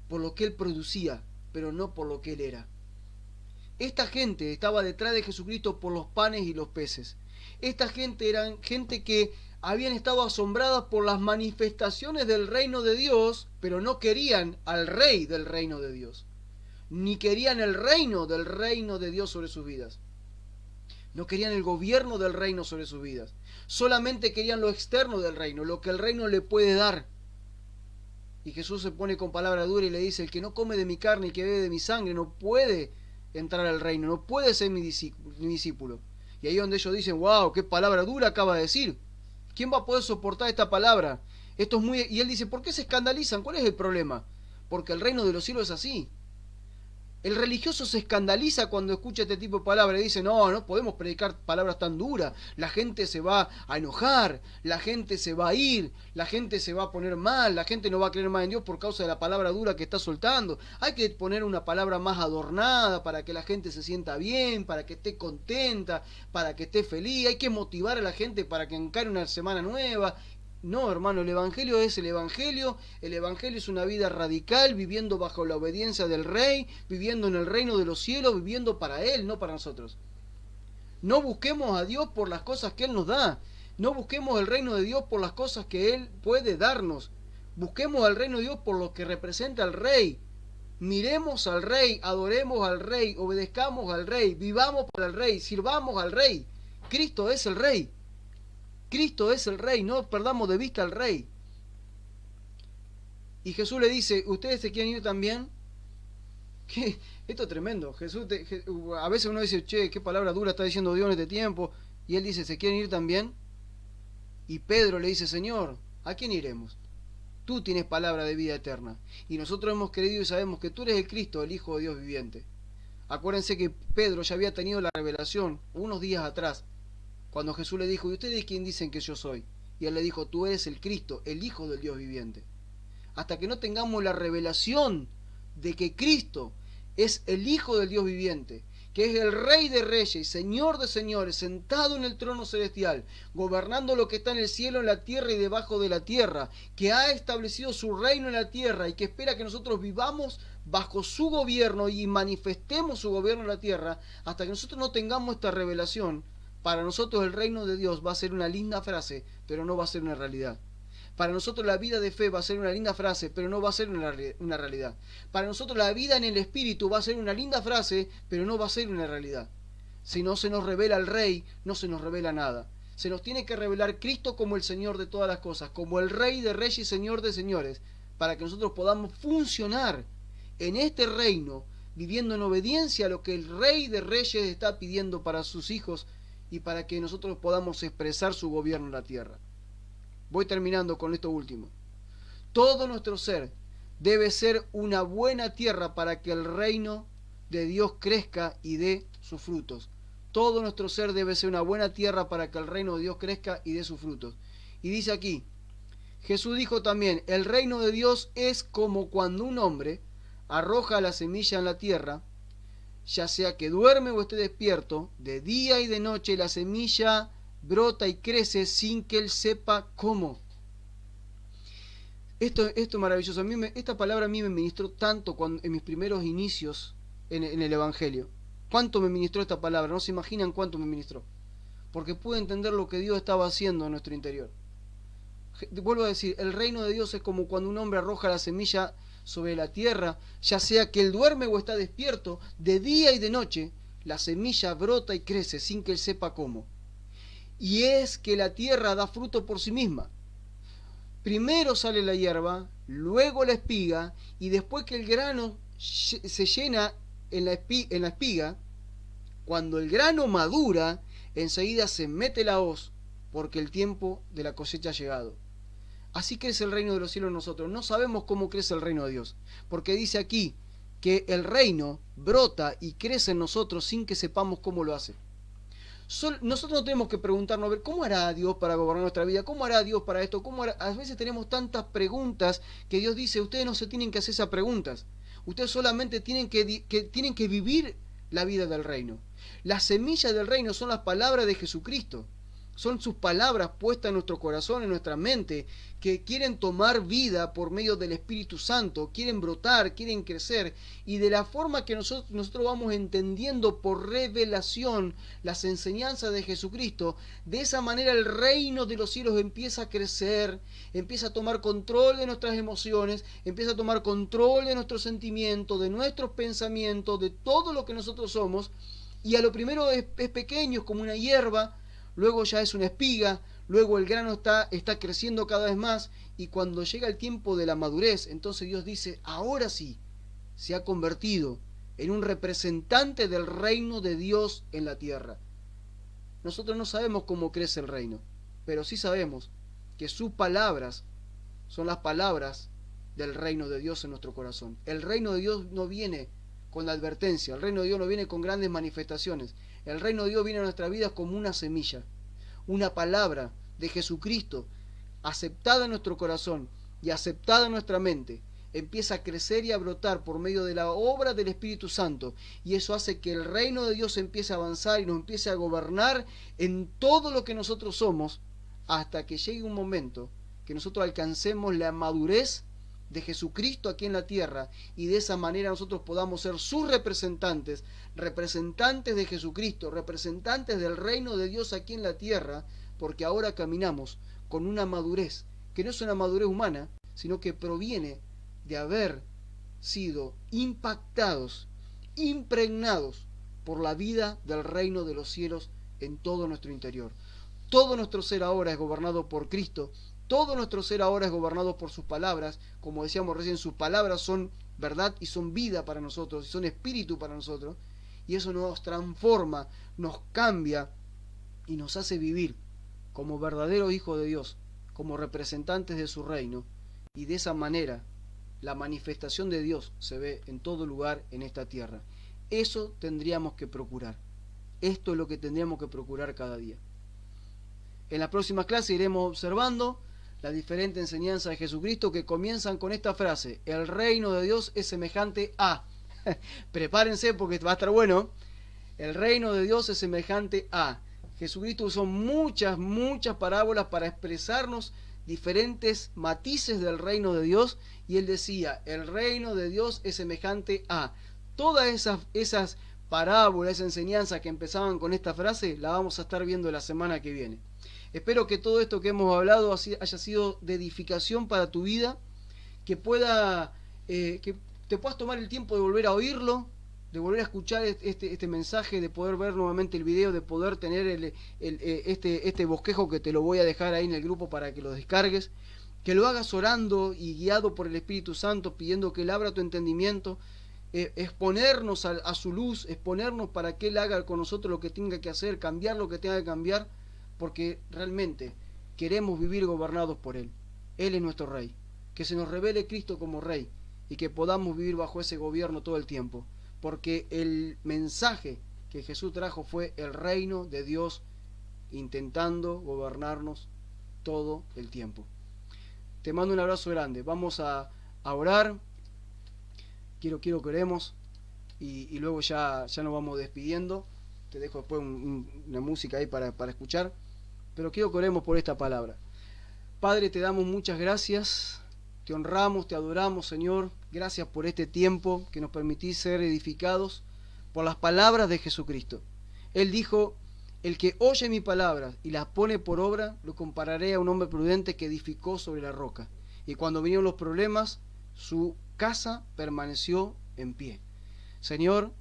Speaker 1: por lo que Él producía, pero no por lo que Él era. Esta gente estaba detrás de Jesucristo por los panes y los peces. Esta gente eran gente que habían estado asombradas por las manifestaciones del reino de Dios, pero no querían al Rey del reino de Dios, ni querían el reino del reino de Dios sobre sus vidas. No querían el gobierno del reino sobre sus vidas. Solamente querían lo externo del reino, lo que el reino le puede dar. Y Jesús se pone con palabra dura y le dice, el que no come de mi carne y que bebe de mi sangre no puede entrar al reino, no puede ser mi discípulo. Y ahí donde ellos dicen, wow, qué palabra dura acaba de decir. ¿Quién va a poder soportar esta palabra? Esto es muy... Y él dice, ¿por qué se escandalizan? ¿Cuál es el problema? Porque el reino de los cielos es así. El religioso se escandaliza cuando escucha este tipo de palabras y dice, no podemos predicar palabras tan duras, la gente se va a enojar, la gente se va a ir, la gente se va a poner mal, la gente no va a creer más en Dios por causa de la palabra dura que está soltando. Hay que poner una palabra más adornada para que la gente se sienta bien, para que esté contenta, para que esté feliz, hay que motivar a la gente para que encare una semana nueva. No, hermano, el Evangelio es el Evangelio es una vida radical, viviendo bajo la obediencia del Rey, viviendo en el reino de los cielos, viviendo para Él, no para nosotros. No busquemos a Dios por las cosas que Él nos da, no busquemos el reino de Dios por las cosas que Él puede darnos, busquemos al reino de Dios por lo que representa al Rey. Miremos al Rey, adoremos al Rey, obedezcamos al Rey, vivamos para el Rey, sirvamos al Rey. Cristo es el Rey. Cristo es el Rey, no perdamos de vista al Rey. Y Jesús le dice, ¿ustedes se quieren ir también? ¿Qué? Esto es tremendo. A veces uno dice, che, qué palabra dura está diciendo Dios en este tiempo. Y él dice, ¿se quieren ir también? Y Pedro le dice, Señor, ¿a quién iremos? Tú tienes palabra de vida eterna. Y nosotros hemos creído y sabemos que tú eres el Cristo, el Hijo de Dios viviente. Acuérdense que Pedro ya había tenido la revelación unos días atrás, cuando Jesús le dijo, ¿y ustedes quién dicen que yo soy? Y él le dijo, tú eres el Cristo, el Hijo del Dios viviente. Hasta que no tengamos la revelación de que Cristo es el Hijo del Dios viviente, que es el Rey de Reyes y Señor de Señores, sentado en el trono celestial, gobernando lo que está en el cielo, en la tierra y debajo de la tierra, que ha establecido su reino en la tierra y que espera que nosotros vivamos bajo su gobierno y manifestemos su gobierno en la tierra, hasta que nosotros no tengamos esta revelación. Para nosotros el reino de Dios va a ser una linda frase, pero no va a ser una realidad. Para nosotros la vida de fe va a ser una linda frase, pero no va a ser una realidad. Para nosotros la vida en el Espíritu va a ser una linda frase, pero no va a ser una realidad. Si no se nos revela el Rey, no se nos revela nada. Se nos tiene que revelar Cristo como el Señor de todas las cosas, como el Rey de Reyes y Señor de Señores, para que nosotros podamos funcionar en este reino, viviendo en obediencia a lo que el Rey de Reyes está pidiendo para sus hijos, y para que nosotros podamos expresar su gobierno en la tierra. Voy terminando con esto último. Todo nuestro ser debe ser una buena tierra para que el reino de Dios crezca y dé sus frutos. Todo nuestro ser debe ser una buena tierra para que el reino de Dios crezca y dé sus frutos. Y dice aquí, Jesús dijo también, el reino de Dios es como cuando un hombre arroja la semilla en la tierra, ya sea que duerme o esté despierto, de día y de noche la semilla brota y crece sin que él sepa cómo. Esto es maravilloso. Esta palabra a mí me ministró tanto en mis primeros inicios en el Evangelio. ¿Cuánto me ministró esta palabra? No se imaginan cuánto me ministró. Porque pude entender lo que Dios estaba haciendo en nuestro interior. Vuelvo a decir, el reino de Dios es como cuando un hombre arroja la semilla sobre la tierra, ya sea que él duerme o está despierto, de día y de noche, la semilla brota y crece sin que él sepa cómo. Y es que la tierra da fruto por sí misma. Primero sale la hierba, luego la espiga, y después que el grano se llena en la espiga, cuando el grano madura, enseguida se mete la hoz, porque el tiempo de la cosecha ha llegado. Así crece el reino de los cielos en nosotros. No sabemos cómo crece el reino de Dios, porque dice aquí que el reino brota y crece en nosotros sin que sepamos cómo lo hace. Nosotros no tenemos que preguntarnos, a ver, ¿cómo hará Dios para gobernar nuestra vida? ¿Cómo hará Dios para esto? ¿Cómo hará? A veces tenemos tantas preguntas que Dios dice, ustedes no se tienen que hacer esas preguntas. Ustedes solamente tienen que vivir la vida del reino. Las semillas del reino son las palabras de Jesucristo. Son sus palabras puestas en nuestro corazón, en nuestra mente, que quieren tomar vida por medio del Espíritu Santo, quieren brotar, quieren crecer, y de la forma que nosotros vamos entendiendo por revelación las enseñanzas de Jesucristo, de esa manera el reino de los cielos empieza a crecer, empieza a tomar control de nuestras emociones, empieza a tomar control de nuestros sentimientos, de nuestros pensamientos, de todo lo que nosotros somos, y a lo primero es pequeño, es como una hierba, luego ya es una espiga, luego el grano está creciendo cada vez más, y cuando llega el tiempo de la madurez, entonces Dios dice, ahora sí, se ha convertido en un representante del reino de Dios en la tierra. Nosotros no sabemos cómo crece el reino, pero sí sabemos que sus palabras son las palabras del reino de Dios en nuestro corazón. El reino de Dios no viene con la advertencia, el reino de Dios no viene con grandes manifestaciones. El reino de Dios viene a nuestra vida como una semilla, una palabra de Jesucristo aceptada en nuestro corazón y aceptada en nuestra mente. Empieza a crecer y a brotar por medio de la obra del Espíritu Santo, y eso hace que el reino de Dios empiece a avanzar y nos empiece a gobernar en todo lo que nosotros somos, hasta que llegue un momento que nosotros alcancemos la madurez de Jesucristo aquí en la tierra, y de esa manera nosotros podamos ser sus representantes, representantes de Jesucristo, representantes del reino de Dios aquí en la tierra, porque ahora caminamos con una madurez que no es una madurez humana, sino que proviene de haber sido impactados, impregnados por la vida del reino de los cielos en todo nuestro interior. Todo nuestro ser ahora es gobernado por Cristo. Todo nuestro ser ahora es gobernado por sus palabras. Como decíamos recién, sus palabras son verdad y son vida para nosotros, y son espíritu para nosotros. Y eso nos transforma, nos cambia y nos hace vivir como verdaderos hijos de Dios, como representantes de su reino. Y de esa manera la manifestación de Dios se ve en todo lugar en esta tierra. Eso tendríamos que procurar. Esto es lo que tendríamos que procurar cada día. En la próxima clase iremos observando las diferentes enseñanzas de Jesucristo que comienzan con esta frase: el reino de Dios es semejante a... Prepárense porque va a estar bueno. El reino de Dios es semejante a... Jesucristo usó muchas parábolas para expresarnos diferentes matices del reino de Dios, y él decía, el reino de Dios es semejante a... Todas esas parábolas, esa enseñanza que empezaban con esta frase, la vamos a estar viendo la semana que viene. Espero que todo esto que hemos hablado haya sido de edificación para tu vida, que te puedas tomar el tiempo de volver a oírlo, de volver a escuchar este mensaje, de poder ver nuevamente el video, de poder tener este bosquejo que te lo voy a dejar ahí en el grupo para que lo descargues, que lo hagas orando y guiado por el Espíritu Santo, pidiendo que Él abra tu entendimiento, exponernos a su luz, exponernos para que Él haga con nosotros lo que tenga que hacer, cambiar lo que tenga que cambiar, porque realmente queremos vivir gobernados por Él. Él es nuestro Rey. Que se nos revele Cristo como Rey y que podamos vivir bajo ese gobierno todo el tiempo, porque el mensaje que Jesús trajo fue el reino de Dios intentando gobernarnos todo el tiempo. Te mando un abrazo grande. Vamos a orar. Quiero que oremos y luego ya nos vamos despidiendo. Te dejo después una música ahí para escuchar. Pero quiero que oremos por esta palabra. Padre, te damos muchas gracias. Te honramos, te adoramos, Señor. Gracias por este tiempo que nos permitís ser edificados por las palabras de Jesucristo. Él dijo: el que oye mi palabra y las pone por obra, lo compararé a un hombre prudente que edificó sobre la roca. Y cuando vinieron los problemas, su casa permaneció en pie. Señor,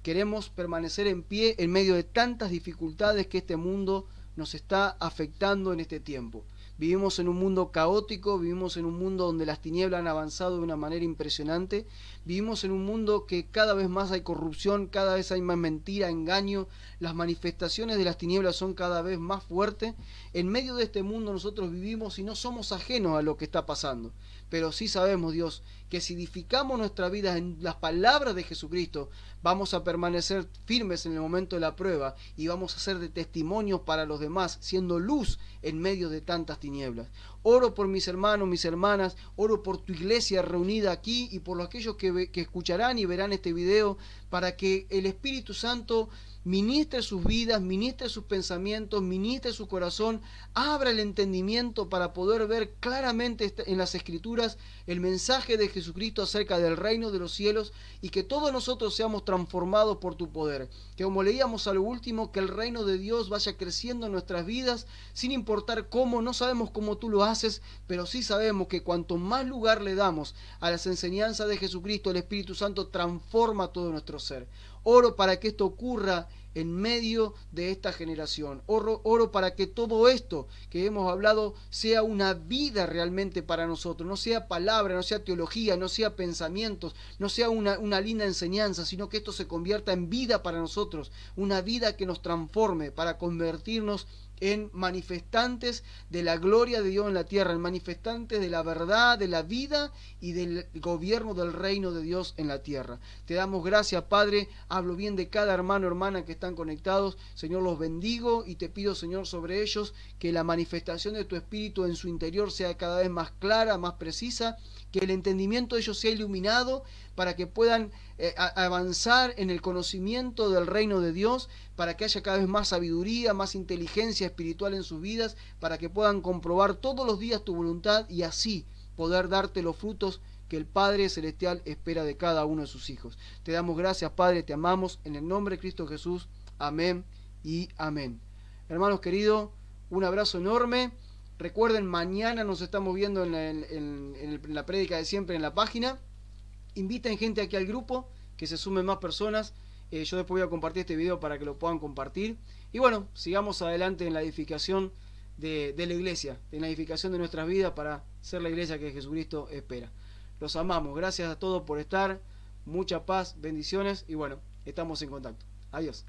Speaker 1: queremos permanecer en pie en medio de tantas dificultades que este mundo nos está afectando en este tiempo. Vivimos en un mundo caótico, vivimos en un mundo donde las tinieblas han avanzado de una manera impresionante, vivimos en un mundo que cada vez más hay corrupción, cada vez hay más mentira, engaño, las manifestaciones de las tinieblas son cada vez más fuertes. En medio de este mundo nosotros vivimos y no somos ajenos a lo que está pasando, pero sí sabemos, Dios, que si edificamos nuestra vida en las palabras de Jesucristo, vamos a permanecer firmes en el momento de la prueba y vamos a ser de testimonios para los demás, siendo luz en medio de tantas tinieblas. Oro por mis hermanos, mis hermanas, oro por tu iglesia reunida aquí y por aquellos que escucharán y verán este video, para que el Espíritu Santo ministre sus vidas, ministre sus pensamientos, ministre su corazón, abra el entendimiento para poder ver claramente en las Escrituras el mensaje de Jesucristo acerca del reino de los cielos, y que todos nosotros seamos transformados por tu poder. Que, como leíamos a lo último, que el reino de Dios vaya creciendo en nuestras vidas, sin importar cómo. No sabemos cómo tú lo haces, pero sí sabemos que cuanto más lugar le damos a las enseñanzas de Jesucristo, el Espíritu Santo transforma todo nuestro ser. Oro para que esto ocurra en medio de esta generación. Oro para que todo esto que hemos hablado sea una vida realmente para nosotros, no sea palabra, no sea teología, no sea pensamientos, no sea una linda enseñanza, sino que esto se convierta en vida para nosotros, una vida que nos transforme para convertirnos en manifestantes de la gloria de Dios en la tierra, en manifestantes de la verdad, de la vida y del gobierno del reino de Dios en la tierra. Te damos gracias, Padre. Hablo bien de cada hermano, hermana que están conectados. Señor, los bendigo y te pido, Señor, sobre ellos que la manifestación de tu Espíritu en su interior sea cada vez más clara, más precisa, que el entendimiento de ellos sea iluminado para que puedan avanzar en el conocimiento del reino de Dios, para que haya cada vez más sabiduría, más inteligencia espiritual en sus vidas, para que puedan comprobar todos los días tu voluntad y así poder darte los frutos que el Padre Celestial espera de cada uno de sus hijos. Te damos gracias, Padre, te amamos, en el nombre de Cristo Jesús. Amén y amén. Hermanos queridos, un abrazo enorme. Recuerden, mañana nos estamos viendo en la prédica de siempre en la página. Inviten gente aquí al grupo, que se sumen más personas. Yo después voy a compartir este video para que lo puedan compartir. Y bueno, sigamos adelante en la edificación de la iglesia, en la edificación de nuestras vidas para ser la iglesia que Jesucristo espera. Los amamos. Gracias a todos por estar. Mucha paz, bendiciones y bueno, estamos en contacto. Adiós.